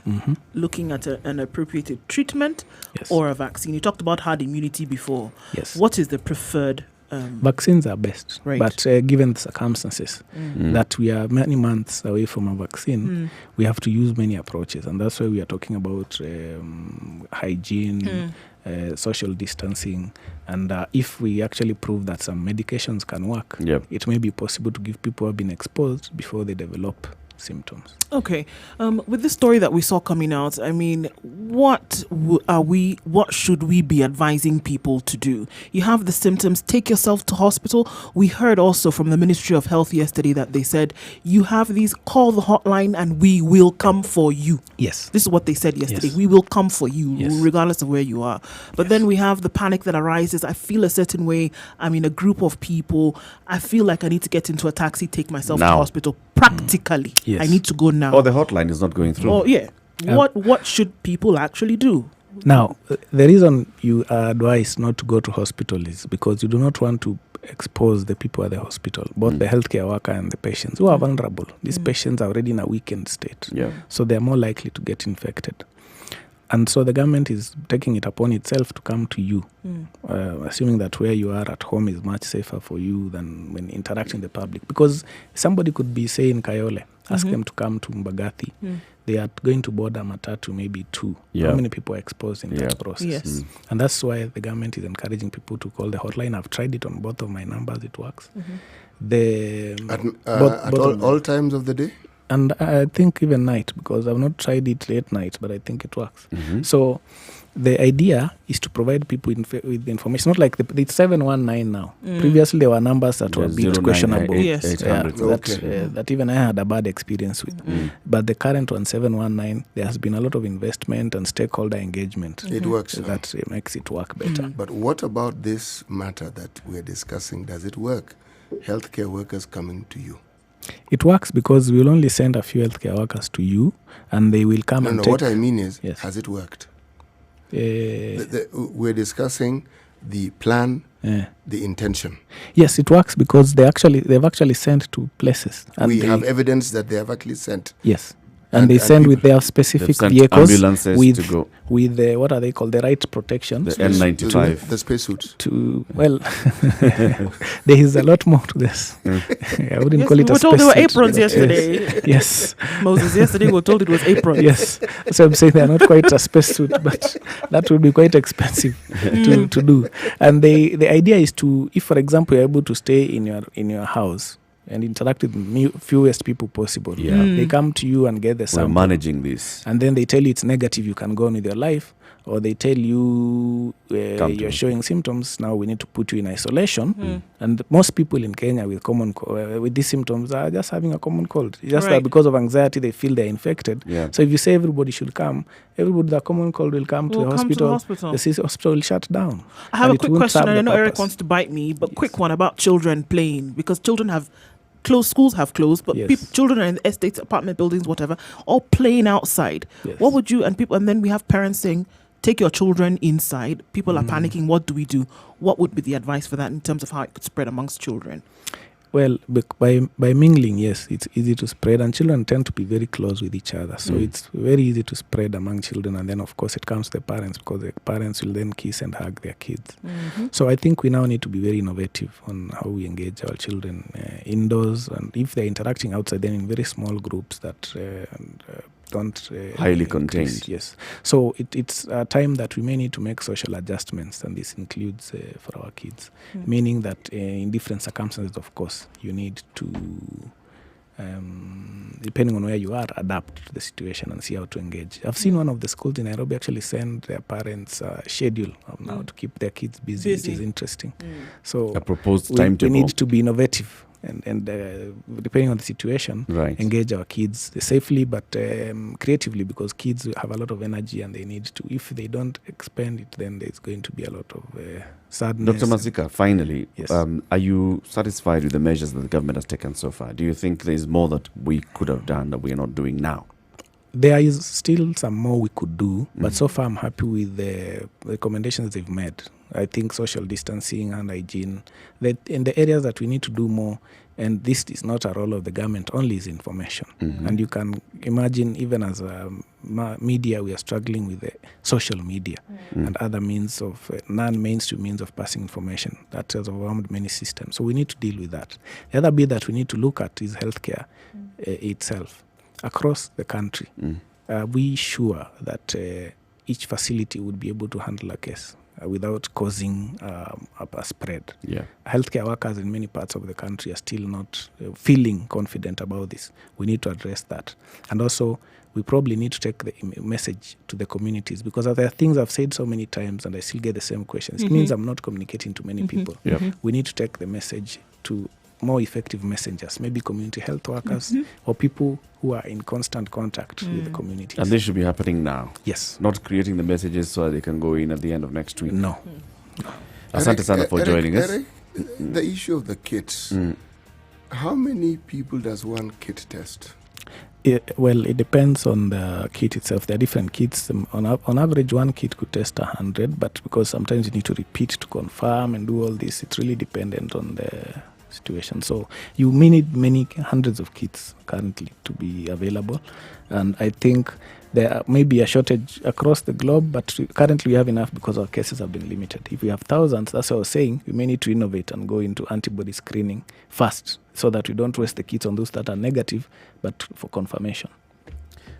Looking at an appropriate treatment or a vaccine? You talked about herd immunity before. Yes. What is the preferred? Vaccines are best, right. But given the circumstances that we are many months away from a vaccine, we have to use many approaches, and that's why we are talking about hygiene, social distancing, and if we actually prove that some medications can work, it may be possible to give people who have been exposed before they develop symptoms. Okay. With this story that we saw coming out, I mean, what should we be advising people to do? You have the symptoms, take yourself to hospital. We heard also from the Ministry of Health yesterday that they said, you have these, call the hotline and we will come for you. Yes. This is what they said yesterday. Yes. We will come for you, yes. regardless of where you are. But then we have the panic that arises. I feel a certain way. I'm in a group of people. I feel like I need to get into a taxi, take myself to hospital. Practically. Yes. I need to go now. Or the hotline is not going through. Oh, yeah. What should people actually do? Now, the reason you are advised not to go to hospital is because you do not want to expose the people at the hospital, both the healthcare worker and the patients who are vulnerable. These patients are already in a weakened state. So they are more likely to get infected. And so the government is taking it upon itself to come to you, assuming that where you are at home is much safer for you than when interacting with the public. Because somebody could be, say, in Kayole, ask them to come to Mbagathi. They are going to board a matatu, maybe 2. How many people are exposed in that process? Yes. And that's why the government is encouraging people to call the hotline. I've tried it on both of my numbers. It works. At all times of the day? And I think even night, because I've not tried it late night, but I think it works. So the idea is to provide people with information. Not like it's 719 now. Previously, there were numbers that were a bit questionable. That even I had a bad experience with. But the current one, 719, there has been a lot of investment and stakeholder engagement. It works. That makes it work better. But what about this matter that we're discussing? Does it work? Healthcare workers coming to you? It works because we will only send a few healthcare workers to you, and they will come and take... What I mean is, has it worked? We're discussing the plan, the intention. Yes, it works because they've actually sent to places. And we have evidence that they have actually sent. Yes. And they send with their specific vehicles, ambulances with to go. With the, what are they called, the right protection. The N95. The spacesuits. There is a lot more to this. I wouldn't call it a spacesuit. We were told there were aprons yesterday. Yes. Moses, yesterday we were told it was aprons. Yes. So I'm saying they're not quite a spacesuit, but that would be quite expensive to do. And the idea is to, if for example you're able to stay in your house, and interact with fewest people possible. Yeah. They come to you and get the sample. We're managing this. And then they tell you it's negative, you can go on with your life. Or they tell you you're showing symptoms, now we need to put you in isolation. And most people in Kenya with these symptoms are just having a common cold. It's just that because of anxiety, they feel they're infected. Yeah. So if you say everybody should come, everybody with a common cold will come to the hospital. The hospital will shut down. I have a quick question, and I know Eric wants to bite me, but quick one about children playing, because children have closed, schools have closed, but children are in the estates, apartment buildings, whatever, all playing outside. What would you, and then we have parents saying, take your children inside. People are panicking. What do we do? What would be the advice for that in terms of how it could spread amongst children? Well, by mingling, yes, it's easy to spread, and children tend to be very close with each other. So it's very easy to spread among children, and then, of course, it comes to the parents, because the parents will then kiss and hug their kids. So I think we now need to be very innovative on how we engage our children indoors, and if they're interacting outside, then in very small groups that don't highly contained. Yes. So it's a time that we may need to make social adjustments, and this includes for our kids, meaning that in different circumstances, of course, you need to, depending on where you are, adapt to the situation and see how to engage. I've seen one of the schools in Nairobi actually send their parents a schedule of now to keep their kids busy. Which is interesting. So a proposed timetable. We need to be innovative. And depending on the situation, engage our kids safely but creatively, because kids have a lot of energy and they need to. If they don't expend it, then there's going to be a lot of sadness. Dr. Masika, finally, yes. Are you satisfied with the measures that the government has taken so far? Do you think there's more that we could have done that we are not doing now? There is still some more we could do, but so far I'm happy with the recommendations they've made. I think social distancing and hygiene, that in the areas that we need to do more, and this is not a role of the government only, is information. And you can imagine, even as a media, we are struggling with the social media and other means of non-mainstream means of passing information that has overwhelmed many systems. So we need to deal with that. The other bit that we need to look at is healthcare itself. Across the country, are we sure that each facility would be able to handle a case without causing a spread? Healthcare workers in many parts of the country are still not feeling confident about this. We need to address that. And also, we probably need to take the message to the communities, because there are things I've said so many times and I still get the same questions. It means I'm not communicating to many people. We need to take the message to more effective messengers, maybe community health workers or people who are in constant contact with the communities. And this should be happening now. Yes. Not creating the messages so that they can go in at the end of next week. No. Asante sana for joining us. Eric, the issue of the kits, how many people does one kit test? It depends on the kit itself. There are different kits. On average, one kit could test 100, but because sometimes you need to repeat to confirm and do all this, it's really dependent on the situation. So you may need many hundreds of kits currently to be available, and I think there may be a shortage across the globe, but currently we have enough because our cases have been limited. If we have thousands, that's what I was saying, we may need to innovate and go into antibody screening first, so that we don't waste the kits on those that are negative, but for confirmation.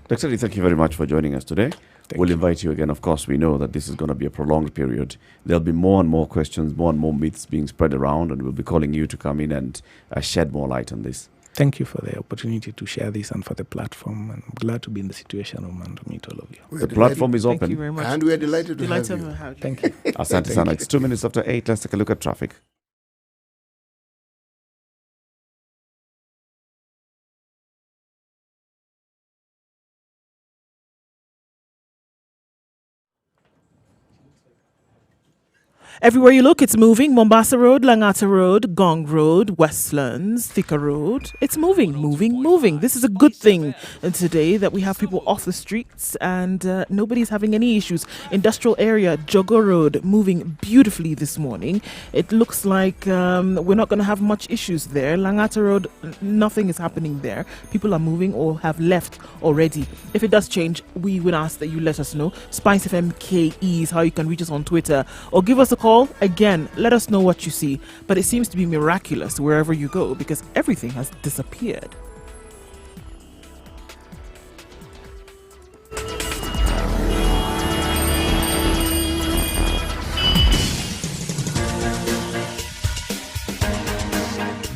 Dr. thank you very much for joining us today. We'll invite you again. Of course, we know that this is going to be a prolonged period. There'll be more and more questions, more and more myths being spread around, and we'll be calling you to come in and shed more light on this. Thank you for the opportunity to share this and for the platform. I'm glad to be in the Situation Room and to meet all of you. The platform is open. Thank you very much. And we are delighted to have you. Thank you. Asante sana. It's 2 minutes after 8. Let's take a look at traffic. Everywhere you look, it's moving. Mombasa Road, Langata Road, Gong Road, Westlands, Thika Road. It's moving, moving, moving. This is a good thing today that we have people off the streets and nobody's having any issues. Industrial area, Jogo Road, moving beautifully this morning. It looks like we're not going to have much issues there. Langata Road, nothing is happening there. People are moving or have left already. If it does change, we would ask that you let us know. Spice FM KE is how you can reach us on Twitter, or give us a call. Again, let us know what you see. But it seems to be miraculous wherever you go, because everything has disappeared.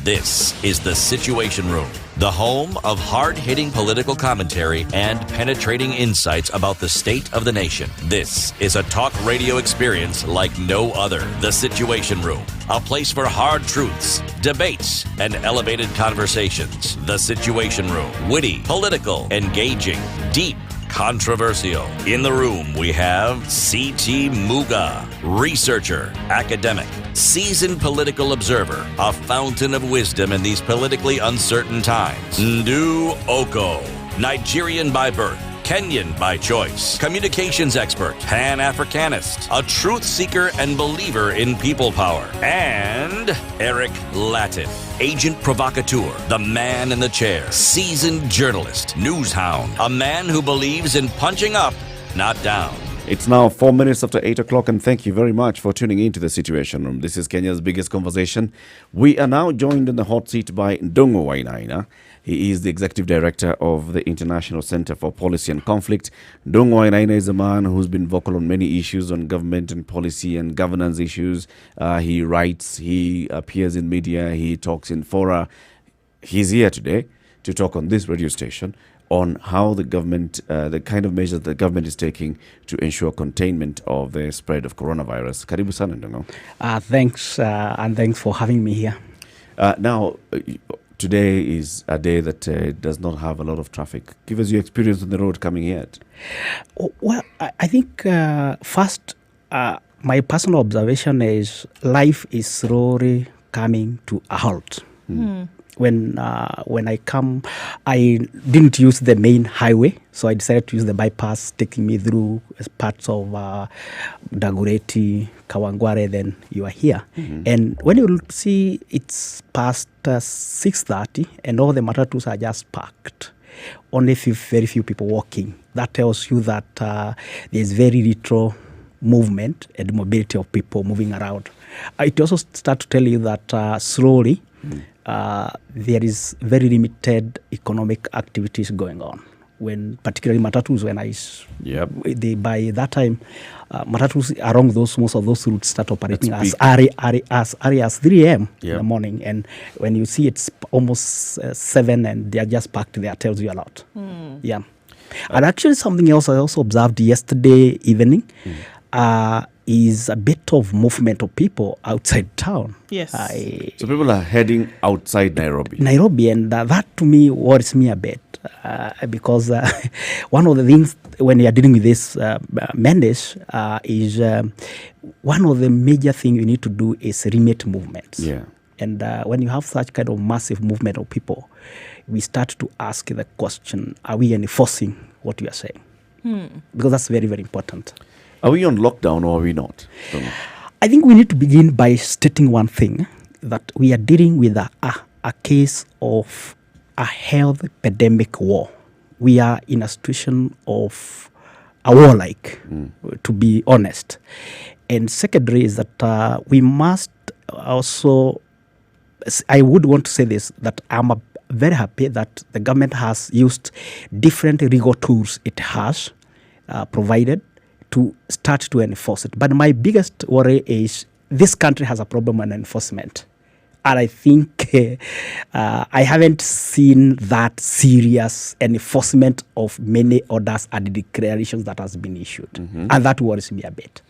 This is The Situation Room, the home of hard-hitting political commentary and penetrating insights about the state of the nation. This is a talk radio experience like no other. The Situation Room, a place for hard truths, debates, and elevated conversations. The Situation Room, witty, political, engaging, deep, controversial. In the room, we have C.T. Muga, researcher, academic, seasoned political observer, a fountain of wisdom in these politically uncertain times. Ndu Oko, Nigerian by birth, Kenyan by choice, communications expert, Pan-Africanist, a truth seeker and believer in people power, and Eric Latin, agent provocateur, the man in the chair, seasoned journalist, news hound, a man who believes in punching up, not down. It's now 4 minutes after 8 o'clock, and thank you very much for tuning into the Situation Room. This is Kenya's biggest conversation. We are now joined in the hot seat by Ndungu Wainaina. He is the executive director of the International Center for Policy and Conflict. Ndungu Wainaina is a man who's been vocal on many issues on government and policy and governance issues. He writes, he appears in media, he talks in fora. He's here today to talk on this radio station on how the government, the kind of measures the government is taking to ensure containment of the spread of coronavirus. Karibu sana, Ndungu. Thanks, and thanks for having me here. Now, today is a day that does not have a lot of traffic. Give us your experience on the road coming here. Well, I think first, my personal observation is life is slowly coming to a halt. When I come, I didn't use the main highway, so I decided to use the bypass, taking me through parts of Dagoretti, Kawangware. Then you are here, and when you see it's past 6:30, and all the matatus are just parked. Only very few people walking. That tells you that there's very little movement and mobility of people moving around. It also starts to tell you that slowly. There is very limited economic activities going on. When particularly matatus, by that time, matatus along most of those routes start operating as early as 3 a.m. in the morning, and when you see it's almost 7 and they are just parked there, tells you a lot. Yeah, and actually something else I also observed yesterday evening. Is a bit of movement of people outside town. Yes. So people are heading outside Nairobi. And that to me worries me a bit because one of the things when you are dealing with this mandate is one of the major things you need to do is remote movements. Yeah. And when you have such kind of massive movement of people, we start to ask the question, are we enforcing what we are saying? Because that's very, very important. Are we on lockdown or are we not? I think we need to begin by stating one thing, that we are dealing with a case of a health pandemic war. We are in a situation of a war-like, to be honest. And secondary is that we must also, I would want to say this, that I'm very happy that the government has used different legal tools it has provided to start to enforce it. But my biggest worry is this country has a problem on enforcement. And I think I haven't seen that serious enforcement of many orders and declarations that has been issued. And that worries me a bit.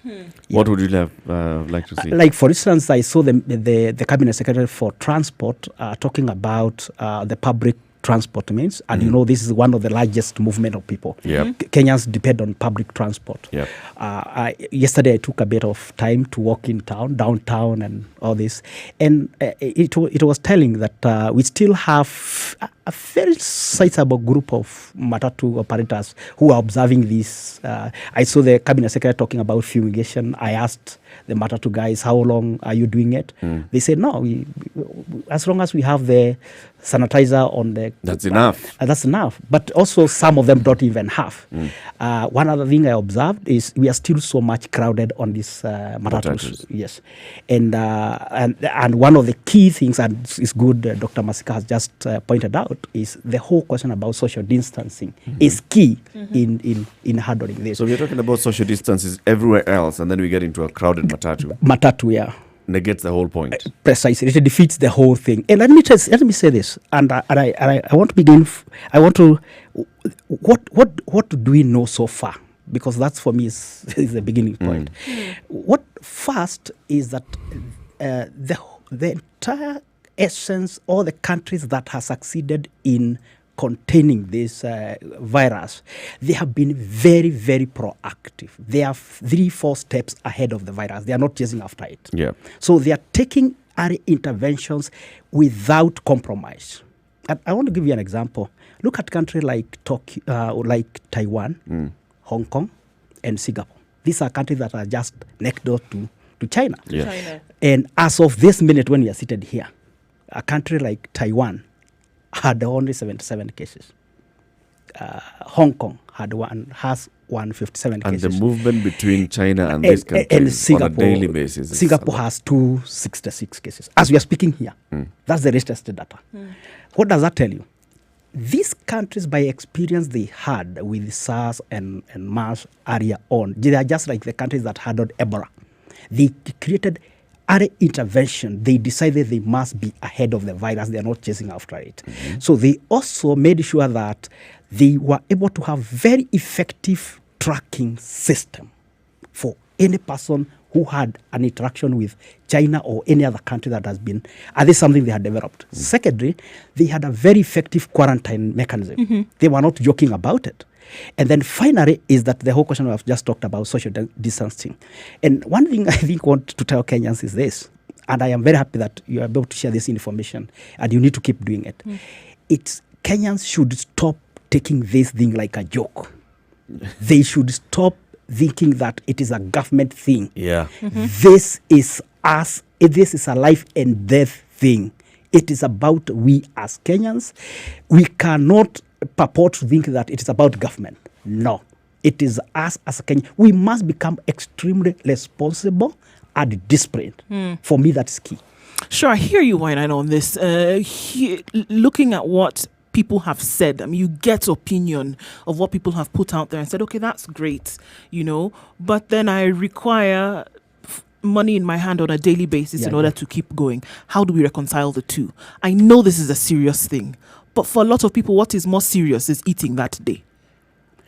What would you like to see? Like, for instance, I saw the Cabinet Secretary for Transport talking about the public transport means, and you know this is one of the largest movement of people. Kenyans depend on public transport. Yesterday I took a bit of time to walk in town, downtown and all this, and it was telling that we still have a very sizable group of matatu operators who are observing this. I saw the Cabinet Secretary talking about fumigation. I asked the matatu guys, how long are you doing it? They said, no, as long as we have the sanitizer on the... That's enough. That's enough. But also some of them don't even have. One other thing I observed is we are still so much crowded on these matatus. Yes. And one of the key things, and it's good Dr. Masika has just pointed out, is the whole question about social distancing is key in handling this. So we're talking about social distances everywhere else, and then we get into a crowded matatu. Matatu, yeah. negates the whole point. Precisely, it defeats the whole thing. And let me say this, and I want to begin. I want to. What do we know so far? Because that's for me is the beginning point. What first is that the entire essence, all the countries that have succeeded in containing this virus, they have been very, very proactive. They are 3-4 steps ahead of the virus. They are not chasing after it. Yeah. So they are taking early interventions without compromise. And I want to give you an example. Look at countries like Taiwan, Hong Kong, and Singapore. These are countries that are just next door to China. Yeah. China. And as of this minute when we are seated here, a country like Taiwan had only 77 cases. Hong Kong has 157 And cases. the movement between China and these countries on a daily basis. Singapore has 266 cases. As we are speaking here, that's the latest data. What does that tell you? These countries, by experience they had with SARS and MERS earlier on, they are just like the countries that had Ebola. They created early intervention. They decided they must be ahead of the virus. They are not chasing after it. So they also made sure that they were able to have very effective tracking system for any person who had an interaction with China or any other country that has been, this is something they had developed. Secondly, they had a very effective quarantine mechanism. They were not joking about it. And then finally is that the whole question I've just talked about, social distancing. And one thing I think I want to tell Kenyans is this, and I am very happy that you are able to share this information, and you need to keep doing it. It's Kenyans should stop taking this thing like a joke. They should stop thinking that it is a government thing. Yeah. This is us. This is a life and death thing. It is about we as Kenyans. We cannot purport to think that it is about government. No. It is us as a Kenyan. We must become extremely responsible and disciplined. For me, that's key. Sure, I hear you, Wine, on this. Looking at what people have said, I mean, you get opinion of what people have put out there and said, okay, that's great, but then I require money in my hand on a daily basis in order to keep going. How do we reconcile the two? I know this is a serious thing, but for a lot of people, what is more serious is eating that day.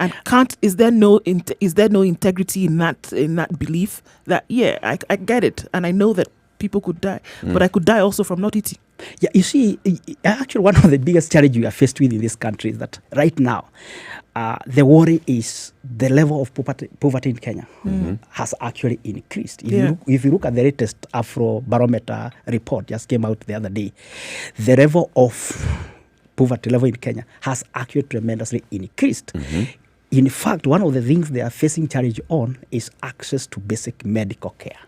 And is there no integrity in that belief that, I get it, and I know that people could die, but I could die also from not eating. Yeah, you see, actually one of the biggest challenges we are faced with in this country is that right now, the worry is the level of poverty in Kenya has actually increased. If you look at the latest Afrobarometer report, just came out the other day, the level of poverty level in Kenya has actually tremendously increased. In fact, one of the things they are facing challenge on is access to basic medical care.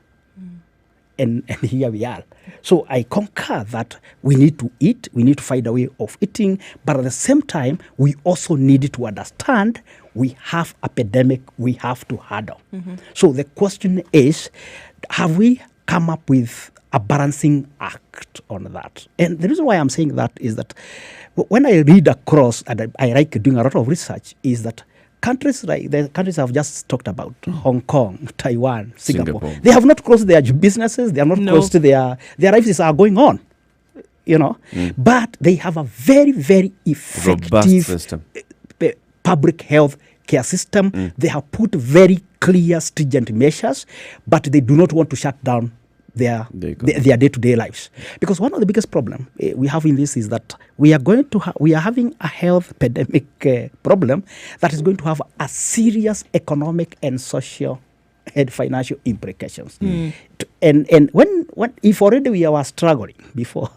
And here we are. So I concur that we need to eat, we need to find a way of eating, but at the same time, we also need to understand we have a pandemic we have to handle. So the question is, have we come up with a balancing act on that? And the reason why I'm saying that is that when I read across, and I like doing a lot of research, is that countries like the countries I've just talked about, Hong Kong, Taiwan, Singapore, they have not closed their businesses, they are not closed to their lives are going on, but they have a very, very effective system. Public health care system. They have put very clear, stringent measures, but they do not want to shut down their day-to-day lives. Because one of the biggest problems we have in this is that we are having a health pandemic problem that is going to have a serious economic and social and financial implications. And when if already we were struggling before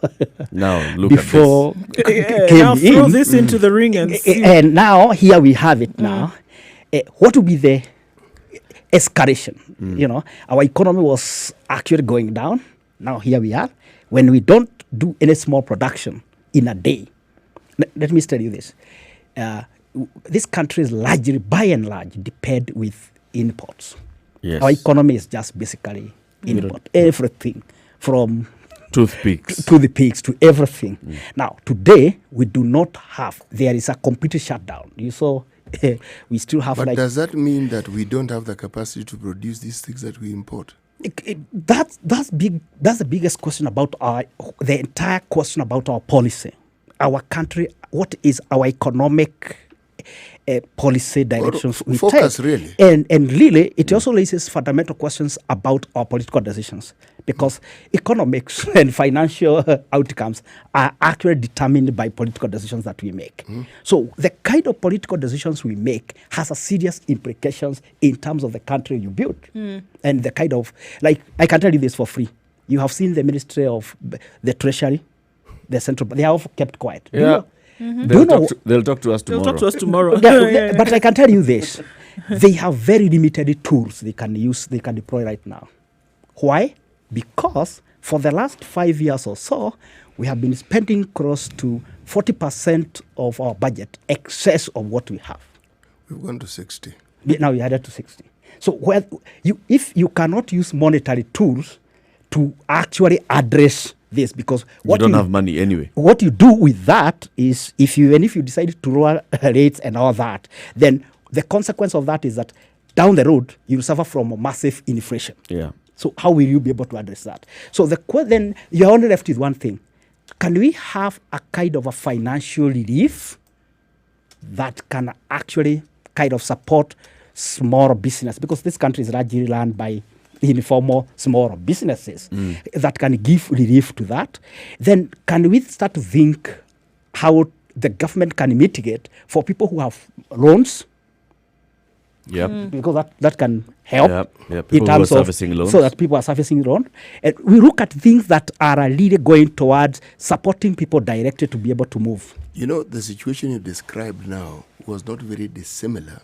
now look before at this. Now throw this into the ring and see. And now here we have it now. What will be the escalation? Our economy was actually going down. Now here we are. When we don't do any small production in a day, let me tell you this. This country is largely, by and large, depend with imports. Yes. Our economy is just basically import. Everything from toothpicks to everything. Now, today, we do not have, there is a complete shutdown. You saw we still have But does that mean that we don't have the capacity to produce these things that we import? That's big. That's the biggest question about the entire question about our policy, our country. What is our economic policy directions we focus take? Really, and really, it also raises fundamental questions about our political decisions, because economics and financial outcomes are actually determined by political decisions that we make. So the kind of political decisions we make has a serious implications in terms of the country you build, and the kind of, like, I can tell you this for free. You have seen the Ministry of the Treasury, the Central, they have kept quiet. Yeah. They'll talk to us tomorrow. But I can tell you this. They have very limited tools they can use, they can deploy right now. Why? Because for the last 5 years or so, we have been spending close to 40% of our budget, excess of what we have. We've gone to 60. Now we added to 60. So if you cannot use monetary tools to actually address this, because you don't have money anyway. What you do with that is, if you decide to lower rates and all that, then the consequence of that is that down the road you'll suffer from a massive inflation. Yeah. So how will you be able to address that? So then you're only left with one thing: can we have a kind of a financial relief that can actually kind of support small business? Because this country is largely run by informal small businesses that can give relief to that. Then can we start to think how the government can mitigate for people who have loans? Because that can help in terms of loans. So that people are servicing loan. And we look at things that are really going towards supporting people directly to be able to move. You know, the situation you described now was not very dissimilar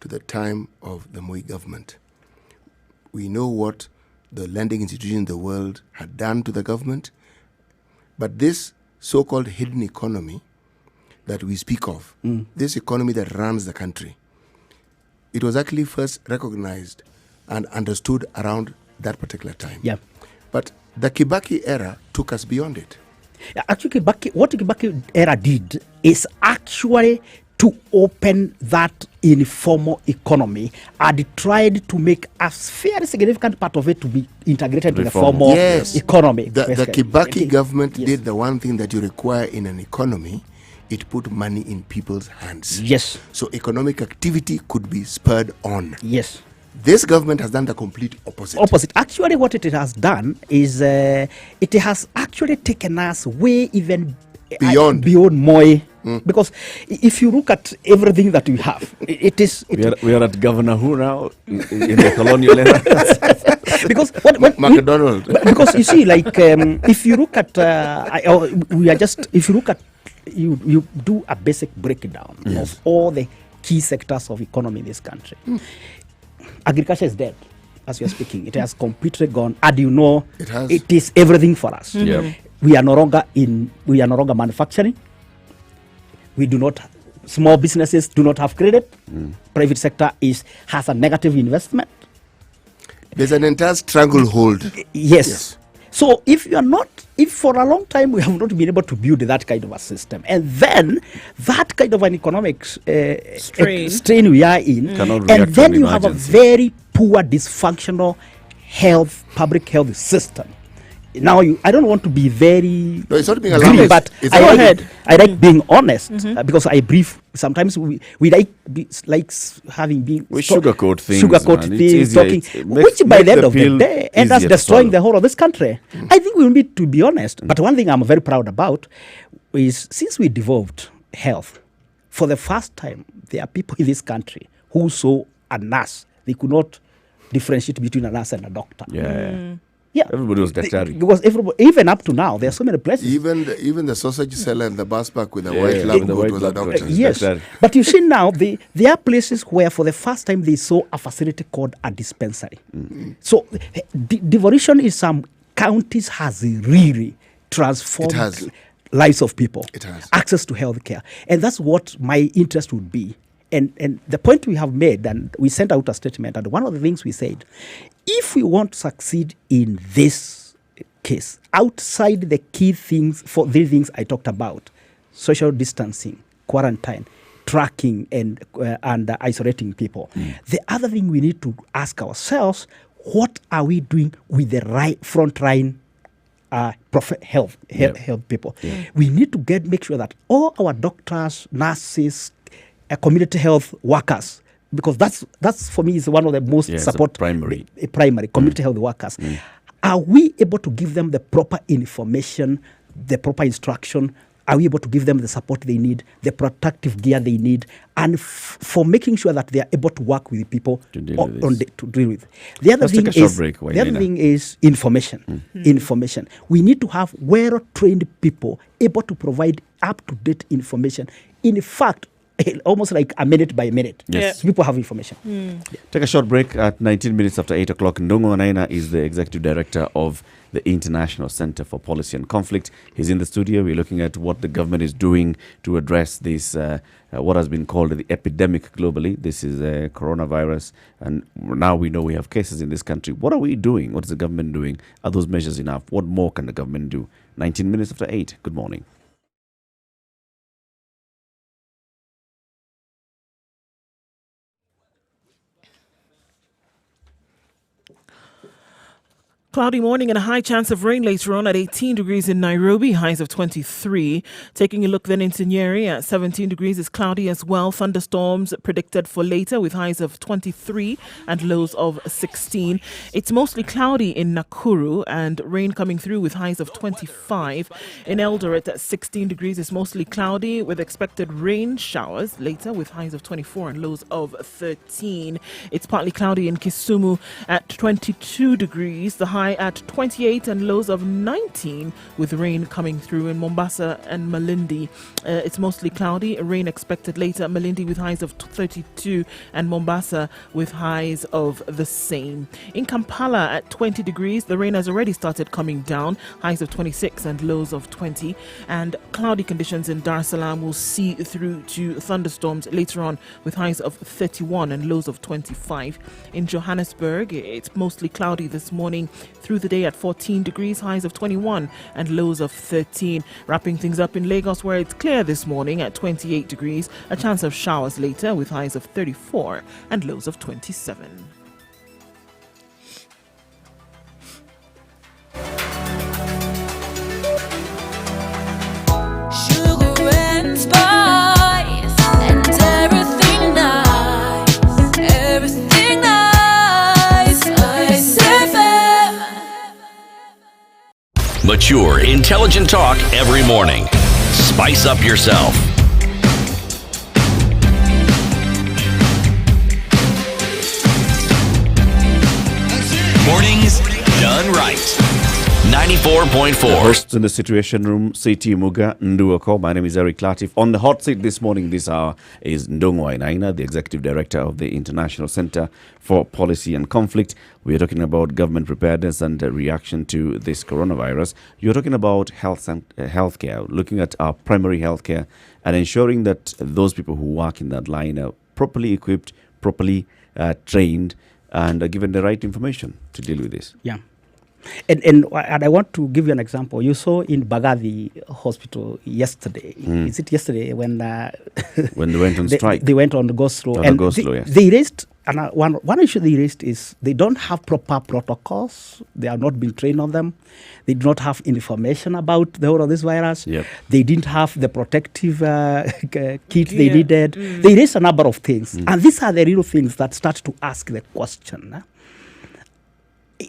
to the time of the Moi government. We know what the lending institution in the world had done to the government, but this so-called hidden economy that we speak of, this economy that runs the country, it was actually first recognized and understood around that particular time. Yeah. But the Kibaki era took us beyond it. Actually, what the Kibaki era did is actually to open that informal economy and tried to make a very significant part of it to be integrated to the formal economy. The Kibaki government did the one thing that you require in an economy. It put money in people's hands. Yes. So economic activity could be spurred on. Yes. This government has done the complete opposite. Actually, what it has done is it has actually taken us way even beyond Moi. Because if you look at everything that we have, we are at Governor Who now in the colonial era. Because McDonald. Because you see, like if you look at if you look at you do a basic breakdown of all the key sectors of economy in this country. Agriculture is dead as we are speaking. It has completely gone. And you know, it is everything for us. We are no longer manufacturing. We do not. Small businesses do not have credit. Private sector has a negative investment. There's an entire stranglehold. Yes. So if for a long time we have not been able to build that kind of a system, and then that kind of an economic strain we are in, and then you have a very poor, dysfunctional public health system. Now, I don't want to be very no, it's not being alarmist, but I like being honest because I brief. Sometimes we like having been sugarcoat things, talking, which by the end of the day ends up destroying the whole of this country. I think we need to be honest. But one thing I'm very proud about is, since we devolved health, for the first time, there are people in this country who saw a nurse. They could not differentiate between a nurse and a doctor. Yeah, everybody was daktari. Because even up to now, there are so many places. Even the sausage seller and the bus back with the white lab coat was a doctor. Yes, but you see now, there are places where for the first time they saw a facility called a dispensary. So devolution in some counties has really transformed lives of people. It has access to healthcare, and that's what my interest would be. And the point we have made, and we sent out a statement, and one of the things we said, if we want to succeed in this case, outside the key things, for the things I talked about, social distancing, quarantine, tracking, and isolating people, the other thing we need to ask ourselves, what are we doing with the front line health people? Yeah. We need to make sure that all our doctors, nurses, community health workers, because that's for me is one of the most primary community health workers. Are we able to give them the proper information, the proper instruction? Are we able to give them the support they need, the protective gear they need, and for making sure that they are able to work with people to deal with? The other thing is information. Information. We need to have well-trained people able to provide up-to-date information. In fact, almost like a minute by minute. Yes. So people have information. Take a short break at 19 minutes after 8 o'clock. Ndongo Anaina is the executive director of the International Center for Policy and Conflict. He's in the studio. We're looking at what the government is doing to address this, what has been called the epidemic globally. This is coronavirus. And now we know we have cases in this country. What are we doing? What is the government doing? Are those measures enough? What more can the government do? 19 minutes after 8. Good morning. Cloudy morning and a high chance of rain later on at 18 degrees in Nairobi, highs of 23. Taking a look then into Nyeri at 17 degrees, is cloudy as well. Thunderstorms predicted for later with highs of 23 and lows of 16. It's mostly cloudy in Nakuru and rain coming through with highs of 25. In Eldoret at 16 degrees, it's mostly cloudy with expected rain showers later with highs of 24 and lows of 13. It's partly cloudy in Kisumu at 22 degrees. The high at 28 and lows of 19 with rain coming through in Mombasa and Malindi. It's mostly cloudy, rain expected later. Malindi with highs of 32 and Mombasa with highs of the same. In Kampala at 20 degrees, the rain has already started coming down, highs of 26 and lows of 20. And cloudy conditions in Dar es Salaam will see through to thunderstorms later on with highs of 31 and lows of 25. In Johannesburg, it's mostly cloudy this morning through the day at 14 degrees, highs of 21 and lows of 13. Wrapping things up in Lagos, where it's clear this morning at 28 degrees, a chance of showers later with highs of 34 and lows of 27. Sugar and spice and everything nice, everything nice. Mature, intelligent talk every morning. Spice up yourself. Mornings done right. 94.4. Hosts in the Situation Room, CT Muga, Nduoko. My name is Eric Latif. On the hot seat this morning, this hour, is Ndongo Anaina, the Executive Director of the International Center for Policy and Conflict. We are talking about government preparedness and reaction to this coronavirus. You're talking about health and healthcare, looking at our primary healthcare and ensuring that those people who work in that line are properly equipped, properly trained, and given the right information to deal with this. Yeah. And I want to give you an example. You saw in Bagadi Hospital yesterday. Is it yesterday when when they went on strike? They went on the go-slow. Yes. They raised, and one issue they raised is they don't have proper protocols. They have not been trained on them. They do not have information about the whole of this virus. Yep. They didn't have the protective kit they needed. They raised a number of things. And these are the real things that start to ask the question.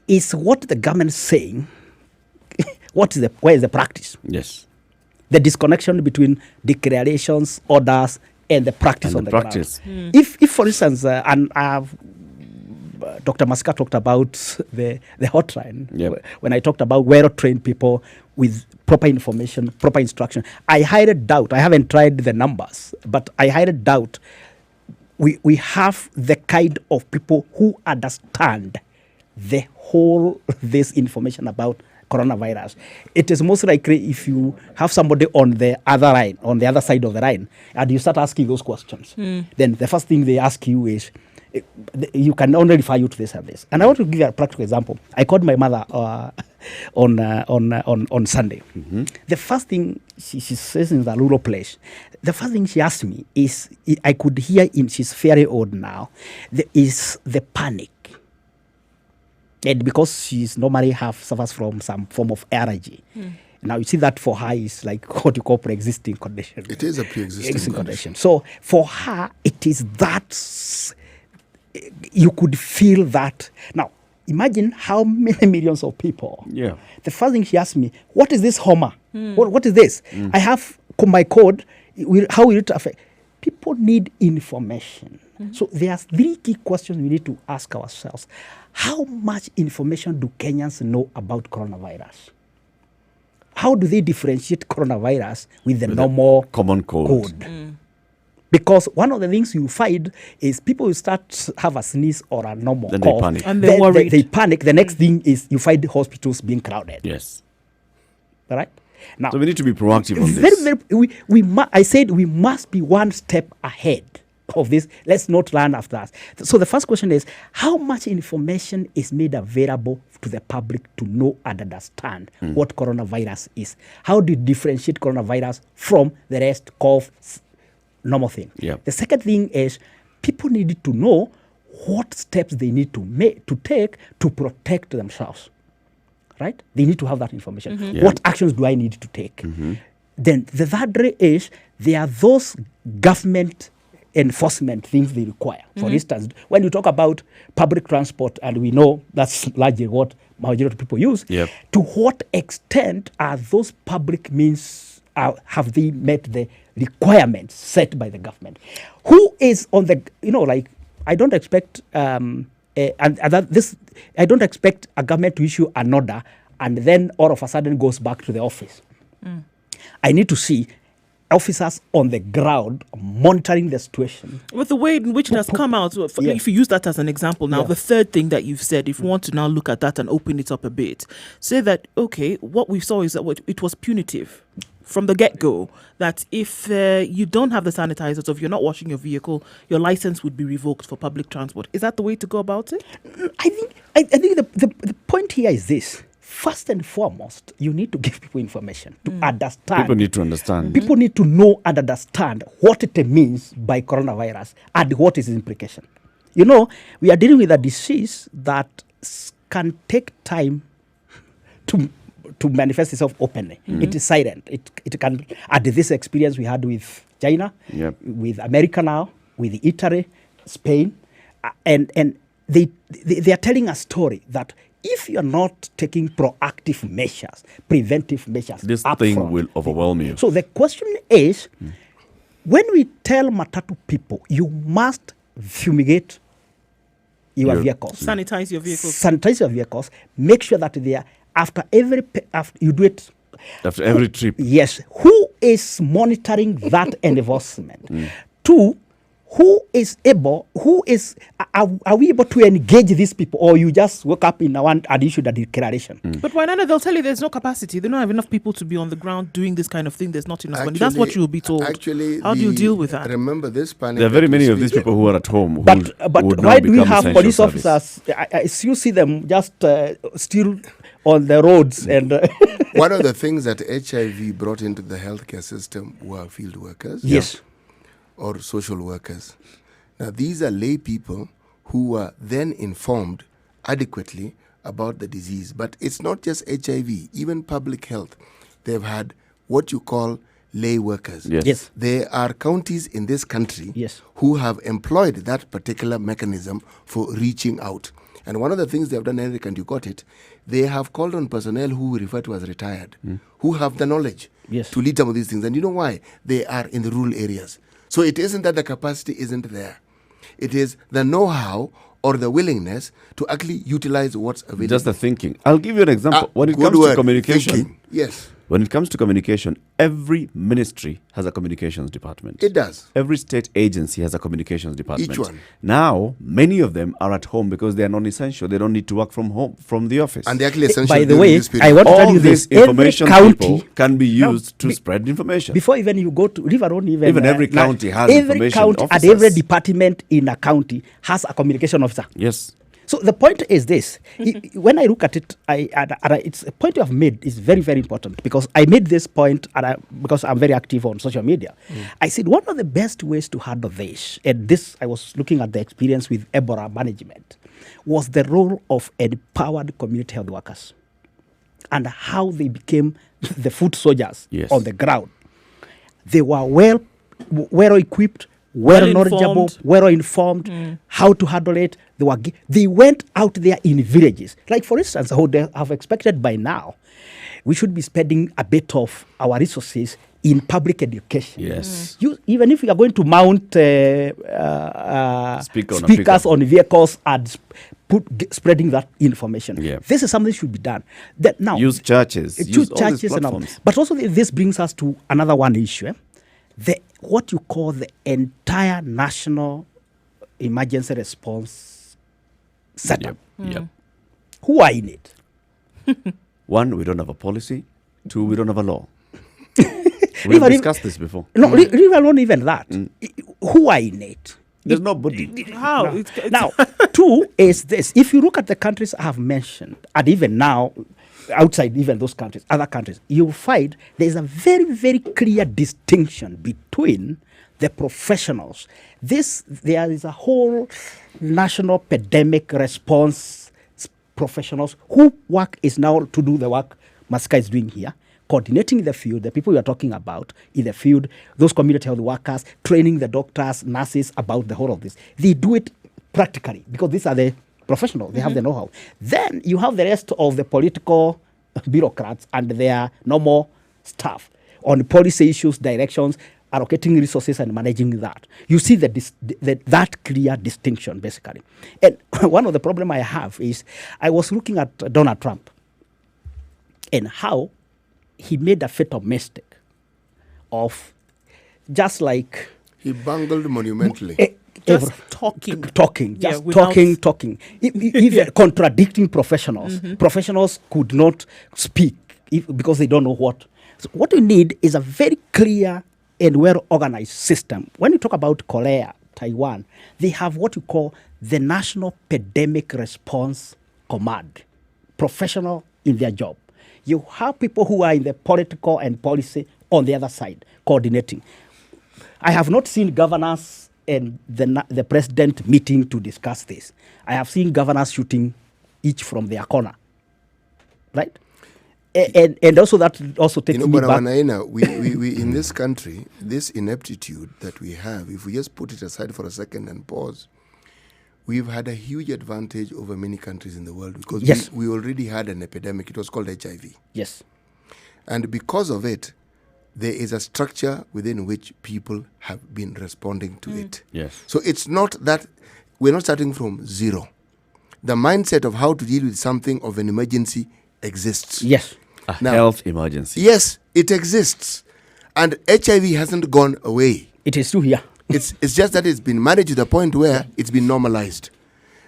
Is what the government is saying, where is the practice? Yes. The disconnection between declarations, orders, and the practice on the practice. ground. If for instance, and Dr. Masika talked about the hotline, when I talked about well-trained people with proper information, proper instruction, I highly doubt, I haven't tried the numbers, but I highly doubt we have the kind of people who understand the whole this information about coronavirus. It is most likely if you have somebody on the other line, on the other side of the line, and you start asking those questions, then the first thing they ask you is, you can only refer you to this and this. And I want to give you a practical example. I called my mother on Sunday. The first thing she says in the rural place, the first thing she asked me is, I could hear she's very old now, is the panic. And because she's normally suffers from some form of allergy. Now you see that for her is like what you call pre-existing condition. It is a pre-existing condition. So for her, it is that you could feel that. Now imagine how many millions of people. Yeah. The first thing she asked me, what is this Homer? What is this? I have my code. How will it affect? People need information. So there are 3 key questions we need to ask ourselves. How much information do Kenyans know about coronavirus? How do they differentiate coronavirus with the normal common code? Because one of the things you find is people will start to have a sneeze or a normal Then cough. they panic. And they're worried. They panic. The next thing is you find the hospitals being crowded. Yes. All right? Now, So we need to be proactive on this. I said we must be one step ahead of this. Let's not run after us. So the first question is, how much information is made available to the public to know and understand what coronavirus is? How do you differentiate coronavirus from the rest of normal thing? Yep. The second thing is people need to know what steps they need to take to protect themselves. Right? They need to have that information. Yeah. What actions do I need to take? Then the third is there are those government enforcement things they require. For instance, when you talk about public transport, and we know that's largely what majority of people use, Yep. to what extent are those public means, have they met the requirements set by the government? Who is on the, I don't expect, I don't expect a government to issue an order and then all of a sudden goes back to the office. I need to see officers on the ground monitoring the situation. With the way in which it has come out, if you use that as an example now, the third thing that you've said, if you want to now look at that and open it up a bit, say that, okay, what we saw is that it was punitive from the get-go, that if you don't have the sanitizers, or if you're not washing your vehicle, your license would be revoked for public transport. Is that the way to go about it? I think the point here is this. First and foremost, you need to give people information to understand. People need to understand. People need to know and understand what it means by coronavirus and what is its implication. We are dealing with a disease that can take time to manifest itself openly. It is silent. It can, at this experience we had with China, with America now, with Italy, Spain, and they are telling a story that if you're not taking proactive measures, preventive measures, this up thing front, will overwhelm you. So the question is, when we tell Matatu people, you must fumigate your vehicles. Sanitize your vehicles. Sanitize your vehicles. Make sure that they are, after you do it. After every trip. Yes. Who is monitoring that enforcement? 2, are we able to engage these people, or you just woke up in one and issued a declaration? But why not? They'll tell you there's no capacity. They don't have enough people to be on the ground doing this kind of thing. There's not enough money. That's what you'll be told. Actually, how do you deal with that? Remember this panic. There are very many of these people who are at home. But would why now do we become have essential police service. officers? I still see them just still on the roads. And one of the things that HIV brought into the healthcare system were field workers. Yes. Or social workers. Now, these are lay people who were then informed adequately about the disease. But it's not just HIV, even public health. They've had what you call lay workers. Yes. There are counties in this country Yes. who have employed that particular mechanism for reaching out. And one of the things they've done, Eric, and you got it, they have called on personnel who we refer to as retired, who have the knowledge to lead some of these things. And you know why? They are in the rural areas. So it isn't that the capacity isn't there. It is the know-how or the willingness to actually utilize what's available. Just the thinking. I'll give you an example. When it comes to communication, thinking. Yes. When it comes to communication, every ministry has a communications department. It does. Every state agency has a communications department. Each one. Now, many of them are at home because they are non-essential. They don't need to work from home, from the office. And they're actually essential. By the during way, this period. I want to tell all you this this. information Every people county can be used to spread information. Before even you go to leave alone, Even every county has every information county and officers. every department in a county has a communication officer. Yes. So the point is this: when I look at it, it's a point you have made is very, very important, because I made this point because I'm very active on social media. I said one of the best ways to handle this, and this I was looking at the experience with Ebola management, was the role of empowered community health workers and how they became the foot soldiers on the ground. They were well equipped, well knowledgeable, well informed, how to handle it. They went out there in villages. Like, for instance, how they have expected by now, we should be spending a bit of our resources in public education. Yes. Even if we are going to mount speakers on vehicles and spreading that information. Yeah. This is something that should be done. Now, use churches. Use churches and all. But also this brings us to another one issue. What you call the entire national emergency response setup. Who are in it? One, we don't have a policy. Two, we don't have a law. We've discussed this before. No, not even that. Who are in it? There's nobody. How? No. Now, two is this. If you look at the countries I have mentioned, and even now, outside even those countries, other countries, you'll find there's a very, very clear distinction between the professionals. There is a whole national pandemic response professionals whose work is now to do the work Masika is doing here, coordinating the field, the people we are talking about in the field, those community health workers, training the doctors, nurses about the whole of this. They do it practically because these are the professionals. They have the know-how. Then you have the rest of the political bureaucrats and their normal staff on policy issues, directions, allocating resources and managing that. You see that clear distinction, basically. And one of the problems I have is I was looking at Donald Trump and how he made a fatal mistake of just like... He bungled monumentally. Just talking. Talking. Even contradicting professionals. Professionals could not speak because they don't know what. So what we need is a very clear and well-organized system. When you talk about Korea, Taiwan, they have what you call the National Pandemic Response Command, professional in their job. You have people who are in the political and policy on the other side, coordinating. I have not seen governors and the president meeting to discuss this. I have seen governors shooting each from their corner, right? And also that also takes me back. We in this country, this ineptitude that we have, if we just put it aside for a second and pause, we've had a huge advantage over many countries in the world because we already had an epidemic. It was called HIV. Yes. And because of it, there is a structure within which people have been responding to it. Yes. So it's not that we're not starting from zero. The mindset of how to deal with something of an emergency exists. Yes. A health emergency. Yes, it exists. And HIV hasn't gone away. It is still here. It's just that it's been managed to the point where it's been normalized.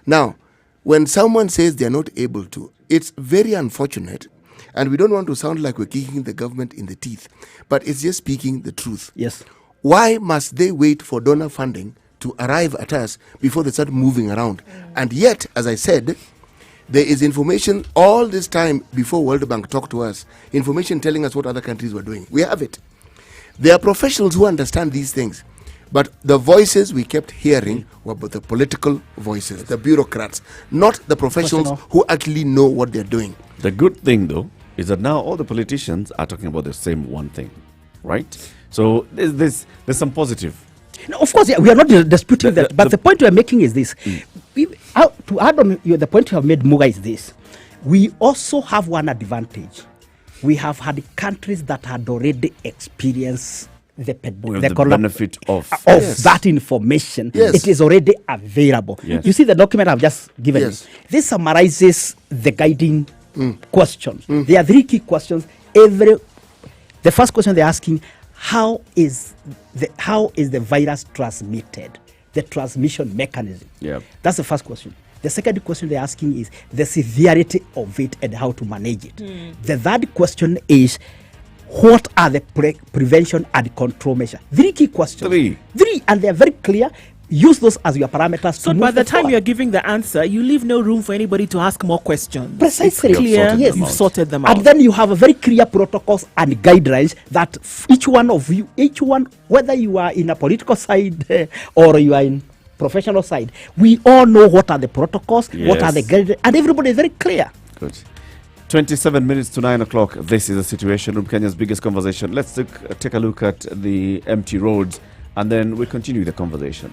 Now, when someone says they're not able to, it's very unfortunate. And we don't want to sound like we're kicking the government in the teeth, but it's just speaking the truth. Yes. Why must they wait for donor funding to arrive at us before they start moving around? And yet, as I said, there is information all this time before World Bank talked to us, information telling us what other countries were doing. We have it. There are professionals who understand these things. But the voices we kept hearing were but the political voices, the bureaucrats, not the professionals who actually know what they're doing. The good thing, though, is that now all the politicians are talking about the same one thing, right? So there's some positive. No, of course, we are not disputing that. But the point we are making is this. To add on the point you have made, Muga, is this. We also have one advantage. We have had countries that had already experienced the benefit of that information. Yes. It is already available. Yes. You see the document I've just given you. This summarizes the guiding questions. There are 3 key questions. The first question they're asking, how is the virus transmitted? The transmission mechanism. Yeah. That's the first question. The second question they're asking is the severity of it and how to manage it. The third question is, what are the prevention and control measures? 3 key questions. 3, and they're very clear. use those as your parameters. So by the time you're giving the answer, you leave no room for anybody to ask more questions. Precisely. It's clear. Yes. You've sorted them out. And then you have a very clear protocols and guidelines that each one of you, whether you are in a political side or you are in professional side, we all know what are the protocols, what are the guidelines, and everybody is very clear. Good. 27 minutes to 9 o'clock. This is the Situation Room, Kenya's biggest conversation. Let's take a look at the empty roads, and then we continue the conversation.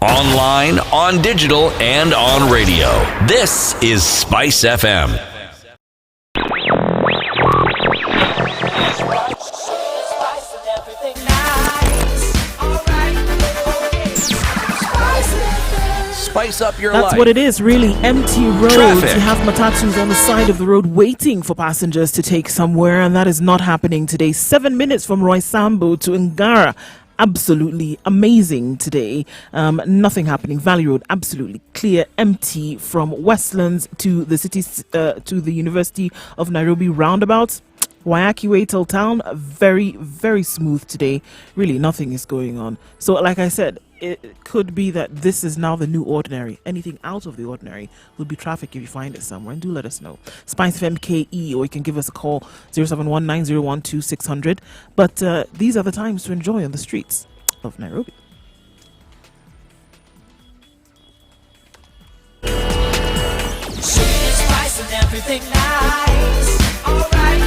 Online, on digital, and on radio. This is Spice FM. Spice up your life. That's what it is, really. Empty roads. Traffic. You have matatus on the side of the road waiting for passengers to take somewhere, and that is not happening today. 7 minutes from Roysambu to Ngara. Absolutely amazing today. Nothing happening. Valley Road absolutely clear, empty from Westlands to the city, to the University of Nairobi roundabouts. Wayaki Way till town, very, very smooth today. Really, nothing is going on. So, like I said, it could be that this is now the new ordinary. Anything out of the ordinary will be traffic if you find it somewhere. And do let us know. Spice FM KE, or you can give us a call 0719012 But these are the times to enjoy on the streets of Nairobi. Spice and everything nice. All right.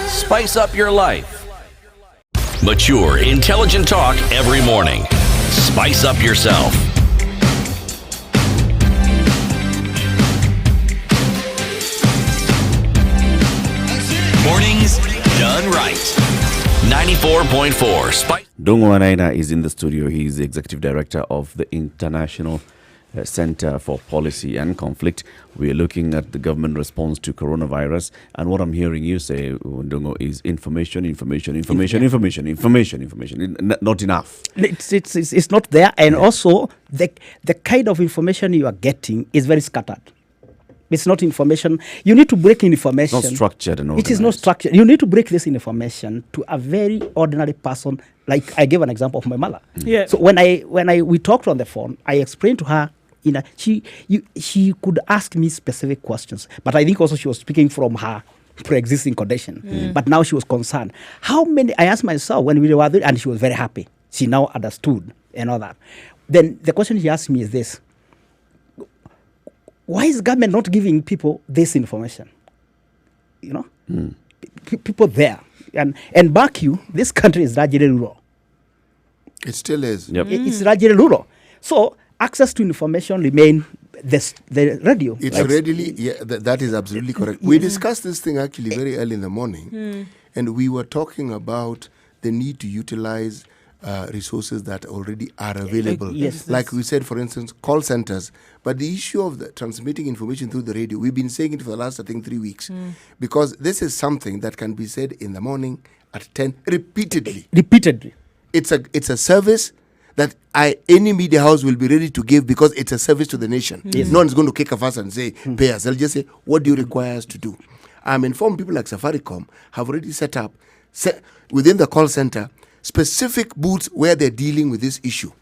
Spice up your life. Mature, intelligent talk every morning. Spice up yourself. Mornings done right. 94.4 Spice. Dongo Anaina is in the studio. He is the executive director of the International Center for Policy and Conflict. We are looking at the government response to coronavirus, and what I'm hearing you say, Ndongo, is information. Not enough. It's not there, and also the kind of information you are getting is very scattered. It's not information. You need to break information. Not structured and organized. It is not structured. You need to break this information to a very ordinary person. Like I gave an example of my mother. Yeah. So when we talked on the phone, I explained to her. She could ask me specific questions, but I think also she was speaking from her pre-existing condition. But now she was concerned. How many? I asked myself when we were there, and she was very happy. She now understood and all that. Then the question she asked me is this: why is government not giving people this information? People there, and back you, this country is largely rural. It still is. Yep. It's largely rural. So access to information remain the radio. It's readily, that is absolutely correct. We discussed this thing actually very early in the morning, and we were talking about the need to utilize resources that already are available. Yes. Like we said, for instance, call centers. But the issue of transmitting information through the radio, we've been saying it for the last, 3 weeks, because this is something that can be said in the morning at 10 repeatedly. It's a service that any media house will be ready to give because it's a service to the nation. Yes. No one's going to kick a fuss and say, pay us. They'll just say, what do you require us to do? I'm informed people like Safaricom have already set up, within the call center, specific booths where they're dealing with this issue.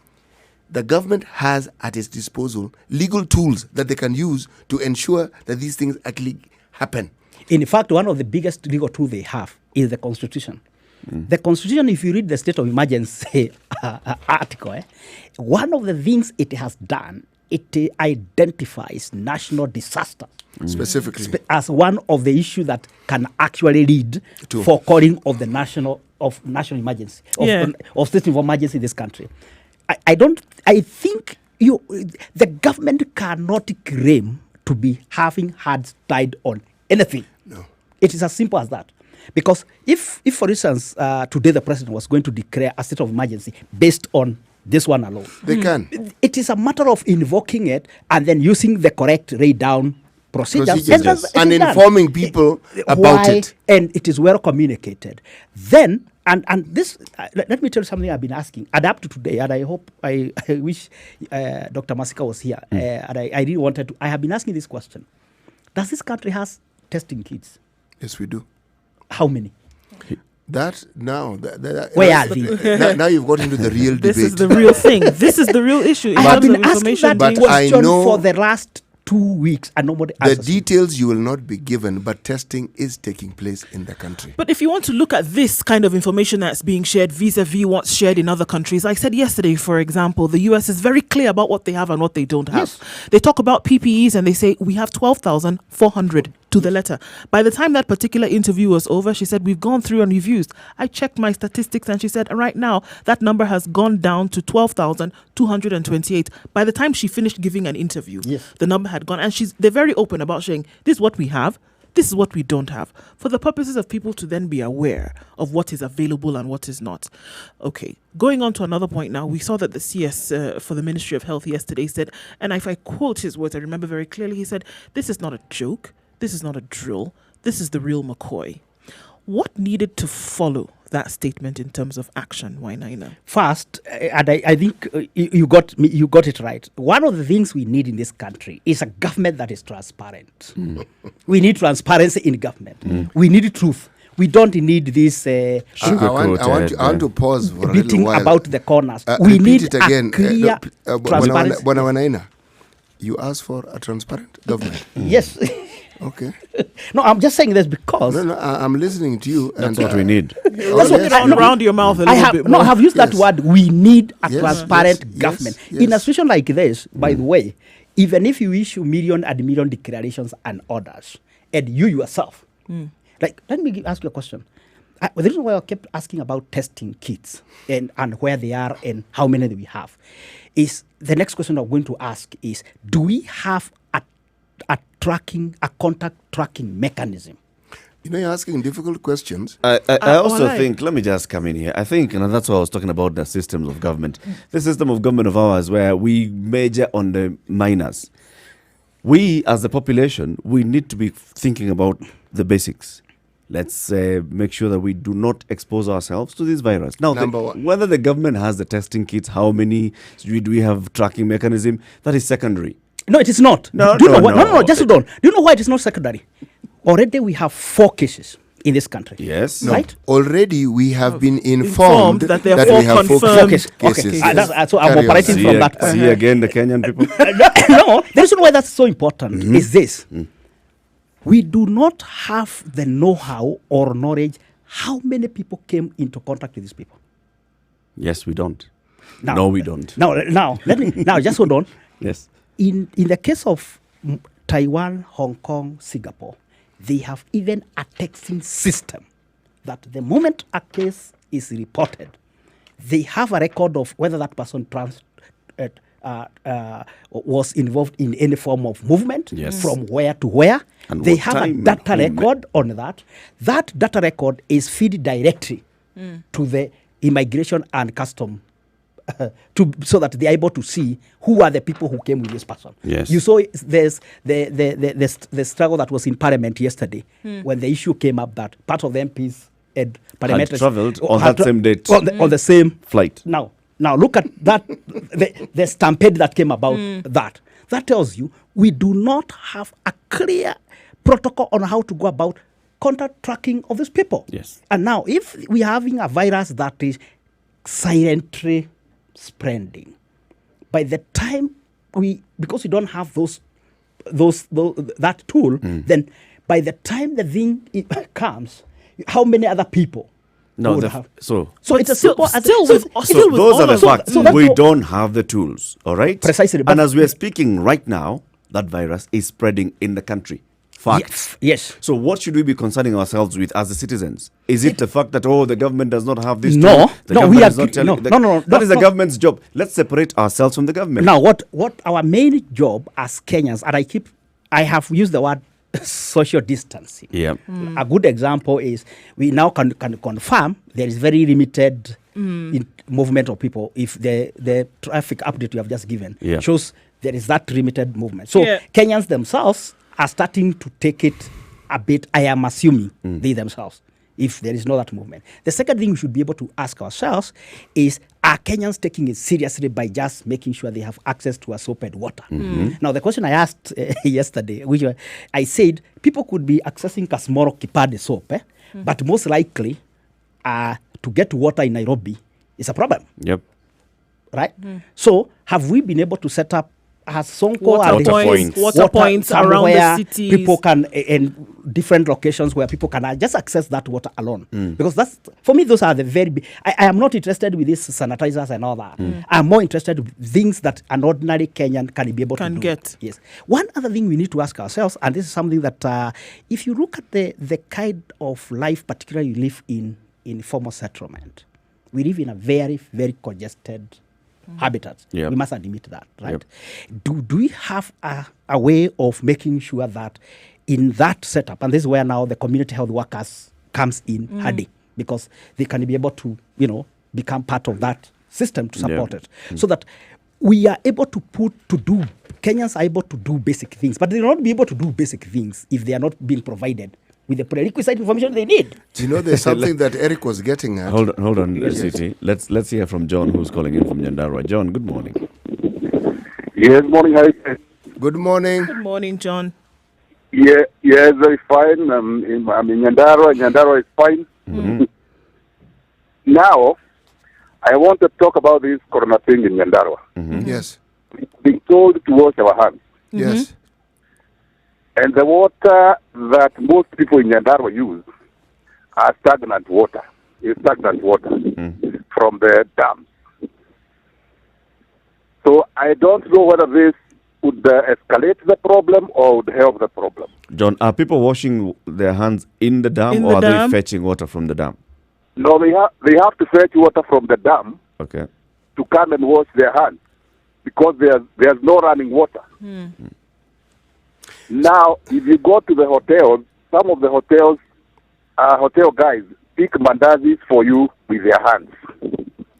The government has at its disposal legal tools that they can use to ensure that these things actually happen. In fact, one of the biggest legal tools they have is the Constitution. The Constitution, if you read the state of emergency article, one of the things it has done, it identifies national disaster Specifically. as one of the issues that can actually lead for calling of the national emergency, of state of emergency in this country. I think the government cannot claim to be having hands tied on anything. No. It is as simple as that. Because if for instance, today the president was going to declare a state of emergency based on this one alone, They can. it is a matter of invoking it and then using the correct lay-down procedures. And informing people about it. And it is well communicated. Then, and this, let me tell you something I've been asking. Adapt to today, and I hope, I wish Dr. Masika was here. And I really wanted to, I have been asking this question. Does this country has testing kits? Yes, we do. How many? That now, Where are they? now you've got into the real debate. This is the real thing. This is the real issue. In I have terms been of asking information that being- question know- for the last 2 weeks, and nobody The answers me. details you will not be given, but testing is taking place in the country. But if you want to look at this kind of information that's being shared vis-a-vis what's shared in other countries, I said yesterday, for example, the US is very clear about what they have and what they don't have. They talk about PPEs and they say, we have 12,400 to the letter. By the time that particular interview was over, she said, we've gone through and we've used. I checked my statistics and she said, right now, that number has gone down to 12,228. By the time she finished giving an interview, the number had gone. And they're very open about saying, this is what we have, this is what we don't have, for the purposes of people to then be aware of what is available and what is not. Okay, going on to another point now, we saw that the CS for the Ministry of Health yesterday said, and if I quote his words, I remember very clearly, he said, this is not a joke, this is not a drill, this is the real McCoy. What needed to follow that statement in terms of action, Wainaina? First, and I think you got it right. One of the things we need in this country is a government that is transparent. We need transparency in government. We need truth. We don't need this I want to pause for a little beating while. about the corners. We Repeat need it again. a clear transparency. Wanaina, you asked for a transparent government. Yes. Okay. No, I'm just saying this because No, I'm listening to you. That's what we need. That's what around your mouth a little bit more. I have used that Yes. word. We need a Yes, transparent yes, government. yes, In a yes. situation like this, by the way, even if you issue million and million declarations and orders, and you yourself, like, let me ask you a question. The reason why I kept asking about testing kits and where they are and how many we have is the next question I'm going to ask is, do we have a contact tracking mechanism? You know, you're asking difficult questions. I also Olai. think, let me just come in here. I think, and that's what I was talking about, the systems of government. The system of government of ours where we major on the minors. We, as the population, we need to be thinking about the basics. Let's make sure that we do not expose ourselves to this virus. Now, Number one. whether the government has the testing kits, how many, do we have tracking mechanism, that is secondary. No, it is not. No, Do you know no, why? no. No, just hold on. Do you know why it is not secondary? Already we have 4 cases in this country. Yes. No, Right? already we have been informed that there are we 4 have 4 confirmed cases. Okay. Yes. So I'm Carry on. operating See, from that point. see again the Kenyan people. No, the reason why that's so important is this. We do not have the know-how or knowledge how many people came into contact with these people. Yes, we don't. Now- No, we don't. Now, just hold on. Yes. In the case of Taiwan, Hong Kong, Singapore, they have even a texting system that the moment a case is reported, they have a record of whether that person was involved in any form of movement, Yes. from where to where. And They what have a time data he record on that. That data record is fed directly to the immigration and custom so that they're able to see who are the people who came with this person. Yes. You saw there's the struggle that was in Parliament yesterday when the issue came up that part of the MPs had travelled on that same date. on the same Flight. Now look at that the stampede that came about that. That tells you we do not have a clear protocol on how to go about contact tracking of these people. Yes. And now if we are having a virus that is silently spreading, by the time because we don't have that tool, then by the time the thing comes, how many other people No, would the have? so So it's a Still simple. with those all are the of facts. so that's We what- don't have the tools, all right? Precisely, but- And as we are speaking right now, that virus is spreading in the country. Facts. Yes. So what should we be concerning ourselves with as the citizens? Is it the fact that, the government does not have this No, tool? The no, government we is are- not telling... no, That is the no. government's job. Let's separate ourselves from the government. Now, what our main job as Kenyans, and I have used the word social distancing. Yeah. A good example is we now can confirm there is very limited movement of people. If the traffic update you have just given shows there is that limited movement. So Kenyans themselves are starting to take it a bit, I am assuming, they themselves, if there is no that movement. The second thing we should be able to ask ourselves is, are Kenyans taking it seriously by just making sure they have access to a soap and water? Now, the question I asked yesterday, which I said, people could be accessing Kasmoro Kipade soap, but most likely to get water in Nairobi is a problem. Yep. Right? So have we been able to set up as Sonko water points around the cities? People can, in different locations where people can just access that water alone. Because that's, for me, those are the very big. I am not interested with these sanitizers and all that. I'm more interested with things that an ordinary Kenyan can be able to get. Yes. One other thing we need to ask ourselves, and this is something that if you look at the kind of life, particularly we live in informal settlement, we live in a very, very congested habitats. Yep. We must admit that, right? Yep. Do we have a way of making sure that in that setup, and this is where now the community health workers comes in handy, because they can be able to, become part of that system to support it, so that we are able to Kenyans are able to do basic things, but they will not be able to do basic things if they are not being provided with the prerequisite information they need. Do you know there's something that Eric was getting at? Hold on, CT. Let's hear from John, who's calling in from Nyandarua. John, good morning. Yes, morning. Hi. Good morning. Good morning, John. Yeah, very fine. I'm in Nyandarua. Nyandarua is fine. Now, I want to talk about this corona thing in Nyandarua. Yes. Being told to wash our hands. Yes. And the water that most people in Nyandarua use are stagnant water. It's stagnant water from the dams. So I don't know whether this would escalate the problem or would help the problem. John, are people washing their hands in the dam, or are they fetching water from the dam? No, they have to fetch water from the dam to come and wash their hands, because there's no running water. Now, if you go to the hotels, some of the hotels, hotel guys pick mandazis for you with their hands.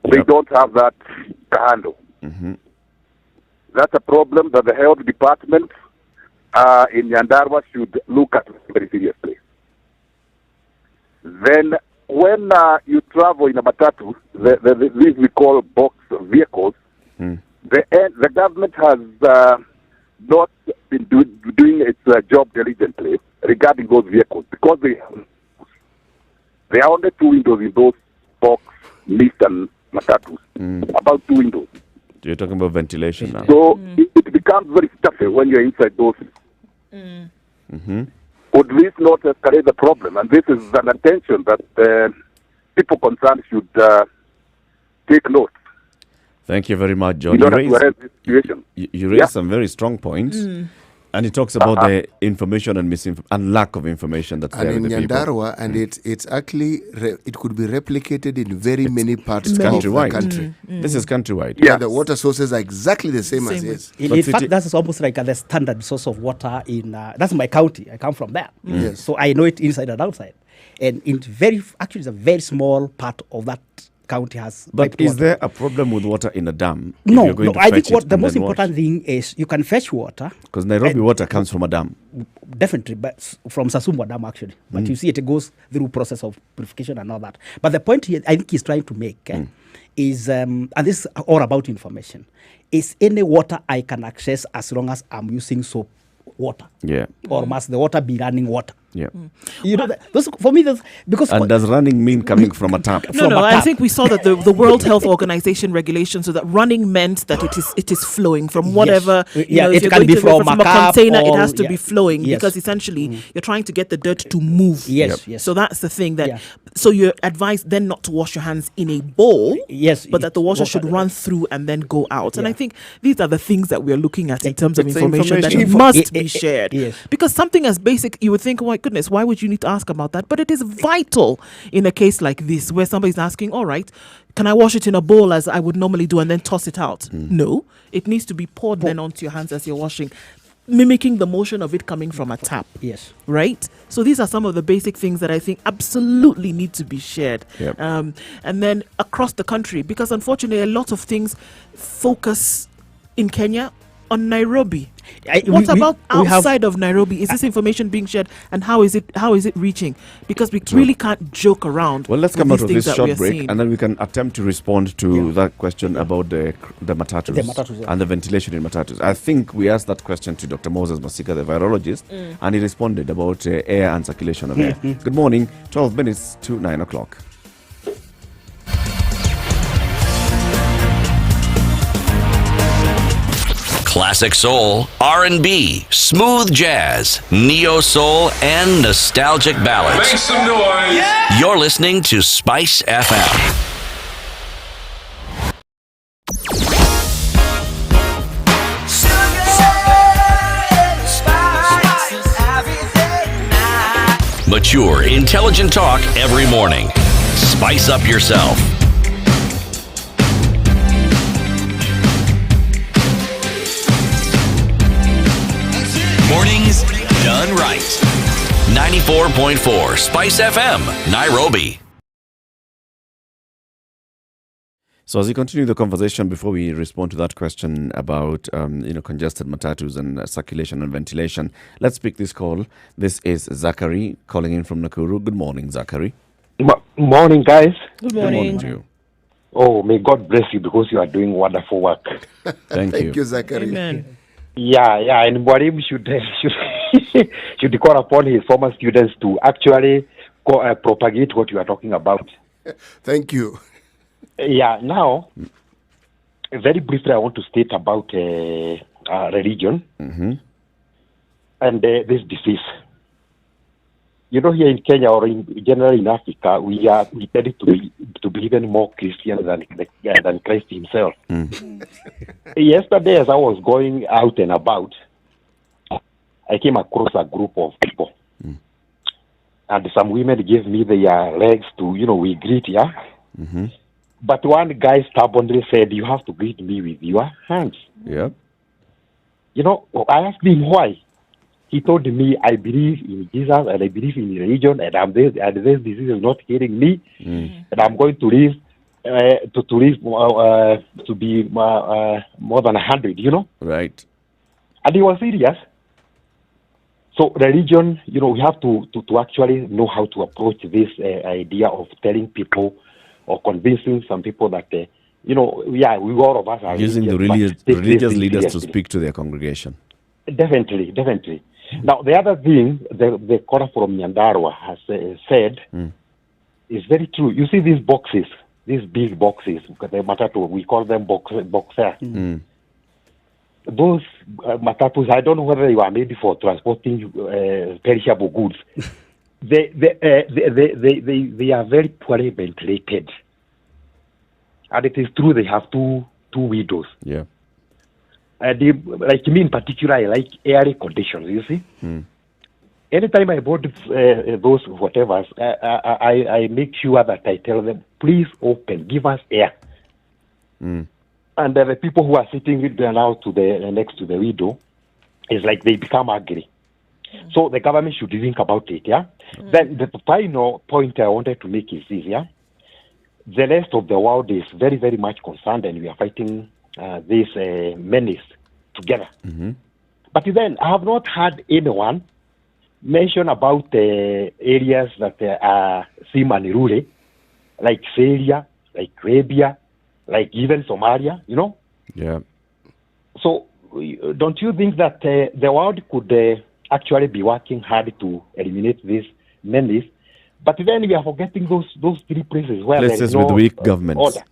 They don't have that to handle. That's a problem that the health department in Nyandarua should look at very seriously. Then, when you travel in a matatu, these we call box vehicles, the government has not been doing its job diligently regarding those vehicles, because there are only 2 windows in those box, mist and matatus. About 2 windows. You're talking about ventilation now. So it becomes very stuffy when you're inside those. Would this not escalate the problem? And this is an attention that people concerned should take note. Thank you very much, John. You raised some very strong points. And it talks about the information and lack of information that's there in the Nyandarua, and it's actually it could be replicated in very many parts of the country. This is countrywide. Yeah, the water sources are exactly the same as this. In fact, that's almost like the standard source of water in that's my county. I come from there, so I know it inside and outside. And it's it's a very small part of that county has. But is there a problem with water in a dam? No. I think the most important thing is you can fetch water. Because Nairobi water comes from a dam. Definitely, but from Kisumu Dam actually. But you see it goes through process of purification and all that. But the point here, I think he's trying to make is, and this is all about information, is any water I can access as long as I'm using soap water. Yeah. Or must the water be running water? Yeah. You know, those, for me, because... And does running mean coming from a tap? I think we saw that the World Health Organization regulations, so that running meant that it is flowing from whatever... it can be from a container, it has to be flowing, because essentially you're trying to get the dirt to move. Yes. So that's the thing that... So you're advised then not to wash your hands in a bowl, but that the water should run through and then go out. And I think these are the things that we're looking at in terms of information that must be shared. Because something as basic, you would think, oh my goodness, why would you need to ask about that? But it is vital in a case like this, where somebody's asking, all right, can I wash it in a bowl as I would normally do and then toss it out? No, it needs to be poured then onto your hands as you're washing, mimicking the motion of it coming from a tap. Yes. Right? So these are some of the basic things that I think absolutely need to be shared. And then across the country, because unfortunately a lot of things focus in Kenya on Nairobi. What about outside of Nairobi? Is this information being shared, and how is it reaching? Because we really can't joke around. Well, let's come out of this short break, and then we can attempt to respond to that question about the matatus and the ventilation in matatus. I think we asked that question to Dr. Moses Masika, the virologist, and he responded about air and circulation of air. Good morning, 12 minutes to 9 o'clock. Classic soul, R&B, smooth jazz, neo soul, and nostalgic ballads. Make some noise. Yeah. You're listening to Spice FM. Mature, intelligent talk every morning. Spice up yourself. Mornings done right. 94.4 Spice FM, Nairobi. So as we continue the conversation, before we respond to that question about congested matatus and circulation and ventilation, let's pick this call. This is Zachary calling in from Nakuru. Good morning, Zachary. Morning, guys. Good morning. Good morning to you. Oh, may God bless you because you are doing wonderful work. Thank you. Thank you, Zachary. Amen. Yeah, and Mwarim should call upon his former students to actually propagate what you are talking about. Thank you. Yeah, now, very briefly, I want to state about religion and this disease. You know, here in Kenya or in general in Africa, we tend to be even more Christian than Christ himself. Yesterday, as I was going out and about, I came across a group of people, and some women gave me their legs to, we greet, yeah. But one guy stubbornly said, "You have to greet me with your hands." Yeah. I asked him why. He told me, "I believe in Jesus and I believe in religion, and this disease is not killing me, and I'm going to live to be more than 100." Right. And he was serious. So religion, we have to actually know how to approach this idea of telling people or convincing some people that, we all of us are using the religious leaders to speak to their congregation. Definitely. Now, the other thing the caller from Nyandarua has said is very true. You see these boxes, these big boxes, the matatu, we call them boxer. Those matatus, I don't know whether they were made for transporting perishable goods. They are very poorly ventilated, and it is true they have two windows. Yeah. Like me in particular, I like airy conditions. You see, anytime I bought those whatevers, I make sure that I tell them, please open, give us air. And the people who are sitting now next to the window, is like they become angry. So the government should think about it, yeah? Then the final point I wanted to make is this, yeah? The rest of the world is very, very much concerned, and we are fighting this menace together. But then I have not heard anyone mention about areas that are semi-rural, like Syria, like Arabia, like even Somalia, Yeah. So don't you think that the world could actually be working hard to eliminate this menace? But then we are forgetting those three places where there is no with weak governments. order.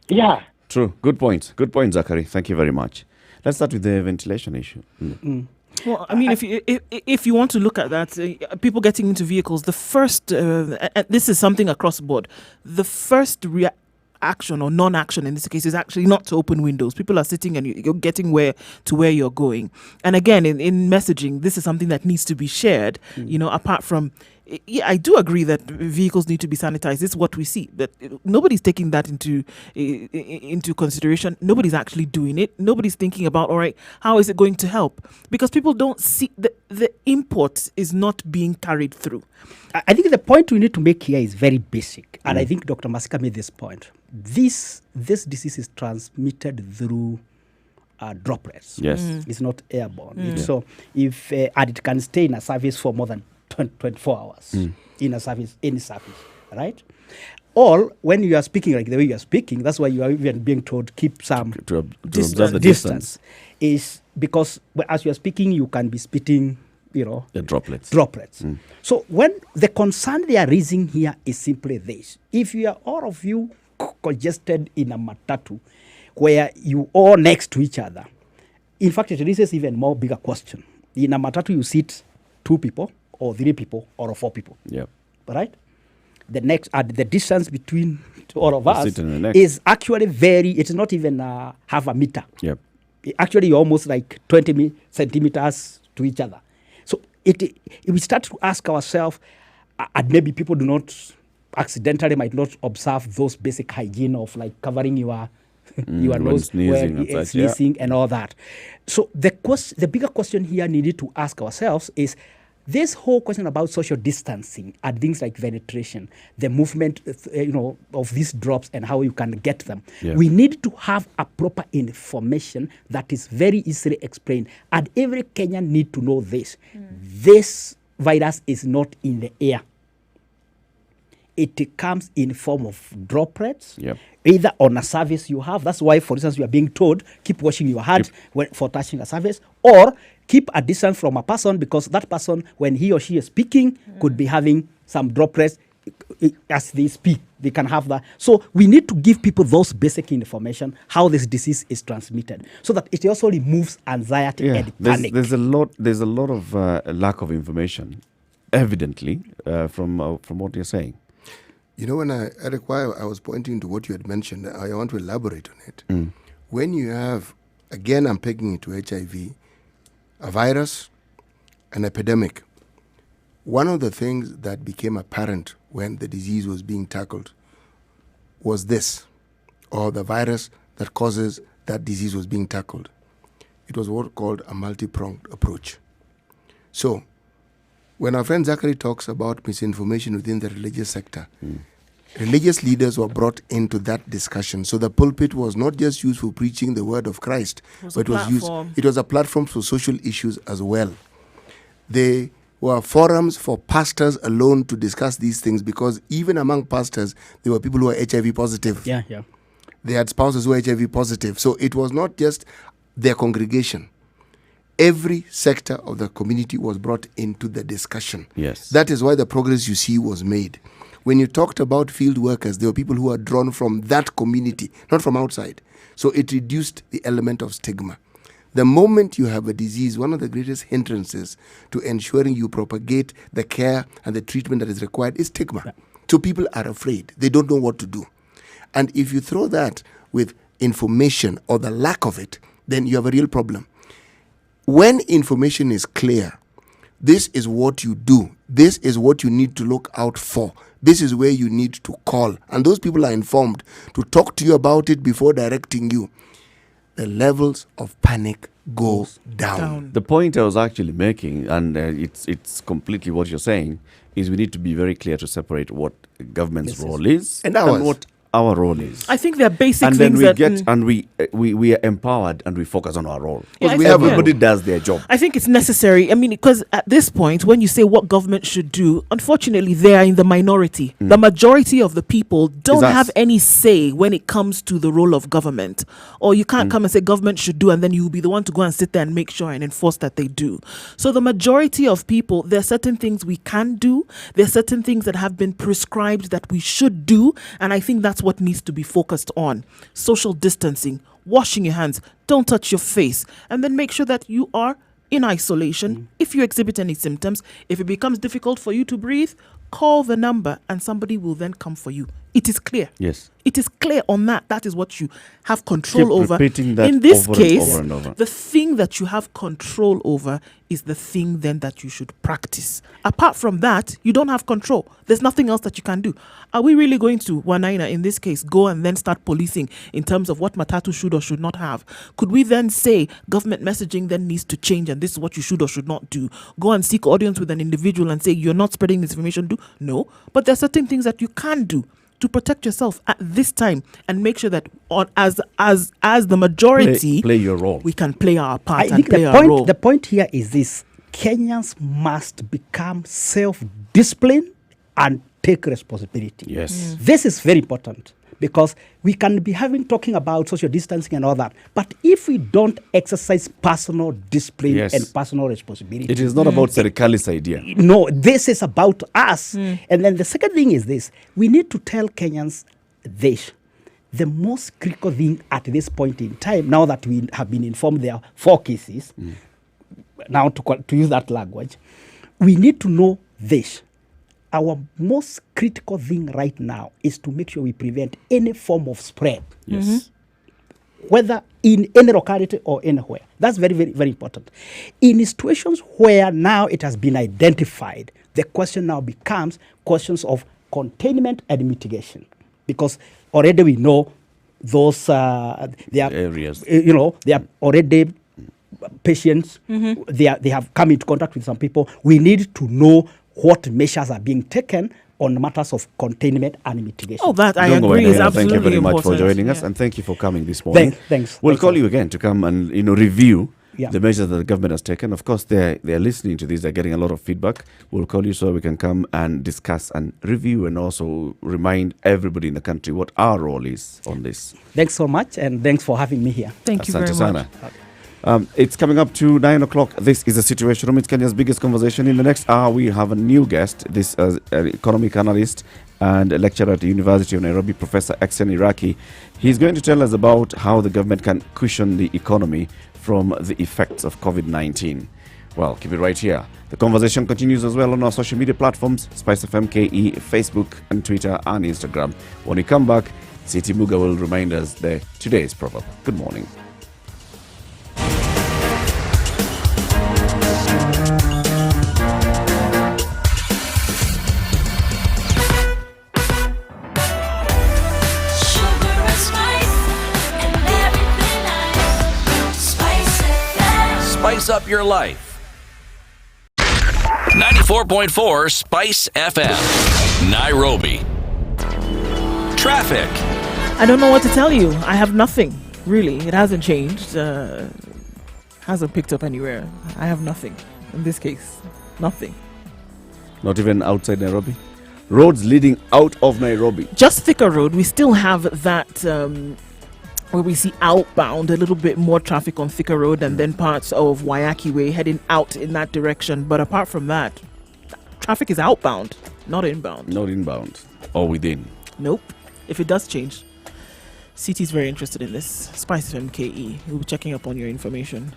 Yeah. True. Good point, Zachary. Thank you very much. Let's start with the ventilation issue. Well, I mean, if you want to look at that, people getting into vehicles, the first, this is something across the board, the first action or non-action in this case is actually not to open windows. People are sitting and you're getting where you're going. And again, in messaging, this is something that needs to be shared, apart from, I do agree that vehicles need to be sanitized. It's what we see, but nobody's taking that into consideration. Nobody's actually doing it. Nobody's thinking about, all right, how is it going to help? Because people don't see the import is not being carried through. I think the point we need to make here is very basic, and I think Dr. Masika made this point. This disease is transmitted through droplets. Yes. It's not airborne. So if and it can stay in a surface for more than 24 hours in a surface, any surface, right? Or when you are speaking like the way you are speaking, that's why you are even being told keep some to observe the distance. Is because as you are speaking, you can be spitting, the droplets. So when the concern they are raising here is simply this: if you are all of you congested in a matatu where you all next to each other, in fact, it raises even more bigger question. In a matatu, you sit 2 people or 3 people or 4 people. Yeah. Right? The next, the distance between all of us is actually it's not even half a meter. Yep. Actually, you're almost like 20 centimeters to each other. So we start to ask ourselves, and maybe people do not accidentally might not observe those basic hygiene of like covering your nose, sneezing and all that. So the bigger question here needed to ask ourselves is this whole question about social distancing and things like ventilation, the movement, of these drops and how you can get them. Yeah. We need to have a proper information that is very easily explained, and every Kenyan need to know this. This virus is not in the air. It comes in form of droplets, either on a surface you have. That's why, for instance, you are being told, keep washing your hands for touching a surface, or keep a distance from a person, because that person, when he or she is speaking, could be having some droplets as they speak. They can have that. So we need to give people those basic information, how this disease is transmitted, so that it also removes anxiety and panic. There's a lot of lack of information, evidently, from what you're saying. You know, Eric, while I was pointing to what you had mentioned, I want to elaborate on it. When you have, again, I'm pegging it to HIV, a virus, an epidemic, one of the things that became apparent when the disease was being tackled was this, or the virus that causes that disease was being tackled. It was what called a multi-pronged approach. So, when our friend Zachary talks about misinformation within the religious sector, religious leaders were brought into that discussion. So the pulpit was not just used for preaching the word of Christ, but it was a platform for social issues as well. They were forums for pastors alone to discuss these things, because even among pastors, there were people who were HIV positive. Yeah. They had spouses who were HIV positive. So it was not just their congregation. Every sector of the community was brought into the discussion. Yes. That is why the progress you see was made. When you talked about field workers, there were people who were drawn from that community, not from outside. So it reduced the element of stigma. The moment you have a disease, one of the greatest hindrances to ensuring you propagate the care and the treatment that is required is stigma. So people are afraid. They don't know what to do. And if you throw that with information or the lack of it, then you have a real problem. When information is clear, this is what you do. This is what you need to look out for. This is where you need to call. And those people are informed to talk to you about it before directing you. The levels of panic go down. The point I was actually making, and it's completely what you're saying, is we need to be very clear to separate what government's role is and what our role is. I think there are basic and things then we are empowered and we focus on our role. Because everybody does their job. I think it's necessary. I mean, because at this point, when you say what government should do, unfortunately, they are in the minority. The majority of the people don't have any say when it comes to the role of government. Or you can't come and say government should do, and then you'll be the one to go and sit there and make sure and enforce that they do. So the majority of people, there are certain things we can do. There are certain things that have been prescribed that we should do. And I think that's what needs to be focused on. Social distancing, washing your hands, don't touch your face, and then make sure that you are in isolation. If you exhibit any symptoms, if it becomes difficult for you to breathe, call the number and somebody will then come for you. It is clear. Yes. It is clear on that. That is what you have control Keep over. repeating that in this over case, and over and over. the thing that you have control over is the thing then that you should practice. Apart from that, you don't have control. There's nothing else that you can do. Are we really going to, Wanaina, in this case, go and then start policing in terms of what Matatu should or should not have? Could we then say government messaging then needs to change and this is what you should or should not do? Go and seek audience with an individual and say you're not spreading this information? No. But there are certain things that you can do to protect yourself at this time and make sure that as the majority play your role. We can play our part. I think the point here is this: Kenyans must become self-disciplined and take responsibility. Yes. This is very important, because we can be talking about social distancing and all that, but if we don't exercise personal discipline and personal responsibility, it is not about Serikali's idea. No, this is about us. And then the second thing is this: we need to tell Kenyans this. the most critical thing at this point in time, now that we have been informed there are 4 cases, now to use that language, we need to know this. Our most critical thing right now is to make sure we prevent any form of spread. Yes. Whether in any locality or anywhere. That's very, very, very important. In situations where now it has been identified, the question now becomes questions of containment and mitigation. Because already we know those they are areas. They are already patients. They have come into contact with some people. We need to know what measures are being taken on matters of containment and mitigation. Oh, that I agree is absolutely Thank you very much important. for joining us, and thank you for coming this morning. Thanks. We'll call you again to come and review Yeah. the measures that the government has taken. Of course, they're listening to this. They're getting a lot of feedback. We'll call you so we can come and discuss and review, and also remind everybody in the country what our role is on this. Thanks so much, and thanks for having me here. Thank you very Asante much. sana. It's coming up to 9 o'clock. This is a Situation Room. It's Kenya's biggest conversation. In the next hour, we have a new guest. This is an economic analyst and a lecturer at the University of Nairobi, Professor Exen Iraqi. He's going to tell us about how the government can cushion the economy from the effects of COVID-19. Well, keep it right here. The conversation continues as well on our social media platforms, Spice FM KE, Facebook and Twitter and Instagram. When we come back, Siti Muga will remind us today's proverb. Good morning. Spice up your life. 94.4 Spice FM, Nairobi. Traffic. I don't know what to tell you. I have nothing, really. It hasn't changed. Hasn't picked up anywhere. I have nothing. In this case, nothing. Not even outside Nairobi? Roads leading out of Nairobi. Just Thika Road, we still have that where we see outbound, a little bit more traffic on Thika Road, and then parts of Wayaki Way heading out in that direction. But apart from that, traffic is outbound, not inbound. Not inbound or within. Nope. If it does change, CT is very interested in this. Spice FM KE. We'll be checking up on your information.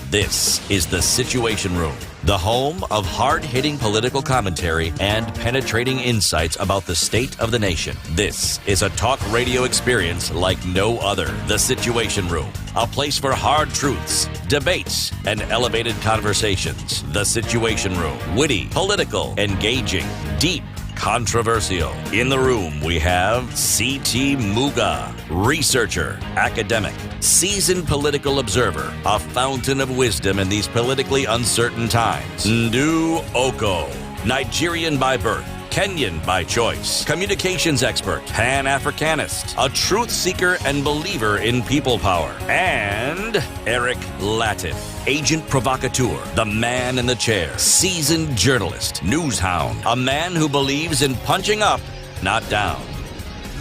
This is the Situation Room, the home of hard-hitting political commentary and penetrating insights about the state of the nation. This is a talk radio experience like no other. The Situation Room, a place for hard truths, debates, and elevated conversations. The Situation Room, witty, political, engaging, deep, controversial. In the room, we have C.T. Muga, researcher, academic, seasoned political observer, a fountain of wisdom in these politically uncertain times. Ndu Oko, Nigerian by birth, Kenyan by choice, communications expert, Pan-Africanist, a truth seeker and believer in people power, and Eric Latif, agent provocateur, the man in the chair, seasoned journalist, news hound, a man who believes in punching up, not down.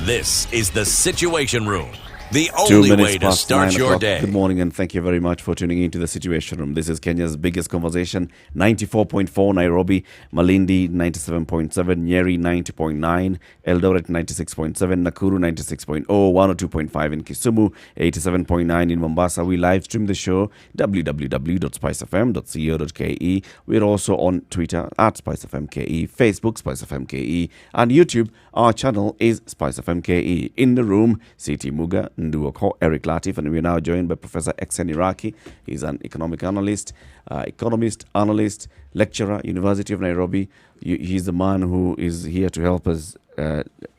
This is the Situation Room. The 2 only minutes way to past start 9 your o'clock. day. Good morning, and thank you very much for tuning in to the Situation Room. This is Kenya's biggest conversation. 94.4 Nairobi, Malindi 97.7, Nyeri 90.9, Eldoret 96.7, Nakuru 96.0, 102.5 in Kisumu, 87.9 in Mombasa. We live stream the show www.spicefm.co.ke. We're also on Twitter at SpiceFMKE, Facebook SpiceFMKE, and YouTube. Our channel is SpiceFMKE. In the room, CT Muga, Nduoko, Eric Latif, and we're now joined by Professor Exen Iraqi. He's an economic analyst, economist, analyst, lecturer, University of Nairobi. He's the man who is here to help us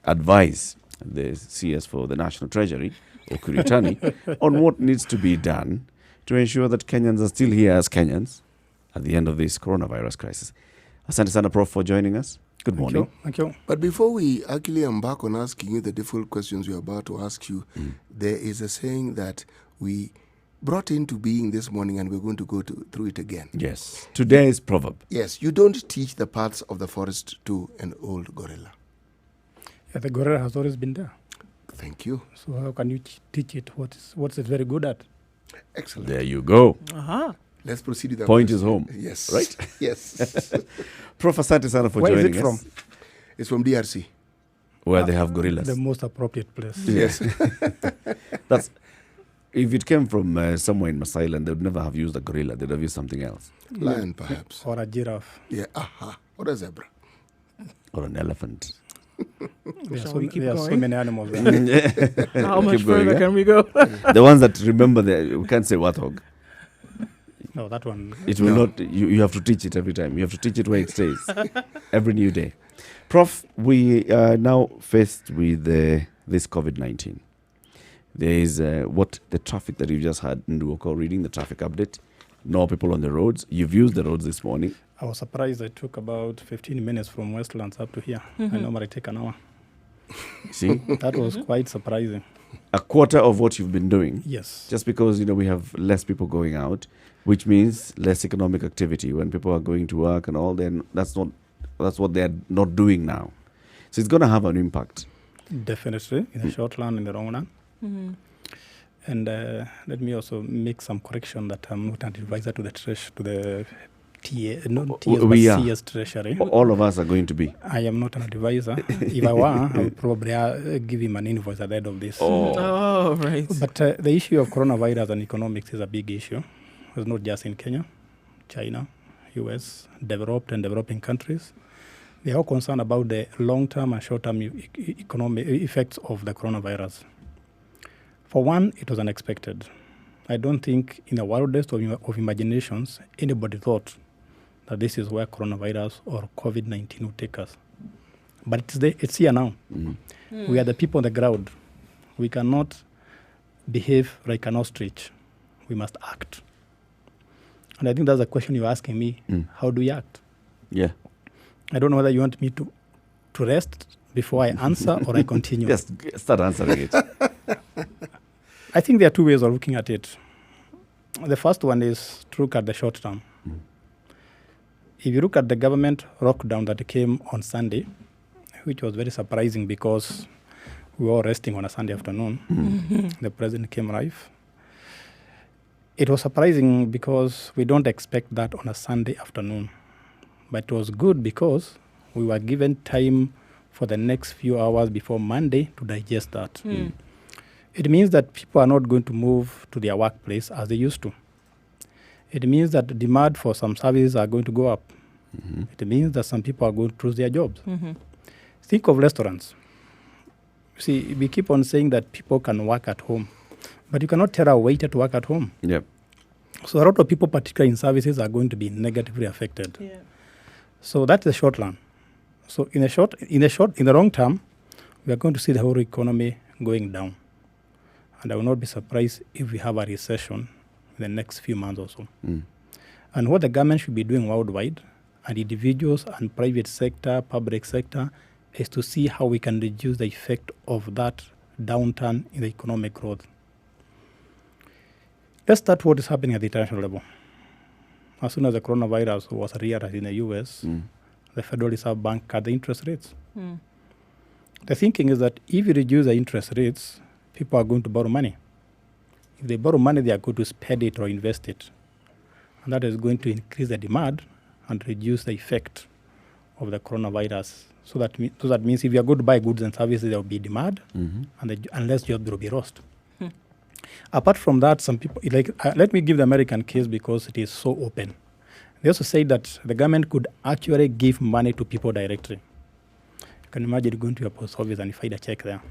advise the CS for the National Treasury, Okuritani, on what needs to be done to ensure that Kenyans are still here as Kenyans at the end of this coronavirus crisis. Asante sana, Prof, for joining us. Good morning. Thank you. But before we actually embark on asking you the difficult questions we're about to ask you, there is a saying that we brought into being this morning, and we're going to go through it again. Yes. Today's proverb. Yes, you don't teach the paths of the forest to an old gorilla. Yeah, the gorilla has always been there. Thank you. So how can you teach it what's it very good at? Excellent. There you go. Uh-huh. Let's proceed with that. Point is home. Yes. Right? Yes. Prof. Asante sana for Where joining is it us. from? It's from DRC. Where they have gorillas. The most appropriate place. Yes. That's if it came from somewhere in Masailand, they would never have used a gorilla. They'd have used something else. Lion, perhaps. Or a giraffe. Yeah. Aha. Or a zebra. Or an elephant. There Shall we keep are so going? many animals there. How much Keep going, further eh? can we go? The ones that remember, we can't say warthog. No, that one. It will not. You have to teach it every time. You have to teach it where it stays. Every new day. Prof, we are now faced with this COVID-19. There is what the traffic that you just had in Nduoko, reading the traffic update. No people on the roads. You've used the roads this morning. I was surprised it took about 15 minutes from Westlands up to here. I normally take an hour. See? That was quite surprising. A quarter of what you've been doing. Yes. Just because, we have less people going out, which means less economic activity. When people are going to work and all, then that's what they're not doing now. So it's going to have an impact. Definitely, in the short run, in the long run. Mm-hmm. And let me also make some correction that I'm not an advisor to the We are. CS Treasury. All of us are going to be. I am not an advisor. If I were, I would probably give him an invoice at the end of this. Oh, right. But the issue of coronavirus and economics is a big issue. It's not just in Kenya, China, US, developed and developing countries. They are all concerned about the long-term and short-term economic effects of the coronavirus. For one, it was unexpected. I don't think in the wildest of imaginations, anybody thought that this is where coronavirus or COVID-19 would take us. But it's here now. Mm-hmm. We are the people on the ground. We cannot behave like an ostrich. We must act. And I think that's the question you're asking me. How do we act? Yeah. I don't know whether you want me to rest before I answer or I continue. Just start answering it. I think there are two ways of looking at it. The first one is to look at the short term. If you look at the government lockdown that came on Sunday, which was very surprising because we were all resting on a Sunday afternoon, the president came live. It was surprising because we don't expect that on a Sunday afternoon. But it was good because we were given time for the next few hours before Monday to digest that. It means that people are not going to move to their workplace as they used to. It means that the demand for some services are going to go up. It means that some people are going to lose their jobs. Think of restaurants. See, we keep on saying that people can work at home, but you cannot tell a waiter to work at home. Yep. So a lot of people, particularly in services, are going to be negatively affected. Yeah. So that's the short run. So in the long term, we are going to see the whole economy going down. And I will not be surprised if we have a recession in the next few months or so. And what the government should be doing worldwide, and individuals and private sector, public sector, is to see how we can reduce the effect of that downturn in the economic growth. Let's start what is happening at the international level. As soon as the coronavirus was realized in the US, the Federal Reserve Bank cut the interest rates. The thinking is that if you reduce the interest rates, people are going to borrow money. If they borrow money, they are going to spend it or invest it. And that is going to increase the demand and reduce the effect of the coronavirus. So that means if you are going to buy goods and services, there will be demand, and less jobs will be lost. Apart from that, some people, let me give the American case because it is so open. They also say that the government could actually give money to people directly. You can imagine going to your post office and you find a check there,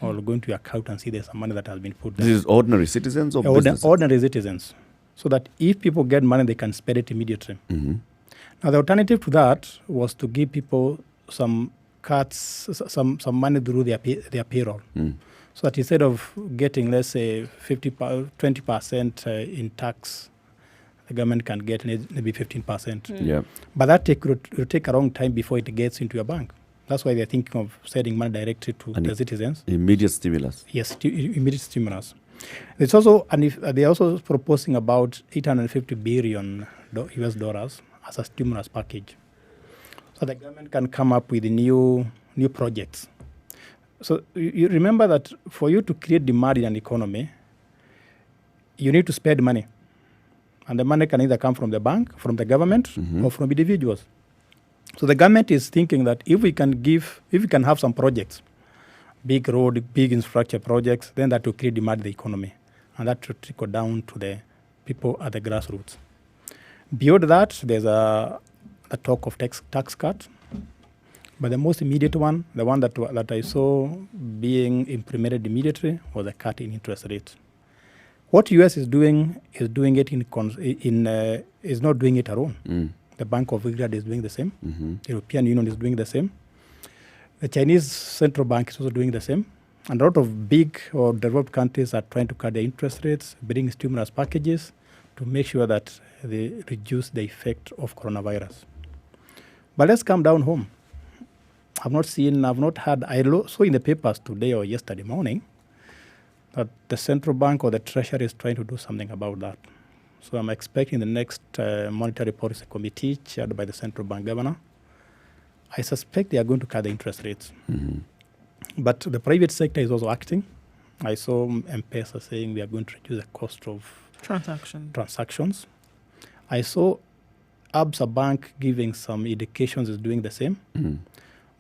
or going to your account and see there's some money that has been put there. This is ordinary citizens or businesses? Ordinary citizens. So that if people get money, they can spend it immediately. Now, the alternative to that was to give people some cuts, some money through their payroll. So that instead of getting, let's say, 20% in tax, the government can get maybe 15%. Yeah. But that will take a long time before it gets into your bank. That's why they're thinking of sending money directly to the citizens. Immediate stimulus. Yes, immediate stimulus. It's also, and they're also proposing about $850 billion US dollars as a stimulus package. So the government can come up with new projects. So you remember that for you to create demand in an economy, you need to spend money. And the money can either come from the bank, from the government, or from individuals. So the government is thinking that if we can have some projects, big road, big infrastructure projects, then that will create demand in the economy. And that will trickle down to the people at the grassroots. Beyond that, there's a talk of tax cut. But the most immediate one, the one that I saw being implemented immediately, was a cut in interest rates. What US is doing it is not doing it alone. The Bank of England is doing the same. The European Union is doing the same. The Chinese central bank is also doing the same. And a lot of big or developed countries are trying to cut their interest rates, bring stimulus packages to make sure that they reduce the effect of coronavirus. But let's come down home. I've not heard, I saw in the papers today or yesterday morning that the central bank or the treasury is trying to do something about that. So I'm expecting the next monetary policy committee chaired by the central bank governor. I suspect they are going to cut the interest rates. But the private sector is also acting. I saw M-Pesa saying we are going to reduce the cost of transactions. I saw Absa Bank giving some indications is doing the same.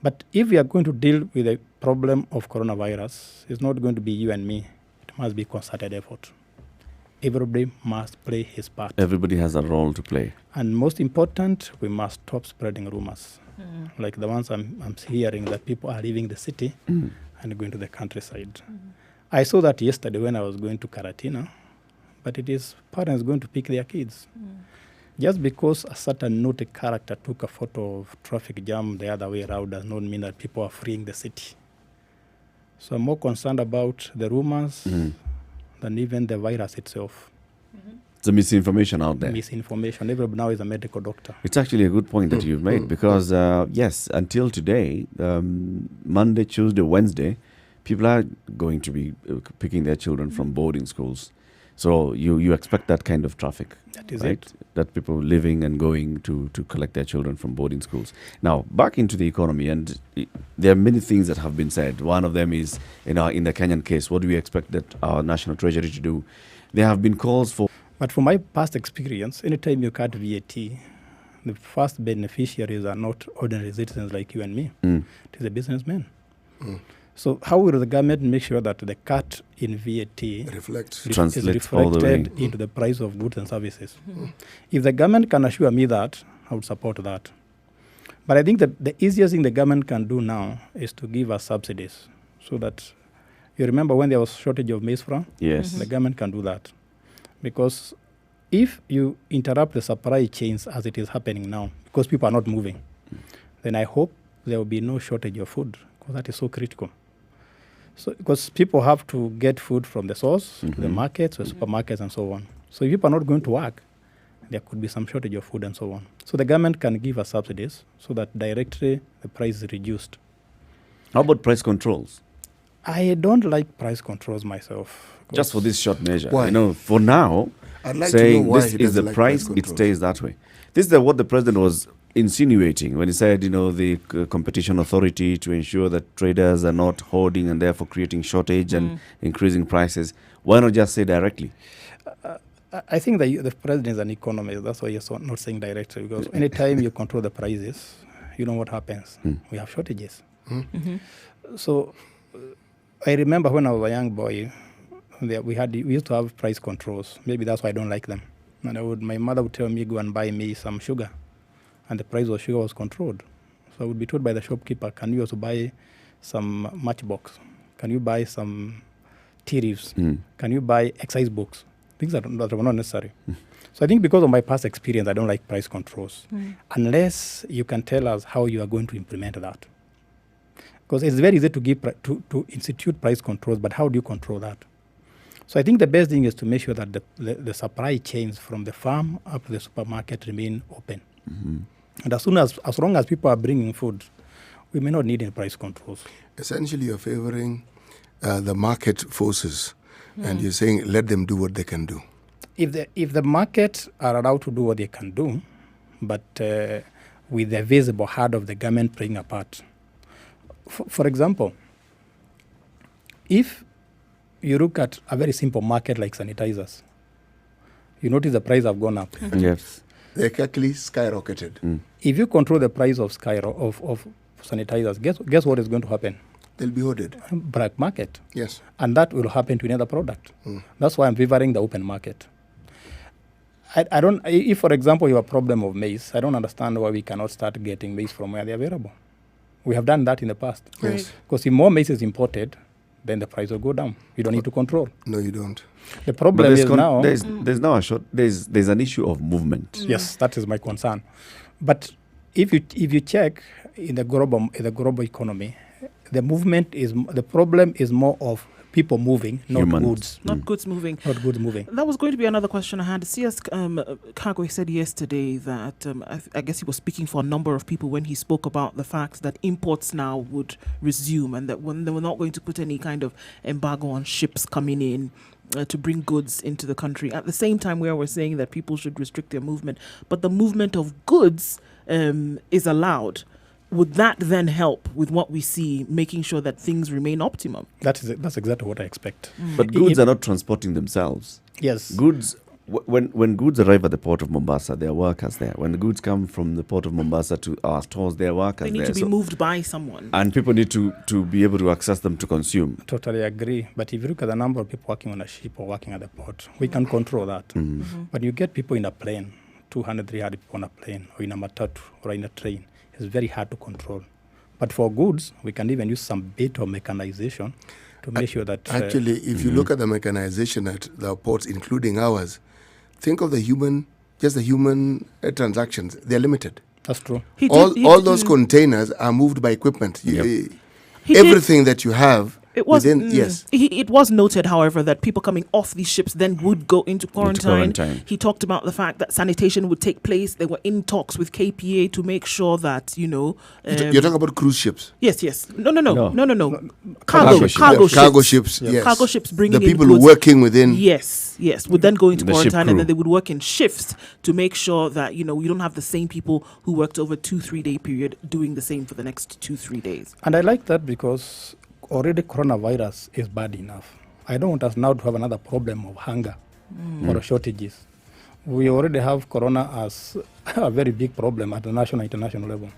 But if we are going to deal with the problem of coronavirus, it's not going to be you and me. It must be concerted effort. Everybody must play his part. Everybody has a role to play. And most important, we must stop spreading rumors. Like the ones I'm hearing that people are leaving the city and going to the countryside. I saw that yesterday when I was going to Karatina, but it is parents going to pick their kids. Just because a certain naughty character took a photo of traffic jam the other way around does not mean that people are freeing the city. So I'm more concerned about the rumors than even the virus itself. The misinformation out there. Misinformation. Everybody now is a medical doctor. It's actually a good point that you've made because, yes, until today, Monday, Tuesday, Wednesday, people are going to be picking their children from boarding schools. So you expect that kind of traffic. That is right? it. That people living and going to collect their children from boarding schools. Now, back into the economy, and there are many things that have been said. One of them is, in the Kenyan case, what do we expect that our National Treasury to do? There have been calls for... But from my past experience, anytime you cut VAT, the first beneficiaries are not ordinary citizens like you and me. It is a businessman. So how will the government make sure that the cut in VAT is reflected into the price of goods and services? If the government can assure me that, I would support that. But I think that the easiest thing the government can do now is to give us subsidies so that, you remember when there was shortage of maize flour? Yes. The government can do that. Because if you interrupt the supply chains as it is happening now, because people are not moving, then I hope there will be no shortage of food, because that is so critical. So, because people have to get food from the source, to the markets, the supermarkets, and so on. So if people are not going to work, there could be some shortage of food and so on. So the government can give us subsidies so that directly the price is reduced. How about price controls? I don't like price controls myself. Just for this short measure. Why? For now, I'd like saying to know why this he is the doesn't like price, price it stays that way. This is what the president was insinuating when he said, the competition authority to ensure that traders are not hoarding and therefore creating shortage and increasing prices. Why not just say directly? I think the president is an economist. That's why he's not saying directly, because anytime you control the prices, you know what happens. We have shortages. So I remember when I was a young boy, we used to have price controls. Maybe that's why I don't like them. And my mother would tell me, go and buy me some sugar. And the price of sugar was controlled. So I would be told by the shopkeeper, can you also buy some matchbox? Can you buy some tea leaves? Can you buy exercise books? Things that were not necessary. So I think because of my past experience, I don't like price controls. Unless you can tell us how you are going to implement that. Because it's very easy to institute price controls, but how do you control that? So I think the best thing is to make sure that the supply chains from the farm up to the supermarket remain open. And as long as people are bringing food, we may not need any price controls. Essentially, you're favoring the market forces, and you're saying let them do what they can do. If the markets are allowed to do what they can do, but with the visible hand of the government playing a part. For example, if you look at a very simple market like sanitizers, you notice the price have gone up. Yes. They actually skyrocketed. If you control the price of sanitizers, guess what is going to happen? They'll be hoarded. Black market. Yes. And that will happen to another product. That's why I'm favoring the open market. I don't. If, for example, you have a problem of maize, I don't understand why we cannot start getting maize from where they're available. We have done that in the past. Yes. Because if more maize is imported, then the price will go down. You don't need to control. No, you don't. The problem is now there's now there's an issue of movement. Yes, that is my concern. But if you check in the global economy, the problem is more of people moving, not goods. Not goods moving. Not goods moving. That was going to be another question I had. CS Kagwe said yesterday that I guess he was speaking for a number of people when he spoke about the fact that imports now would resume and that when they were not going to put any kind of embargo on ships coming in to bring goods into the country. At the same time, we were saying that people should restrict their movement, but the movement of goods is allowed. Would that then help with what we see, making sure that things remain optimum? That's exactly what I expect. But goods are not transporting themselves. Yes. Goods, when goods arrive at the port of Mombasa, there are workers there. When the goods come from the port of Mombasa to our stores, there are workers there. They need to be moved by someone. And people need to be able to access them to consume. Totally agree. But if you look at the number of people working on a ship or working at the port, we can control that. But you get people in a plane, 200, 300 people on a plane, or in a matatu, or in a train. It's very hard to control. But for goods, we can even use some bit of mechanization to make sure that... Actually, if you look at the mechanization at the ports, including ours, think of the human transactions. They're limited. That's true. All those containers are moved by equipment. Everything that you have... It was noted, however, that people coming off these ships then would go into quarantine. He talked about the fact that sanitation would take place. They were in talks with KPA to make sure that, you're talking about cruise ships? Yes. No. Cargo ships. Yes. Cargo ships bringing the people in goods. Working within. Yes. Would then go into quarantine and then they would work in shifts to make sure that, we don't have the same people who worked over 2-3 day period doing the same for the next 2-3 days. And I like that because already coronavirus is bad enough. I don't want us now to have another problem of hunger or shortages. We already have corona as a very big problem at the national and international level.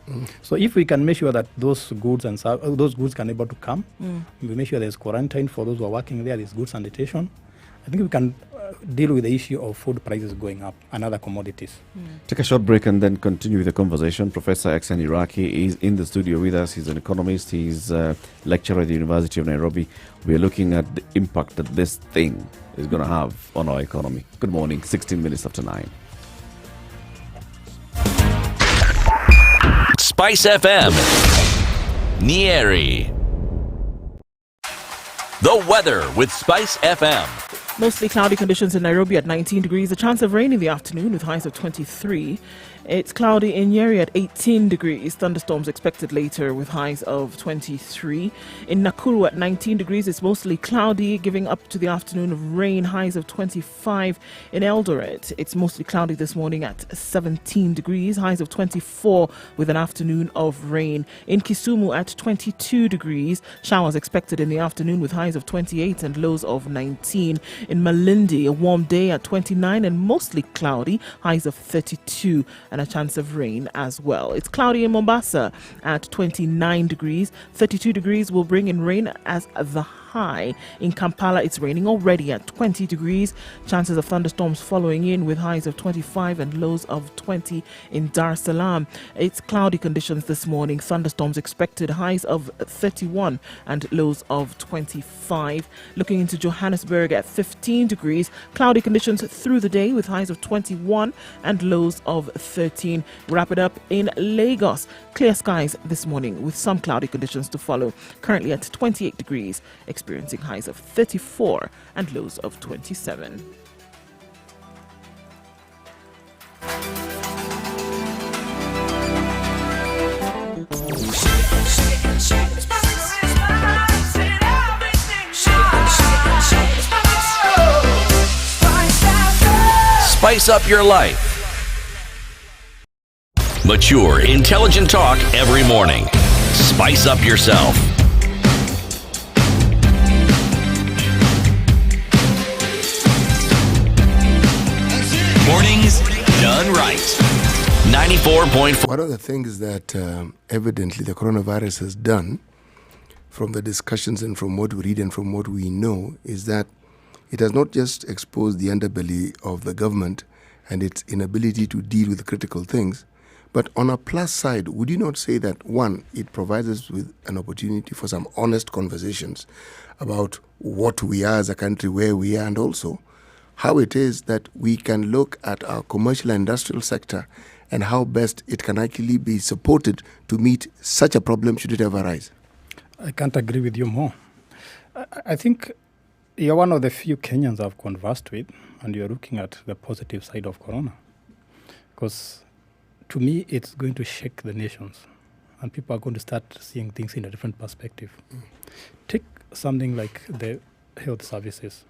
So if we can make sure that those goods can be able to come, we make sure there's quarantine for those who are working there, there's good sanitation, I think we can deal with the issue of food prices going up and other commodities. Take a short break and then continue with the conversation. Professor Aksan Iraqi is in the studio with us. He's an economist. He's a lecturer at the University of Nairobi. We're looking at the impact that this thing is going to have on our economy. Good morning, 16 minutes after 9. Spice FM, Nyeri. The weather with Spice FM. Mostly cloudy conditions in Nairobi at 19 degrees. A chance of rain in the afternoon with highs of 23. It's cloudy in Nyeri at 18 degrees. Thunderstorms expected later with highs of 23. In Nakuru at 19 degrees, it's mostly cloudy, giving up to the afternoon of rain, highs of 25. In Eldoret, it's mostly cloudy this morning at 17 degrees, highs of 24 with an afternoon of rain. In Kisumu at 22 degrees, showers expected in the afternoon with highs of 28 and lows of 19. In Malindi, a warm day at 29 and mostly cloudy, highs of 32. And a chance of rain as well. It's cloudy in Mombasa at 29 degrees. 32 degrees will bring in rain as the high. In Kampala, it's raining already at 20 degrees. Chances of thunderstorms following in with highs of 25 and lows of 20 in Dar es Salaam. It's cloudy conditions this morning. Thunderstorms expected, highs of 31 and lows of 25. Looking into Johannesburg at 15 degrees. Cloudy conditions through the day with highs of 21 and lows of 13. Wrap it up in Lagos. Clear skies this morning with some cloudy conditions to follow. Currently at 28 degrees. Experiencing highs of 34 and lows of 27. Spice up your life. Mature, intelligent talk every morning. Spice up yourself. stories done right. 94.4. One of the things that evidently the coronavirus has done, from the discussions and from what we read and from what we know, is that it has not just exposed the underbelly of the government and its inability to deal with critical things, but on a plus side, would you not say that, one, it provides us with an opportunity for some honest conversations about what we are as a country, where we are, and also how it is that we can look at our commercial and industrial sector and how best it can actually be supported to meet such a problem should it ever arise? I can't agree with you more. I think you're one of the few Kenyans I've conversed with, and you're looking at the positive side of corona. Because to me, it's going to shake the nations, and people are going to start seeing things in a different perspective. Take something like the health services.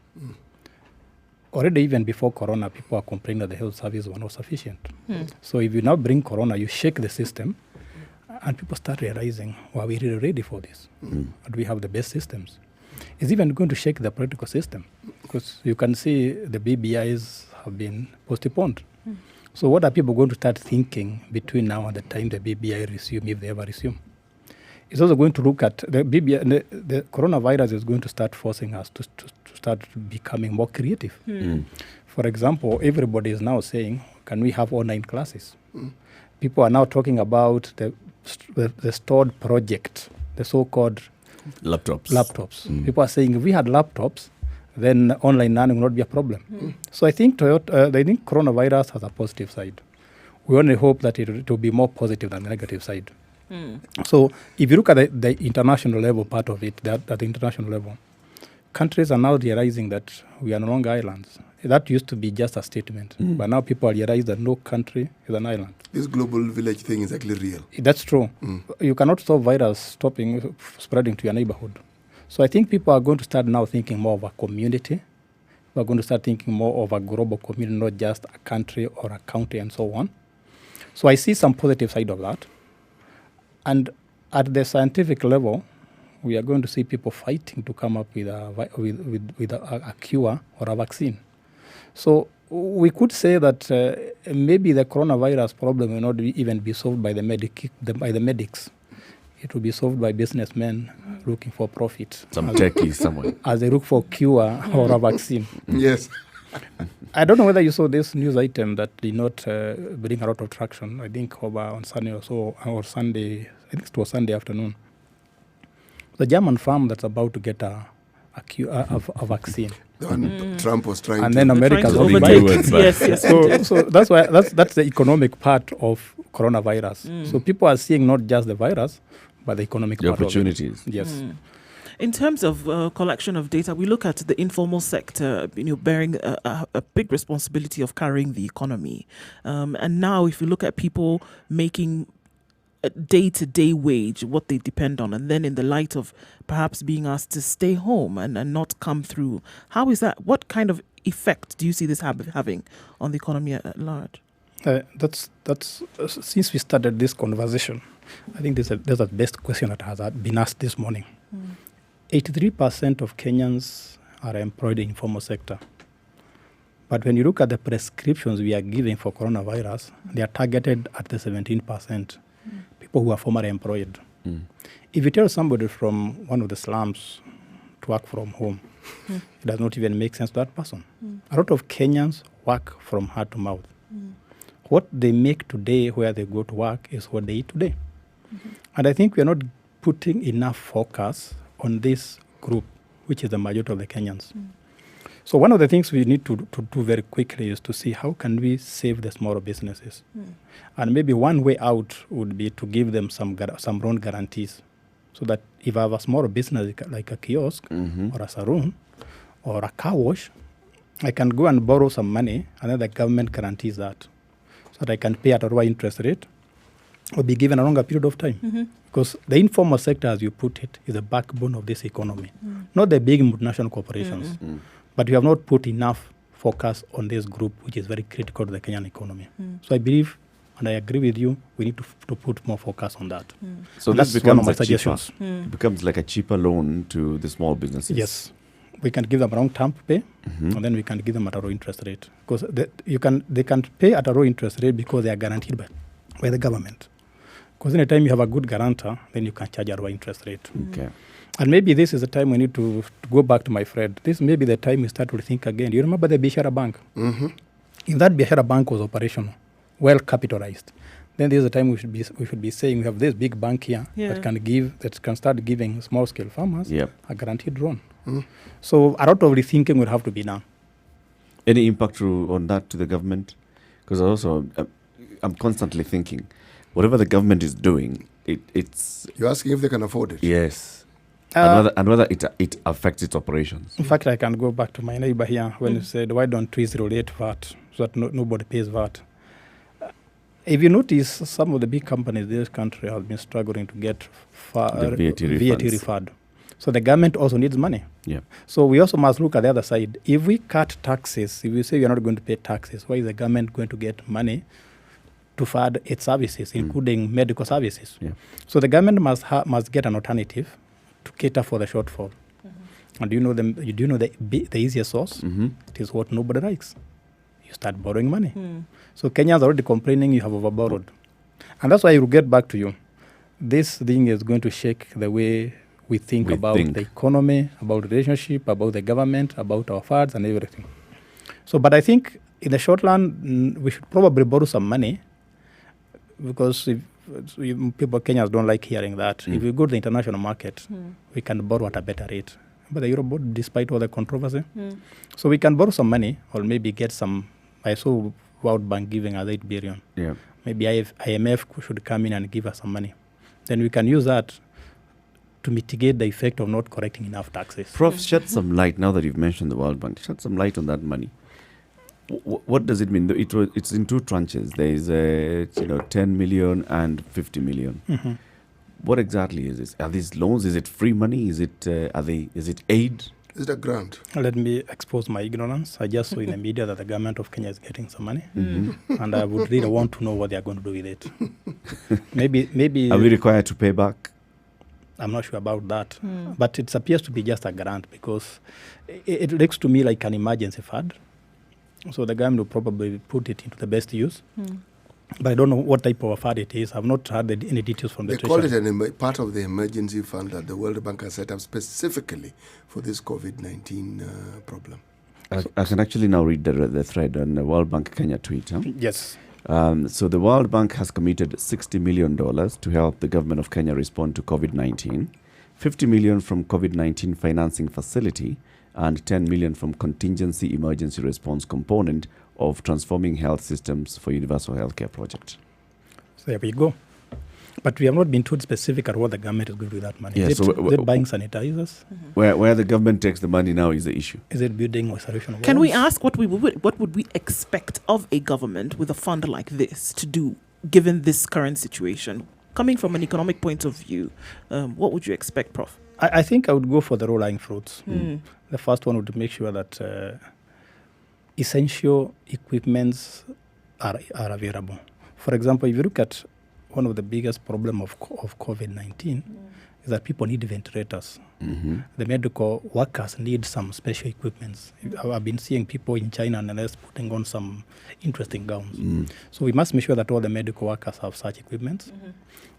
Already, even before corona, people are complaining that the health services were not sufficient. So if you now bring corona, you shake the system, and people start realizing, well, we're really ready for this. And we have the best systems. It's even going to shake the political system, because you can see the BBIs have been postponed. So what are people going to start thinking between now and the time the BBI resume, if they ever resume? It's also going to look at the BBI, the coronavirus is going to start forcing us to start becoming more creative. For example, everybody is now saying, can we have online classes? People are now talking about the stored project, the so-called laptops. People are saying, if we had laptops, then online learning will not be a problem. So I think coronavirus has a positive side. We only hope that it will be more positive than the negative side. So if you look at the international level part of it, at the international level, countries are now realizing that we are no longer islands. That used to be just a statement, but now people realize that no country is an island. This global village thing is actually real. That's true. You cannot stop virus spreading to your neighborhood. So I think people are going to start now thinking more of a community. We're going to start thinking more of a global community, not just a country or a county and so on. So I see some positive side of that. And at the scientific level, we are going to see people fighting to come up with a cure or a vaccine. So we could say that maybe the coronavirus problem will not even be solved by the medics. It will be solved by businessmen looking for profit. Some techies somewhere. As they look for cure or a vaccine. Yes. I don't know whether you saw this news item that did not bring a lot of traction. I think over on Sunday or so, or Sunday, I think it was Sunday afternoon. The German farm that's about to get a vaccine. The one Trump was trying and to... then America's overtake it. Yes. So that's why that's the economic part of coronavirus. So people are seeing not just the virus, but the economic part opportunities. Of it. Yes. In terms of collection of data, we look at the informal sector, bearing a big responsibility of carrying the economy. And now, if you look at people making a day-to-day wage, what they depend on, and then in the light of perhaps being asked to stay home and not come through, how is that? What kind of effect do you see this having on the economy at large? That's since we started this conversation, I think there's the best question that has been asked this morning. 83% of Kenyans are employed in informal sector. But when you look at the prescriptions we are giving for coronavirus, they are targeted at the 17%, people who are formerly employed. If you tell somebody from one of the slums to work from home, it does not even make sense to that person. A lot of Kenyans work from hand to mouth. What they make today where they go to work is what they eat today. And I think we are not putting enough focus on this group, which is the majority of the Kenyans. So one of the things we need to do very quickly is to see how can we save the smaller businesses. And maybe one way out would be to give them some loan guarantees, so that if I have a small business like a kiosk or a saloon or a car wash, I can go and borrow some money, and then the government guarantees that, so that I can pay at a lower interest rate or be given a longer period of time. Because the informal sector, as you put it, is the backbone of this economy, not the big multinational corporations. But we have not put enough focus on this group, which is very critical to the Kenyan economy. So I believe, and I agree with you, we need to put more focus on that. So and this that's one of becomes my a cheaper, suggestions. it becomes like a cheaper loan to the small businesses. Yes. we can give them long-term pay, and then we can give them at a low interest rate. Because they can pay at a low interest rate because they are guaranteed by the government. Because anytime you have a good guarantor, then you can charge a low interest rate. Okay. And maybe this is the time we need to go back to my friend. This may be the time we start to think again. You remember the Biashara Bank? If that Biashara Bank was operational, well capitalized, then there's a time we should be saying we have this big bank here that can start giving small scale farmers a guaranteed loan. So a lot of rethinking will have to be done. Any impact on that to the government? Because also I'm constantly thinking, whatever the government is doing, it's. You're asking if they can afford it. Yes. And whether it affects its operations. In fact, I can go back to my neighbor here when he said, why don't we relate VAT so that nobody pays VAT? If you notice, some of the big companies in this country have been struggling to get VAT refund. So the government also needs money. Yeah. So we also must look at the other side. If we cut taxes, if we say you're not going to pay taxes, why is the government going to get money to fund its services, including medical services? Yeah. So the government must get an alternative to cater for the shortfall. And do you know the easiest source? It is what nobody likes. You start borrowing money. So Kenya is already complaining you have overborrowed. And that's why I will get back to you. This thing is going to shake the way we think about the economy, about relationship, about the government, about our funds and everything. So, but I think in the short run, we should probably borrow some money because people, Kenyans don't like hearing that. If we go to the international market, we can borrow at a better rate. But the Euro, despite all the controversy, so we can borrow some money or maybe get some. I saw World Bank giving us 8 billion. Yeah. Maybe IMF should come in and give us some money. Then we can use that to mitigate the effect of not collecting enough taxes. Prof, shed some light, now that you've mentioned the World Bank, shed some light on that money. What does it mean? It's in 2 tranches. There is 10 million and 50 million. What exactly is this? Are these loans? Is it free money? Is it aid? Is it a grant? Let me expose my ignorance. I just saw in the media that the government of Kenya is getting some money, and I would really want to know what they are going to do with it. Maybe. Are we required to pay back? I'm not sure about that, but it appears to be just a grant because it looks to me like an emergency fund. So the government will probably put it into the best use. But I don't know what type of fund it is. I've not heard any details from the Treasury. They call it part of the emergency fund that the World Bank has set up specifically for this COVID-19 problem. I can actually now read the thread on the World Bank Kenya tweet. Huh? Yes. So the World Bank has committed $60 million to help the government of Kenya respond to COVID-19, $50 million from COVID-19 financing facility, and $10 million from contingency emergency response component of transforming health systems for universal healthcare project. So there we go. But we have not been told specific at what the government is going to do with that money. Yeah, is it buying sanitizers? Where the government takes the money now is the issue. Is it building isolation walls? Can we ask what would we expect of a government with a fund like this to do, given this current situation? Coming from an economic point of view, what would you expect, Prof? I think I would go for the low-lying fruits. The first one would make sure that essential equipments are available. For example, if you look at one of the biggest problems of COVID-19 is that people need ventilators. The medical workers need some special equipments. I've been seeing people in China and others putting on some interesting gowns. So we must make sure that all the medical workers have such equipment.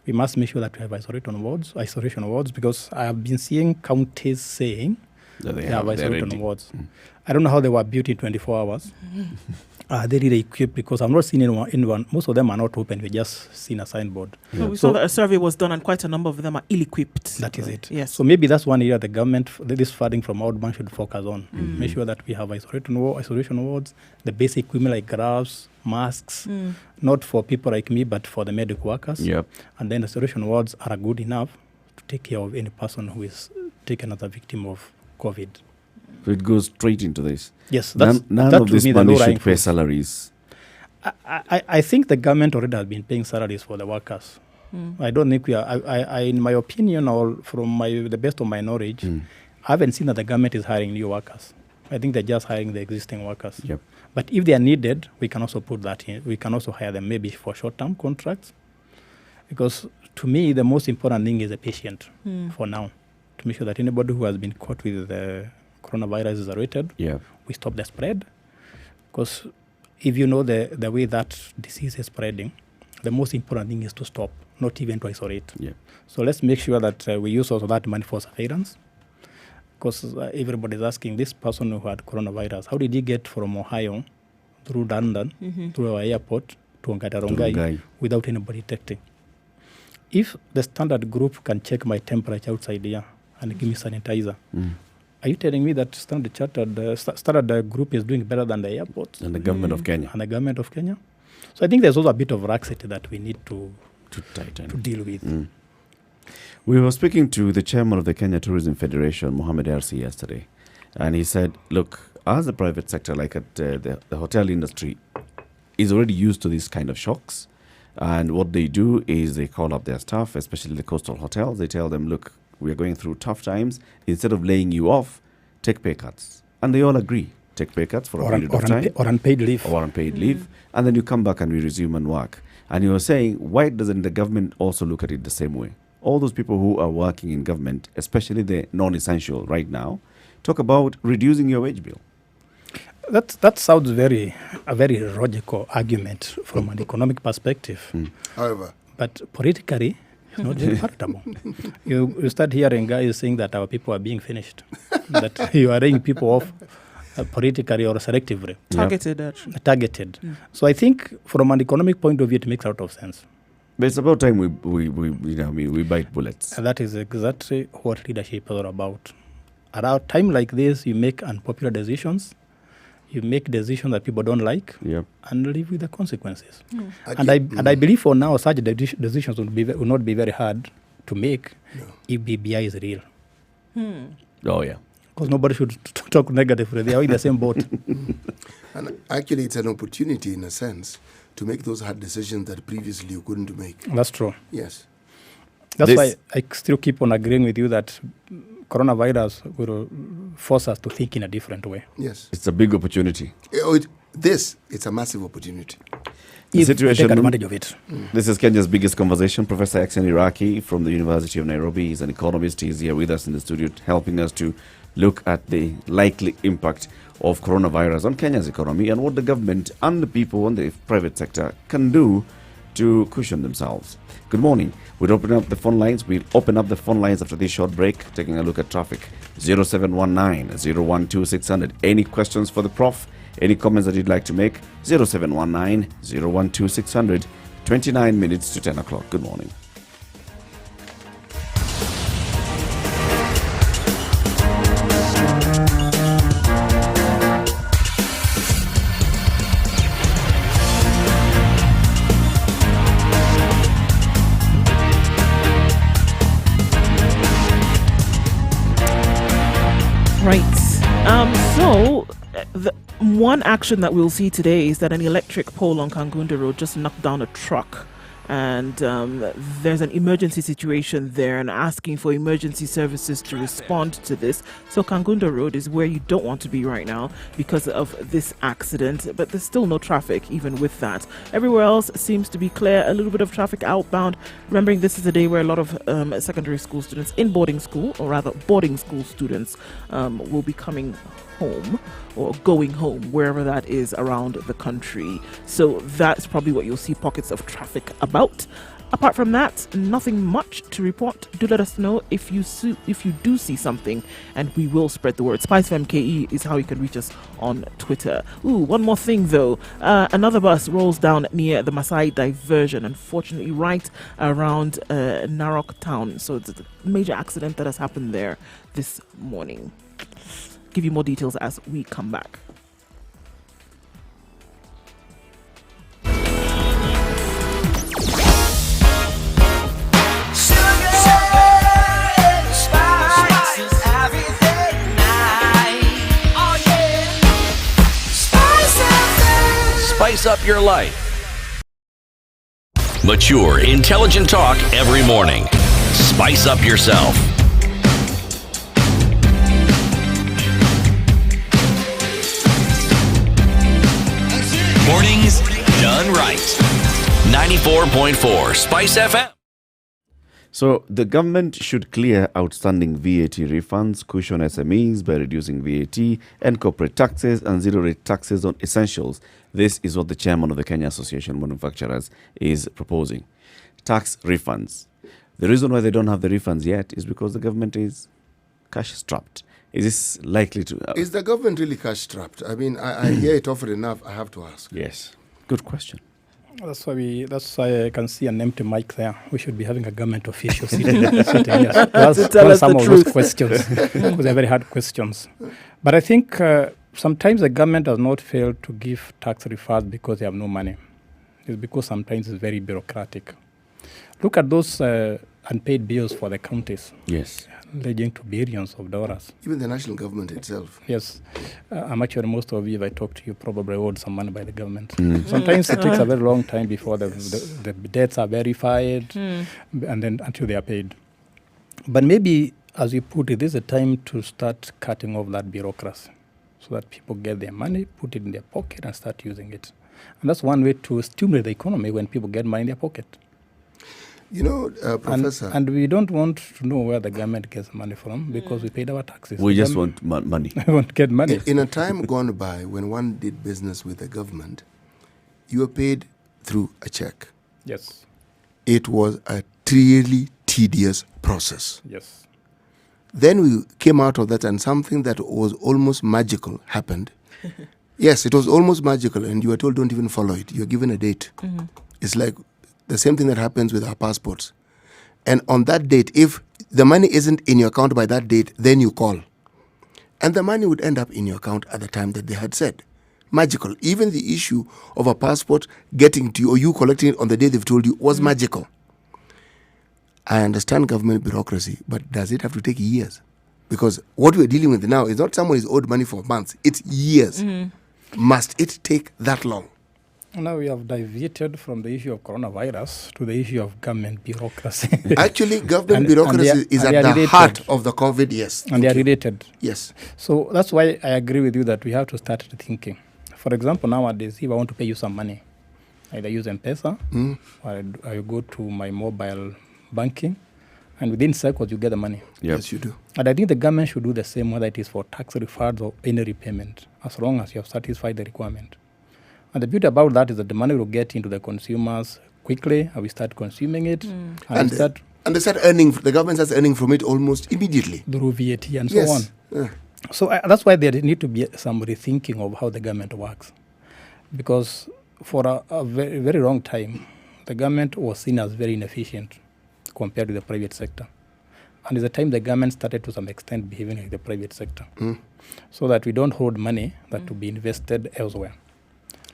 We must make sure that we have isolation wards, because I have been seeing counties saying they have isolation wards. I don't know how they were built in 24 hours. They really equipped, because I've not seen anyone. Most of them are not open. We just seen a signboard. Yeah. We saw that a survey was done, and quite a number of them are ill-equipped. That is it. Yes. So maybe that's one area the government, this funding from World Bank should focus on. Make sure that we have isolation wards, the basic equipment like gloves, masks, not for people like me, but for the medical workers. Yep. And then isolation wards are good enough to take care of any person who is taken as a victim of COVID. So it goes straight into this. Yes, none of this money should pay salaries. I think the government already has been paying salaries for the workers. I don't think we are. I in my opinion, or from the best of my knowledge, I haven't seen that the government is hiring new workers. I think they're just hiring the existing workers. Yep. But if they are needed, we can also put that in. We can also hire them maybe for short-term contracts, because to me the most important thing is the patient for now, to make sure that anybody who has been caught with the coronavirus is rated, Yeah. we stop the spread. Because if you know the way that disease is spreading, the most important thing is to stop, not even to isolate. Yeah. So let's make sure that we use also that money for surveillance. Because everybody is asking, this person who had coronavirus, how did he get from Ohio through London, through our airport, to Rongai without anybody detecting? If the standard group can check my temperature outside here and give me sanitizer, are you telling me that standard group is doing better than the airport? And the government of Kenya. And the government of Kenya? So I think there's also a bit of laxity that we need to tighten, to deal with. We were speaking to the chairman of the Kenya Tourism Federation, Mohamed Arsi, yesterday. And he said, look, as the private sector, like at the hotel industry, is already used to these kind of shocks. And what they do is they call up their staff, especially the coastal hotels. They tell them, look, we're going through tough times. Instead of laying you off, take pay cuts. And they all agree. Take pay cuts for a period of time. Or unpaid leave. Or unpaid leave. And then you come back and we resume and work. And you were saying, why doesn't the government also look at it the same way? All those people who are working in government, especially the non-essential right now, talk about reducing your wage bill. That sounds a very logical argument from an economic perspective. However, but politically, it's not very palatable. You start hearing guys saying that our people are being finished, that you are laying people off politically or selectively. Targeted. So I think from an economic point of view, it makes a lot of sense. But it's about time we bite bullets. And that is exactly what leadership is all about. At a time like this, you make unpopular decisions. You make decisions that people don't like, and live with the consequences. And I believe for now, such decisions will not be very hard to make if BBI is real. Oh, yeah. Because nobody should talk negatively. They are in the same boat. And actually, it's an opportunity, in a sense, to make those hard decisions that previously you couldn't make. That's true. Yes. That's why I still keep on agreeing with you that coronavirus will force us to think in a different way. Yes. It's a big opportunity. It's a massive opportunity. The situation, take advantage of it. This is Kenya's biggest conversation. Professor Aksen Iraki from the University of Nairobi. He's an economist. He's here with us in the studio, helping us to look at the likely impact of coronavirus on Kenya's economy and what the government and the people and the private sector can do to cushion themselves. Good morning. We'll open up the phone lines. We'll open up the phone lines after this short break, taking a look at traffic. 0719-012-600. Any questions for the Prof? Any comments that you'd like to make? 0719-012-600. 29 minutes to 10 o'clock. Good morning. The one action that we'll see today is that an electric pole on Kangundo Road just knocked down a truck. And there's an emergency situation there and asking for emergency services to respond to this. So Kangundo Road is where you don't want to be right now because of this accident. But there's still no traffic even with that. Everywhere else seems to be clear. A little bit of traffic outbound. Remembering this is a day where a lot of secondary school students in boarding school, or rather boarding school students, will be coming home or going home, wherever that is around the country. So that's probably what you'll see pockets of traffic about. Apart from that, nothing much to report. Do let us know if you do see something, and we will spread the word. SpiceFMKE is how you can reach us on Twitter. One more thing though. Another bus rolls down near the Maasai diversion, unfortunately right around Narok town. So it's a major accident that has happened there this morning. Give you more details as we come back. Spice up your life. Mature, intelligent talk every morning. Spice up yourself. Mornings done right. 94.4 Spice FM. So the government should clear outstanding VAT refunds, cushion SMEs by reducing VAT and corporate taxes and zero-rate taxes on essentials. This is what the chairman of the Kenya Association of Manufacturers is proposing. Tax refunds. The reason why they don't have the refunds yet is because the government is cash-strapped. Is this likely to... Is the government really cash-strapped? I mean, I hear it often enough. I have to ask. Yes. Good question. That's why I can see an empty mic there. We should be having a government official sitting here to answer some of those questions, because they're very hard questions. But I think sometimes the government does not fail to give tax refunds because they have no money. It's because sometimes it's very bureaucratic. Look at those unpaid bills for the counties. Yes. Leading to billions of dollars. Even the national government itself. Yes. I'm actually, most of you, if I talk to you, probably owed some money by the government. Sometimes it takes a very long time before the debts are verified and then until they are paid. But maybe, as you put it, this is a time to start cutting off that bureaucracy so that people get their money, put it in their pocket and start using it. And that's one way to stimulate the economy when people get money in their pocket. You know, Professor... And we don't want to know where the government gets money from because we paid our taxes. We just want money. We want to get money. In a time gone by, when one did business with the government, you were paid through a check. Yes. It was a really tedious process. Yes. Then we came out of that and something that was almost magical happened. Yes, it was almost magical and you were told don't even follow it. You're given a date. It's like the same thing that happens with our passports. And on that date, if the money isn't in your account by that date, then you call. And the money would end up in your account at the time that they had said. Magical. Even the issue of a passport getting to you or you collecting it on the day they've told you was magical. I understand government bureaucracy, but does it have to take years? Because what we're dealing with now is not someone is owed money for months. It's years. Must it take that long? Now we have diverted from the issue of coronavirus to the issue of government bureaucracy. Actually, government bureaucracy is at the heart of the COVID, yes. And they are related. Yes. So that's why I agree with you that we have to start thinking. For example, nowadays, if I want to pay you some money, either use M-Pesa or I go to my mobile banking, and within seconds you get the money. Yes, you do. And I think the government should do the same, whether it is for tax refunds or any repayment, as long as you have satisfied the requirement. And the beauty about that is that the money will get into the consumers quickly, and we start consuming it. And they start earning, the government starts earning from it almost immediately. Through VAT and so on. So that's why there need to be some rethinking of how the government works. Because for a very, very long time, the government was seen as very inefficient compared to the private sector. And it's the time the government started to some extent behaving like the private sector. So that we don't hold money that to be invested elsewhere.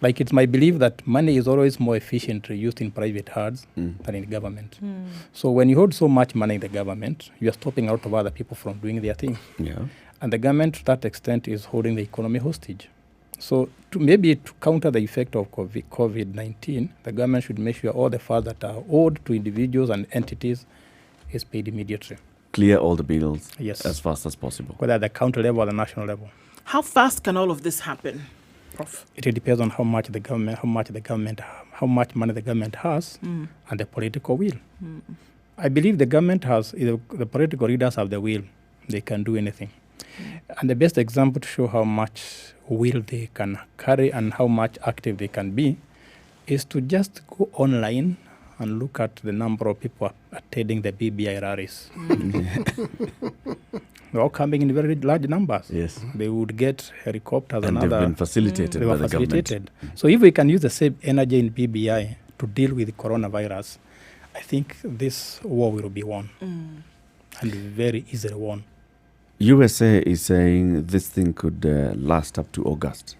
Like it's my belief that money is always more efficiently used in private hands than in government. So when you hold so much money in the government, you are stopping a lot of other people from doing their thing. And the government, to that extent, is holding the economy hostage. So maybe to counter the effect of COVID-19, the government should make sure all the funds that are owed to individuals and entities is paid immediately. Clear all the bills as fast as possible. Whether at the county level or the national level. How fast can all of this happen, Prof? It depends on how much money the government has and the political will. I believe the government has, the political leaders have the will, they can do anything. And the best example to show how much will they can carry and how much active they can be is to just go online and look at the number of people attending the BBI rallies. They're all coming in very large numbers. Yes. They would get helicopters and they've been facilitated by the government. So if we can use the same energy in BBI to deal with the coronavirus, I think this war will be won. And very easily won. USA is saying this thing could last up to August.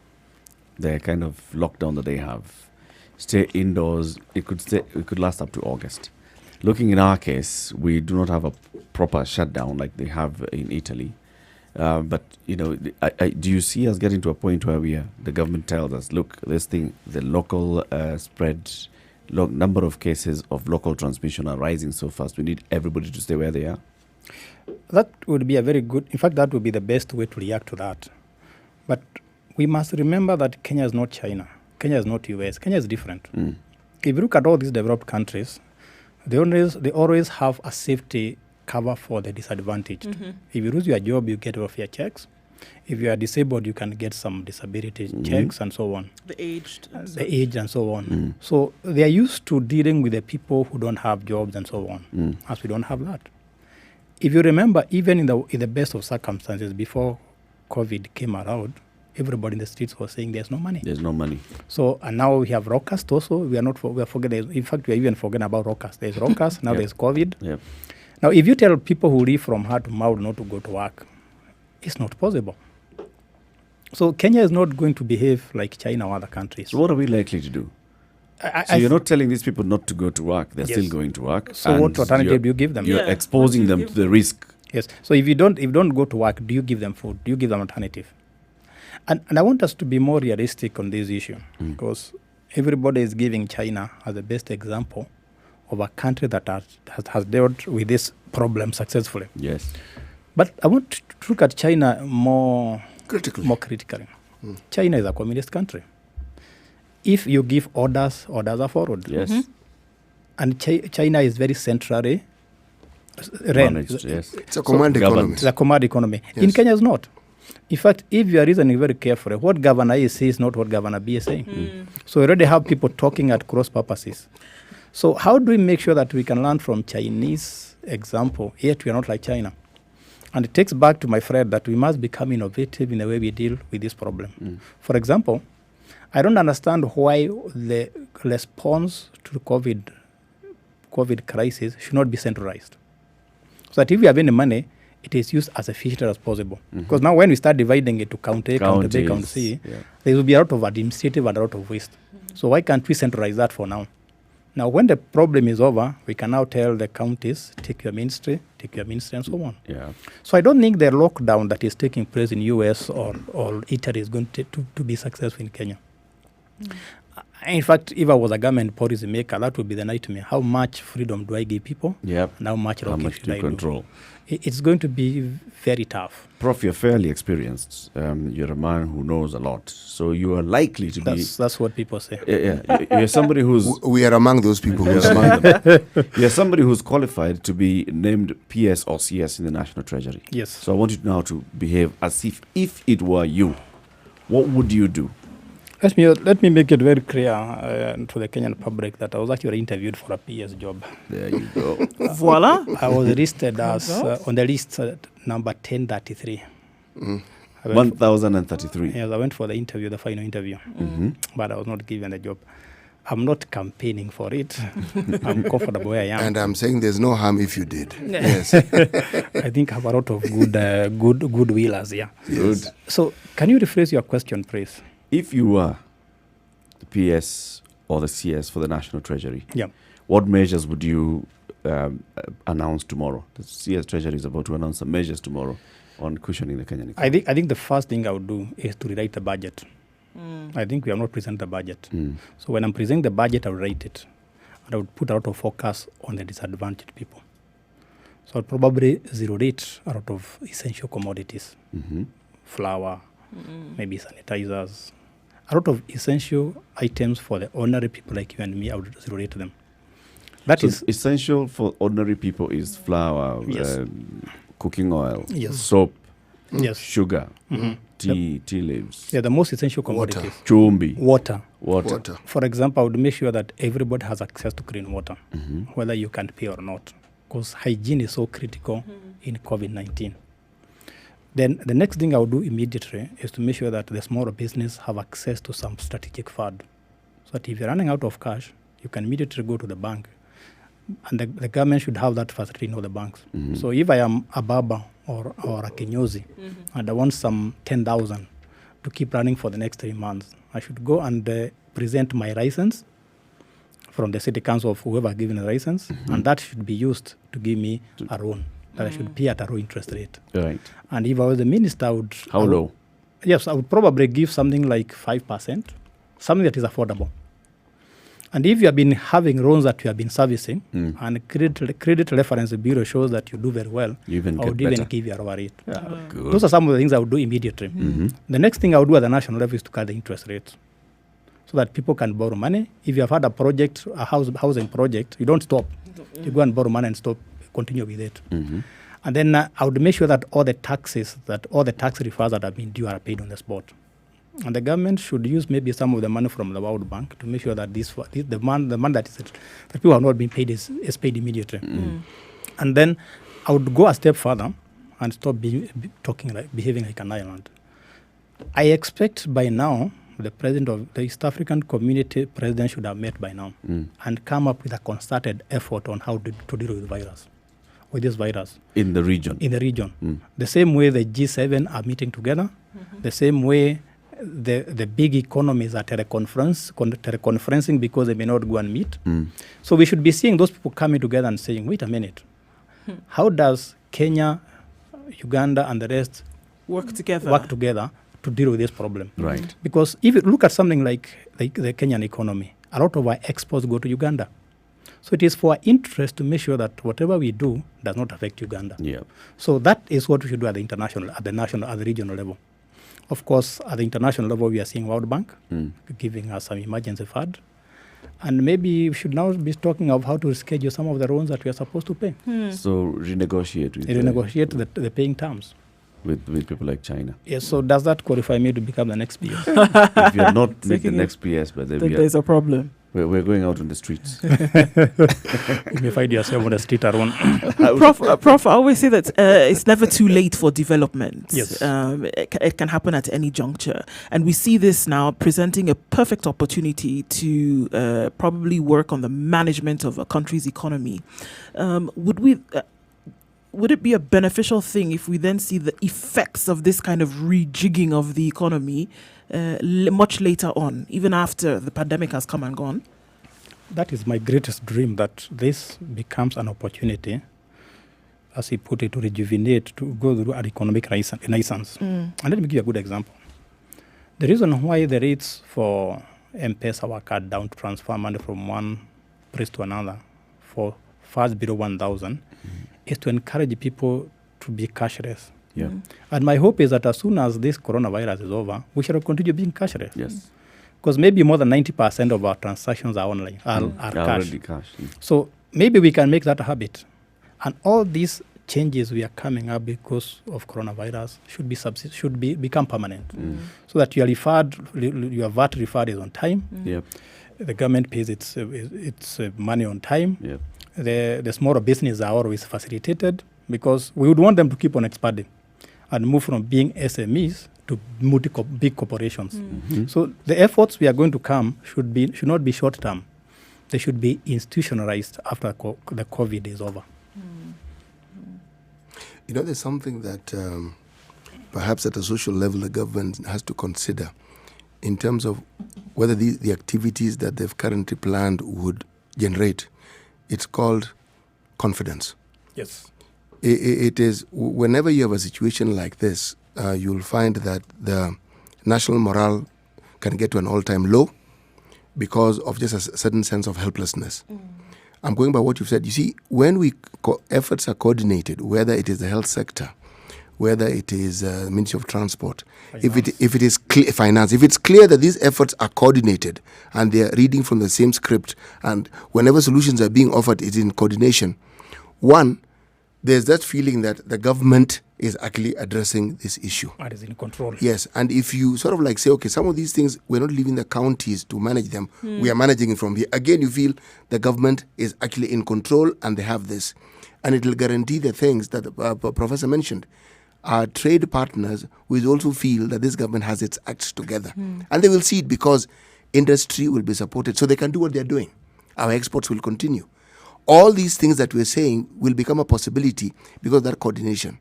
The kind of lockdown that they have. Stay indoors, it could last up to August. Looking in our case, we do not have a proper shutdown like they have in Italy. But, you know, do you see us getting to a point where the government tells us, look, this thing, the local spread, number of cases of local transmission are rising so fast, we need everybody to stay where they are? That would be a very good, in fact, that would be the best way to react to that. But we must remember that Kenya is not China. Kenya is not US. Kenya is different. If you look at all these developed countries, they always have a safety cover for the disadvantaged. If you lose your job, you get welfare checks. If you are disabled, you can get some disability checks and so on. The aged. And so on. So they are used to dealing with the people who don't have jobs and so on, as we don't have that. If you remember, even in the best of circumstances, before COVID came around, everybody in the streets was saying there's no money. There's no money. So, and now we have Rockcast also. We are forgetting. In fact, we are even forgetting about Rockcast. There's Rockcast, now there's COVID. Yep. Now, if you tell people who live from heart to mouth not to go to work, it's not possible. So Kenya is not going to behave like China or other countries. So what are we likely to do? So you're not telling these people not to go to work. They're still going to work. So what alternative do you give them? You're exposing them to the risk. Yes. So if you don't go to work, do you give them food? Do you give them alternative? And I want us to be more realistic on this issue because everybody is giving China as the best example of a country that has dealt with this problem successfully. Yes. But I want to look at China more critically. China is a communist country. If you give orders are followed. Yes. And China is very centrally managed. Yes. It's a command economy. It's a command economy. Yes. In Kenya, it's not. In fact, if you are reasoning very carefully, what Governor A says is not what Governor B is saying. So we already have people talking at cross purposes. So how do we make sure that we can learn from Chinese example, yet we are not like China? And it takes back to my friend that we must become innovative in the way we deal with this problem. For example, I don't understand why the response to the COVID crisis should not be centralized. So that if we have any money, it is used as efficiently as possible. Because now when we start dividing it to count A, count B, count C, there will be a lot of administrative and a lot of waste. So why can't we centralize that for now? Now, when the problem is over, we can now tell the counties, take your ministry, and so on. Yeah. So I don't think the lockdown that is taking place in US or Italy is going to be successful in Kenya. In fact, if I was a government policy maker, that would be the nightmare. How much freedom do I give people? Yep. And how much do you control? It's going to be very tough. Prof, you're fairly experienced. You're a man who knows a lot. So you are likely to be... That's what people say. You're somebody who's... We are among those people. You're somebody who's qualified to be named PS or CS in the National Treasury. Yes. So I want you now to behave as if it were you. What would you do? Let me make it very clear to the Kenyan public that I was actually interviewed for a PS job. There you go. Voila. I was listed as on the list number 1033. 1033. Yes, I went for the interview, the final interview, but I was not given the job. I'm not campaigning for it. I'm comfortable where I am. And I'm saying there's no harm if you did. Yes. I think I have a lot of good willers. Yeah. Good. So, can you rephrase your question, please? If you were the PS or the CS for the National Treasury, what measures would you announce tomorrow? The CS Treasury is about to announce some measures tomorrow on cushioning the Kenyan economy. I think the first thing I would do is to rewrite the budget. I think we have not presented the budget. So when I'm presenting the budget, I will write it. And I would put a lot of focus on the disadvantaged people. So I'll probably zero rate a lot of essential commodities. Flour, maybe sanitizers. A lot of essential items for the ordinary people like you and me, I would zero rate them. That is essential for ordinary people is flour, cooking oil, soap, sugar, tea leaves. Yeah, the most essential commodities. Chumbi. Water. Water. For example, I would make sure that everybody has access to clean water, whether you can pay or not, because hygiene is so critical in COVID-19. Then the next thing I would do immediately is to make sure that the smaller business have access to some strategic fund. So that if you're running out of cash, you can immediately go to the bank. And the government should have that facility in all the banks. So if I am a barber or a kinyozi and I want some 10,000 to keep running for the next 3 months, I should go and present my license from the city council of whoever given the license, and that should be used to give me a loan that I should pay at a low interest rate. Right. And if I was the minister, I would... How low? Yes, I would probably give something like 5%, something that is affordable. And if you have been having loans that you have been servicing, and credit reference bureau shows that you do very well, I would even give you a lower rate. Those are some of the things I would do immediately. The next thing I would do at the national level is to cut the interest rates. so that people can borrow money. If you have had a project, a housing project, you don't stop. You go and borrow money and continue with it. Mm-hmm. And then I would make sure that all the tax refunds that have been due are paid on the spot. And the government should use maybe some of the money from the World Bank to make sure that the money that people have not been paid is paid immediately. And then I would go a step further and stop behaving like an island. I expect by now the president of the East African Community president should have met by now and come up with a concerted effort on how to deal with this virus. In the region? In the region. The same way the G7 are meeting together, the same way the big economies are teleconferencing because they may not go and meet. So we should be seeing those people coming together and saying, wait a minute, how does Kenya, Uganda, and the rest work together to deal with this problem? Right. Because if you look at something like the Kenyan economy, a lot of our exports go to Uganda. So it is for our interest to make sure that whatever we do does not affect Uganda. Yeah. So that is what we should do at the international, at the regional level. Of course, at the international level, we are seeing World Bank giving us some emergency fund. And maybe we should now be talking of how to reschedule some of the loans that we are supposed to pay. So renegotiate the paying terms. With people like China. Yes, so does that qualify me to become the next PS? If you're not the next PS, but then there's a problem. We're going out on the streets. You may find yourself on the street alone. Prof, I always say that it's never too late for development. Yes. It can happen at any juncture. And we see this now presenting a perfect opportunity to probably work on the management of a country's economy. Would it be a beneficial thing if we then see the effects of this kind of rejigging of the economy much later on, even after the pandemic has come and gone? That is my greatest dream, that this becomes an opportunity, as he put it, to rejuvenate, to go through an economic renaissance. And let me give you a good example. The reason why the rates for M-Pesa were cut down to transfer money from one place to another for fast below 1,000 is to encourage people to be cashless. Yeah. And my hope is that as soon as this coronavirus is over, we shall continue being cashless. Yes. Because maybe more than 90% of our transactions are online, are cash. Already cash. So maybe we can make that a habit. And all these changes we are coming up because of coronavirus should become permanent. So that your VAT refund is on time. Yep. The government pays its money on time. Yep. The smaller businesses are always facilitated, because we would want them to keep on expanding and move from being SMEs to big corporations. So the efforts we are going to come should not be short term. They should be institutionalized after the COVID is over. You know, there's something that perhaps at a social level the government has to consider in terms of whether the activities that they've currently planned would generate. It's called confidence. Yes. It is, whenever you have a situation like this, you'll find that the national morale can get to an all-time low because of just a certain sense of helplessness. I'm going by what you've said. You see, when efforts are coordinated, whether it is the health sector, whether it is the Ministry of Transport, if it is finance, if it's clear that these efforts are coordinated and they are reading from the same script, and whenever solutions are being offered, it's in coordination. One, there's that feeling that the government is actually addressing this issue. And is in control. Yes, and if you sort of like say, okay, some of these things, we're not leaving the counties to manage them, we are managing it from here. Again, you feel the government is actually in control and they have this. And it will guarantee the things that the Professor mentioned. Our trade partners will also feel that this government has its acts together. And they will see it because industry will be supported so they can do what they're doing. Our exports will continue. All these things that we're saying will become a possibility because of that coordination.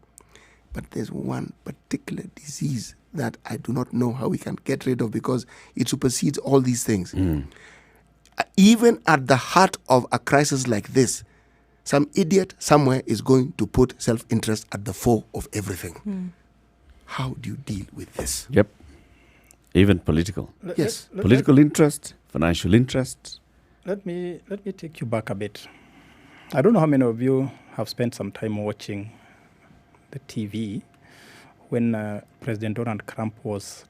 But there's one particular disease that I do not know how we can get rid of because it supersedes all these things. Even at the heart of a crisis like this, some idiot somewhere is going to put self-interest at the fore of everything. How do you deal with this? Yep. Even political. Yes. Political interest, financial interest. Let me take you back a bit. I don't know how many of you have spent some time watching the TV when President Donald Trump was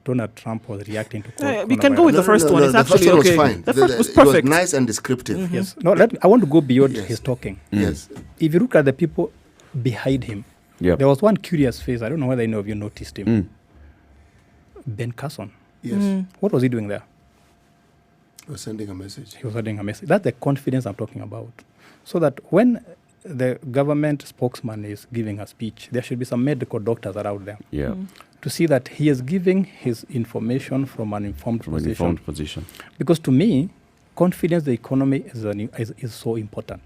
reacting to we can go with the first one. It's actually the first okay. one was fine. The first was It perfect. was nice and descriptive. Mm-hmm. Yes. No, I want to go beyond his talking. Yes. If you look at the people behind him, Yep. there was one curious face. I don't know whether any of you noticed him. Ben Carson. Yes. What was he doing there? He was sending a message. He was sending a message. That's the confidence I'm talking about. So that when the government spokesman is giving a speech, there should be some medical doctors around there. Yeah. To see that he is giving his information from an informed position. Because to me, confidence in the economy is so important.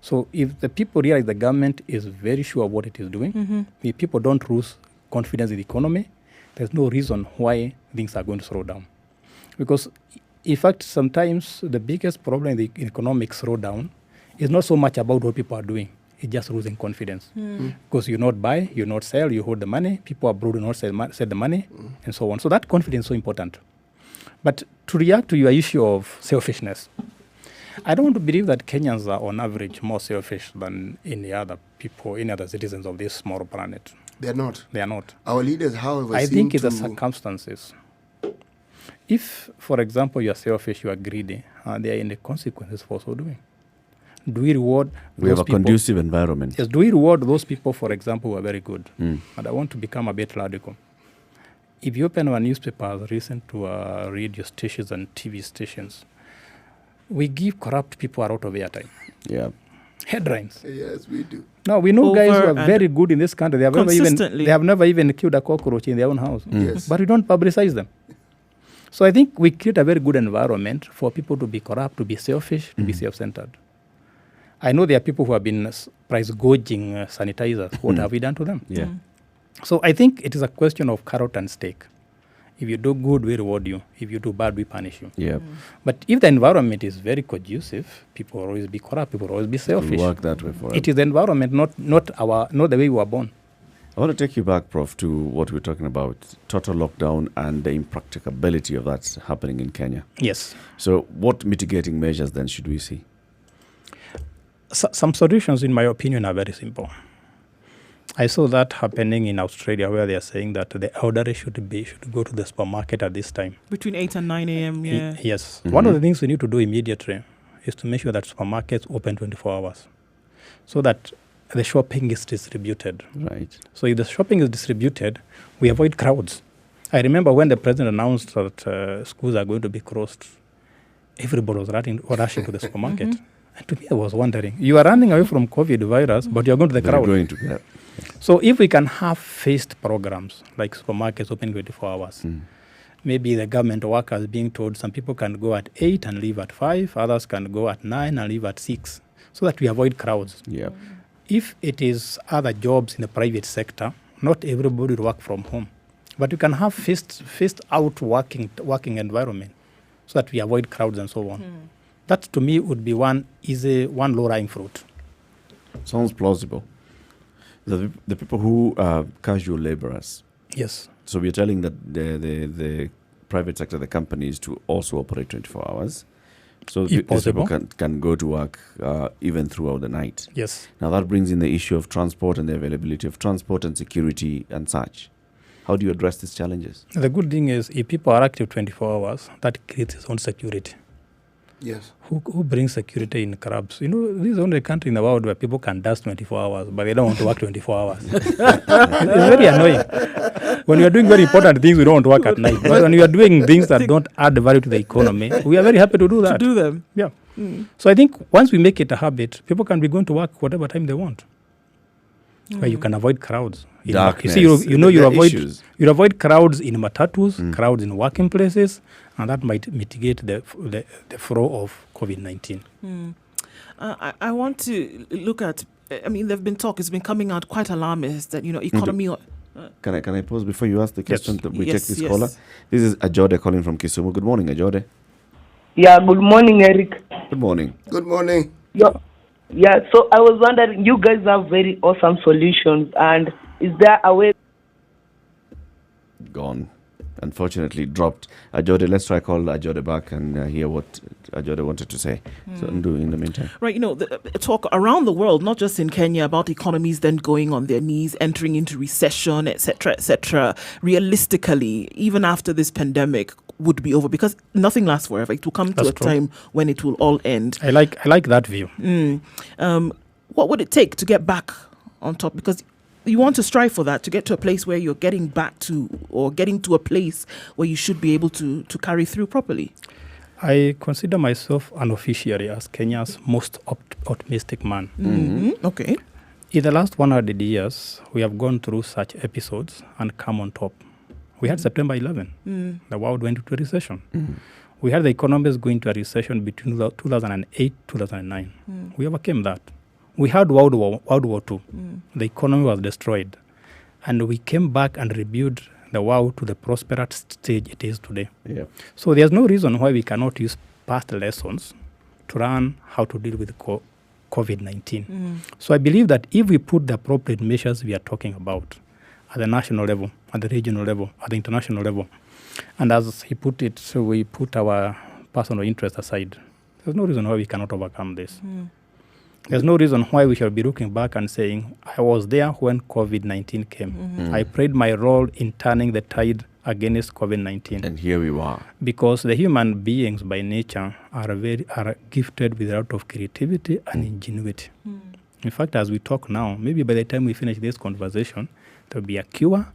So if the people realize the government is very sure of what it is doing, if people don't lose confidence in the economy, there's no reason why things are going to slow down. Because in fact, sometimes the biggest problem in the economic slowdown is not so much about what people are doing. It's just losing confidence. Because you not buy, you not sell, you hold the money, people abroad do not sell the money, and so on. So that confidence is so important. But to react to your issue of selfishness, I don't want to believe that Kenyans are on average more selfish than any other people, any other citizens of this small planet. They're not. They are not. Our leaders, however, I seem think it's to... the circumstances. If, for example, you are selfish, you are greedy, there are any consequences for so doing. Do we reward We have a conducive environment. Yes, do we reward those people, for example, who are very good? And I want to become a bit radical. If you open our newspapers, listen to our radio stations and TV stations, we give corrupt people a lot of airtime. Yeah. Headlines. Yes, we do. No, we know guys who are and very good in this country. They have never even killed a cockroach in their own house. Yes. But we don't publicize them. So I think we create a very good environment for people to be corrupt, to be selfish, to be self-centered. I know there are people who have been price gouging sanitizers. What have we done to them? Yeah. So I think it is a question of carrot and stick. If you do good, we reward you. If you do bad, we punish you. Yeah. But if the environment is very conducive, people will always be corrupt, people will always be selfish. We work that way forever. It is the environment, not the way we were born. I want to take you back, Prof, to what we're talking about, total lockdown and the impracticability of that happening in Kenya. Yes. So what mitigating measures then should we see? Some solutions, in my opinion, are very simple. I saw that happening in Australia, where they are saying that the elderly should go to the supermarket at this time. Between 8 and 9 a.m., yeah. Yes. One of the things we need to do immediately is to make sure that supermarkets open 24 hours so that the shopping is distributed. Right. So if the shopping is distributed, we avoid crowds. I remember when the president announced that schools are going to be closed, everybody was rushing to the supermarket. And to me, I was wondering, you are running away from COVID virus, but you are going to the crowd. Going to get. So if we can have phased programs, like supermarkets open 24 hours, maybe the government workers being told some people can go at 8 and leave at 5, others can go at 9 and leave at 6, so that we avoid crowds. Yeah. If it is other jobs in the private sector, not everybody will work from home. But you can have phased out working environment so that we avoid crowds and so on. That to me would be one low-lying fruit. Sounds plausible. The people who are casual laborers. Yes. So we're telling that the private sector, the companies, to also operate 24 hours. So these people can go to work even throughout the night. Yes. Now that brings in the issue of transport and the availability of transport and security and such. How do you address these challenges? The good thing is if people are active 24 hours, that creates its own security. Yes. Who brings security in clubs? You know, this is the only country in the world where people can dance 24 hours, but they don't want to work 24 hours. It's very annoying. When you are doing very important things, we don't want to work at night. But when you are doing things that don't add value to the economy, we are very happy to do that. To do them. Yeah. So I think once we make it a habit, people can be going to work whatever time they want. Where you can avoid crowds. Darkness. You see, you avoid crowds in matatus, crowds in working places, and that might mitigate the flow of COVID-19. I want to look at, I mean, there've been talk, it's been coming out quite alarmist that, economy... Can I pause before you ask the question? Yes. We take this caller. This is Ajode calling from Kisumu. Good morning, Ajode. Yeah, good morning, Eric. Good morning. Good morning. Yeah, so I was wondering, you guys have very awesome solutions, and is there a way... Gone. unfortunately dropped. Ajode, let's try call Ajode back and hear what Ajode wanted to say. So do in the meantime. Right, the talk around the world, not just in Kenya, about economies then going on their knees, entering into recession, etc., etc. Realistically, even after this pandemic would be over, because nothing lasts forever. It will come to a time when it will all end. I like that view. What would it take to get back on top? Because you want to strive for that, to get to a place where you're getting back to, or getting to a place where you should be able to carry through properly. I consider myself unofficially as Kenya's most optimistic man. Okay. In the last 100 years, we have gone through such episodes and come on top. We had September 11. The world went into a recession. We had the economies going to a recession between 2008 2009. We overcame that. We had World War II. The economy was destroyed. And we came back and rebuilt the world to the prosperous stage it is today. Yeah. So there's no reason why we cannot use past lessons to learn how to deal with COVID-19. So I believe that if we put the appropriate measures we are talking about at the national level, at the regional level, at the international level, and as he put it, so we put our personal interest aside, there's no reason why we cannot overcome this. There's no reason why we shall be looking back and saying, I was there when COVID-19 came. I played my role in turning the tide against COVID-19. And here we are. Because the human beings by nature are gifted with a lot of creativity and ingenuity. In fact, as we talk now, maybe by the time we finish this conversation, there will be a cure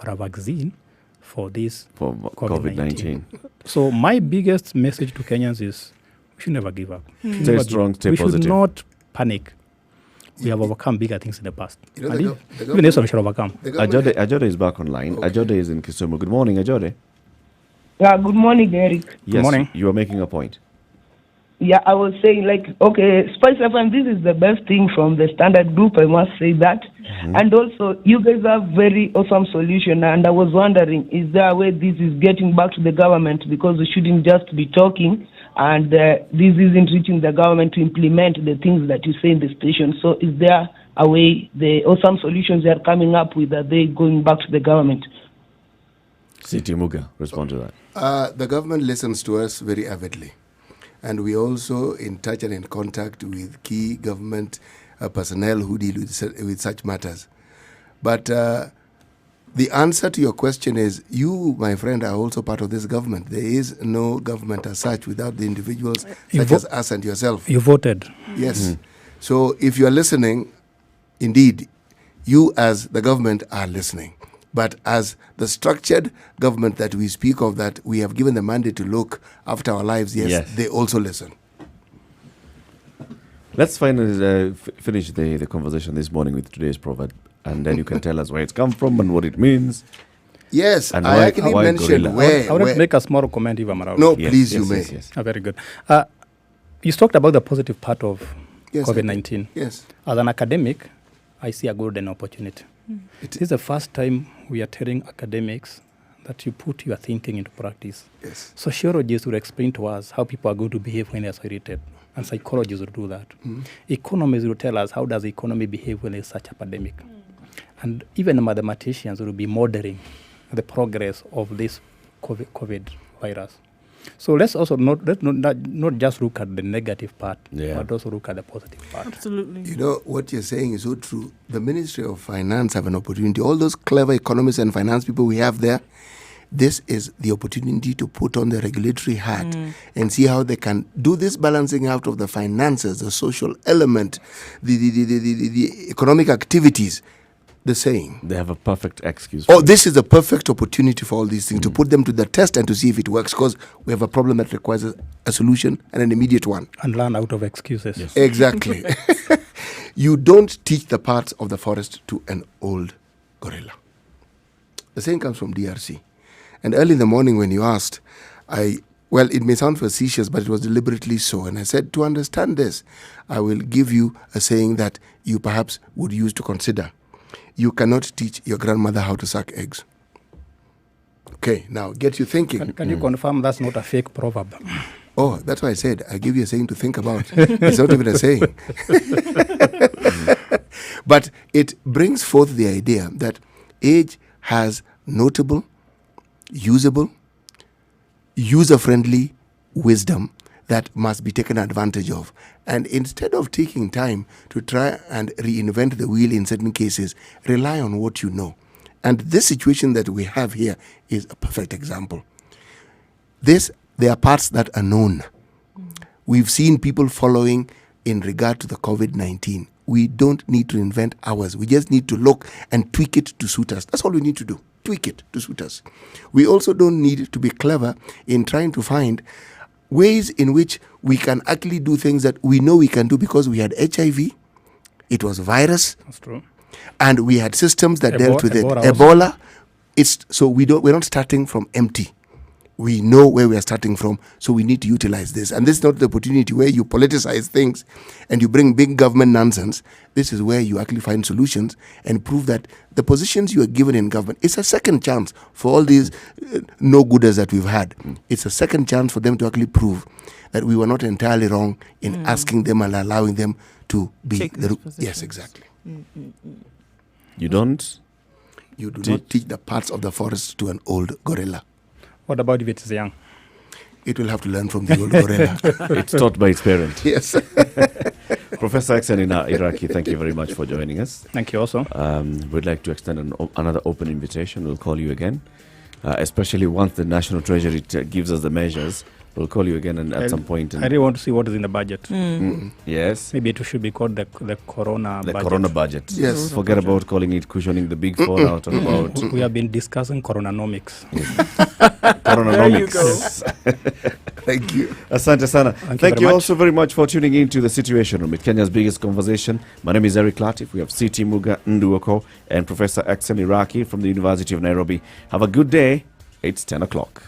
or a vaccine for this for COVID-19. So my biggest message to Kenyans is we should never give up. Stay strong, stay positive. We should not panic. We have overcome bigger things in the past. The even this one should overcome. Ajode is back online. Okay. Ajode is in Kisumu. Good morning, Ajode. Yeah, good morning, Eric. Yes, good morning. You are making a point. Yeah, I was saying, Spice FM, this is the best thing from the standard group, I must say that. And also, you guys have very awesome solution. And I was wondering, is there a way this is getting back to the government? Because we shouldn't just be talking, and this isn't reaching the government to implement the things that you say in the station. So is there a way, the awesome solutions they are coming up with, are they going back to the government? Siti Muga, respond to that. The government listens to us very avidly. And we also in touch and in contact with key government personnel who deal with such matters. But the answer to your question is, you, my friend, are also part of this government. There is no government as such without the individuals such as us and yourself. You voted. Yes. So if you are listening, indeed, you as the government are listening. But as the structured government that we speak of, that we have given the mandate to look after our lives, yes. They also listen. Let's finally finish the conversation this morning with today's proverb, and then you can tell us where it's come from and what it means. Yes, and I actually mentioned where. I want to make a small comment if I'm allowed. No, please, you may. Yes. Very good. You talked about the positive part of COVID-19. Yes. As an academic, I see a golden opportunity. This is the first time we are telling academics that you put your thinking into practice. Yes. Sociologists will explain to us how people are going to behave when they are isolated, and psychologists will do that. Economists will tell us how does the economy behave when there is such a pandemic. And even mathematicians will be modeling the progress of this COVID virus. So let's also not just look at the negative part, but also look at the positive part. Absolutely. You know, what you're saying is so true. The Ministry of Finance have an opportunity. All those clever economists and finance people we have there, this is the opportunity to put on the regulatory hat and see how they can do this balancing out of the finances, the social element, the economic activities. The saying. They have a perfect excuse. This is the perfect opportunity for all these things, to put them to the test and to see if it works, because we have a problem that requires a solution and an immediate one. And learn out of excuses. Yes. Exactly. You don't teach the parts of the forest to an old gorilla. The saying comes from DRC. And early in the morning when you asked, it may sound facetious, but it was deliberately so. And I said, to understand this, I will give you a saying that you perhaps would use to consider. You cannot teach your grandmother how to suck eggs. Okay, now get you thinking. Can you confirm that's not a fake proverb? Oh, that's why I said I give you a saying to think about. It's not even a saying. But it brings forth the idea that age has notable, usable, user-friendly wisdom that must be taken advantage of. And instead of taking time to try and reinvent the wheel in certain cases, rely on what you know. And this situation that we have here is a perfect example. There are parts that are known. We've seen people following in regard to the COVID-19. We don't need to invent ours. We just need to look and tweak it to suit us. That's all we need to do. Tweak it to suit us. We also don't need to be clever in trying to find ways in which we can actually do things that we know we can do because we had HIV, it was virus. That's true. And we had systems that dealt with it. Ebola. We're not starting from empty. We know where we are starting from, so we need to utilize this. And this is not the opportunity where you politicize things and you bring big government nonsense. This is where you actually find solutions and prove that the positions you are given in government, it's a second chance for all these no-gooders that we've had. It's a second chance for them to actually prove that we were not entirely wrong in asking them and allowing them to be yes, exactly. You don't? You do not teach the parts of the forest to an old gorilla. What about if it's young? It will have to learn from the old gorilla. It's taught by its parent. Yes. Professor Aksenina Iraki, thank you very much for joining us. Thank you also. We'd like to extend another open invitation. We'll call you again, especially once the National Treasury gives us the measures. We'll call you again and at some point. I really want to see what is in the budget. Yes. Maybe it should be called the Corona budget. The Corona budget. Yes. Forget about calling it cushioning the big four out and about. We have been discussing coronanomics. Coronanomics. Thank you. Asante sana. Thank you also very much for tuning in to the Situation Room with Kenya's biggest conversation. My name is Eric Latif. We have CT Muga Nduoko and Professor Aksen Iraki from the University of Nairobi. Have a good day. It's 10 o'clock.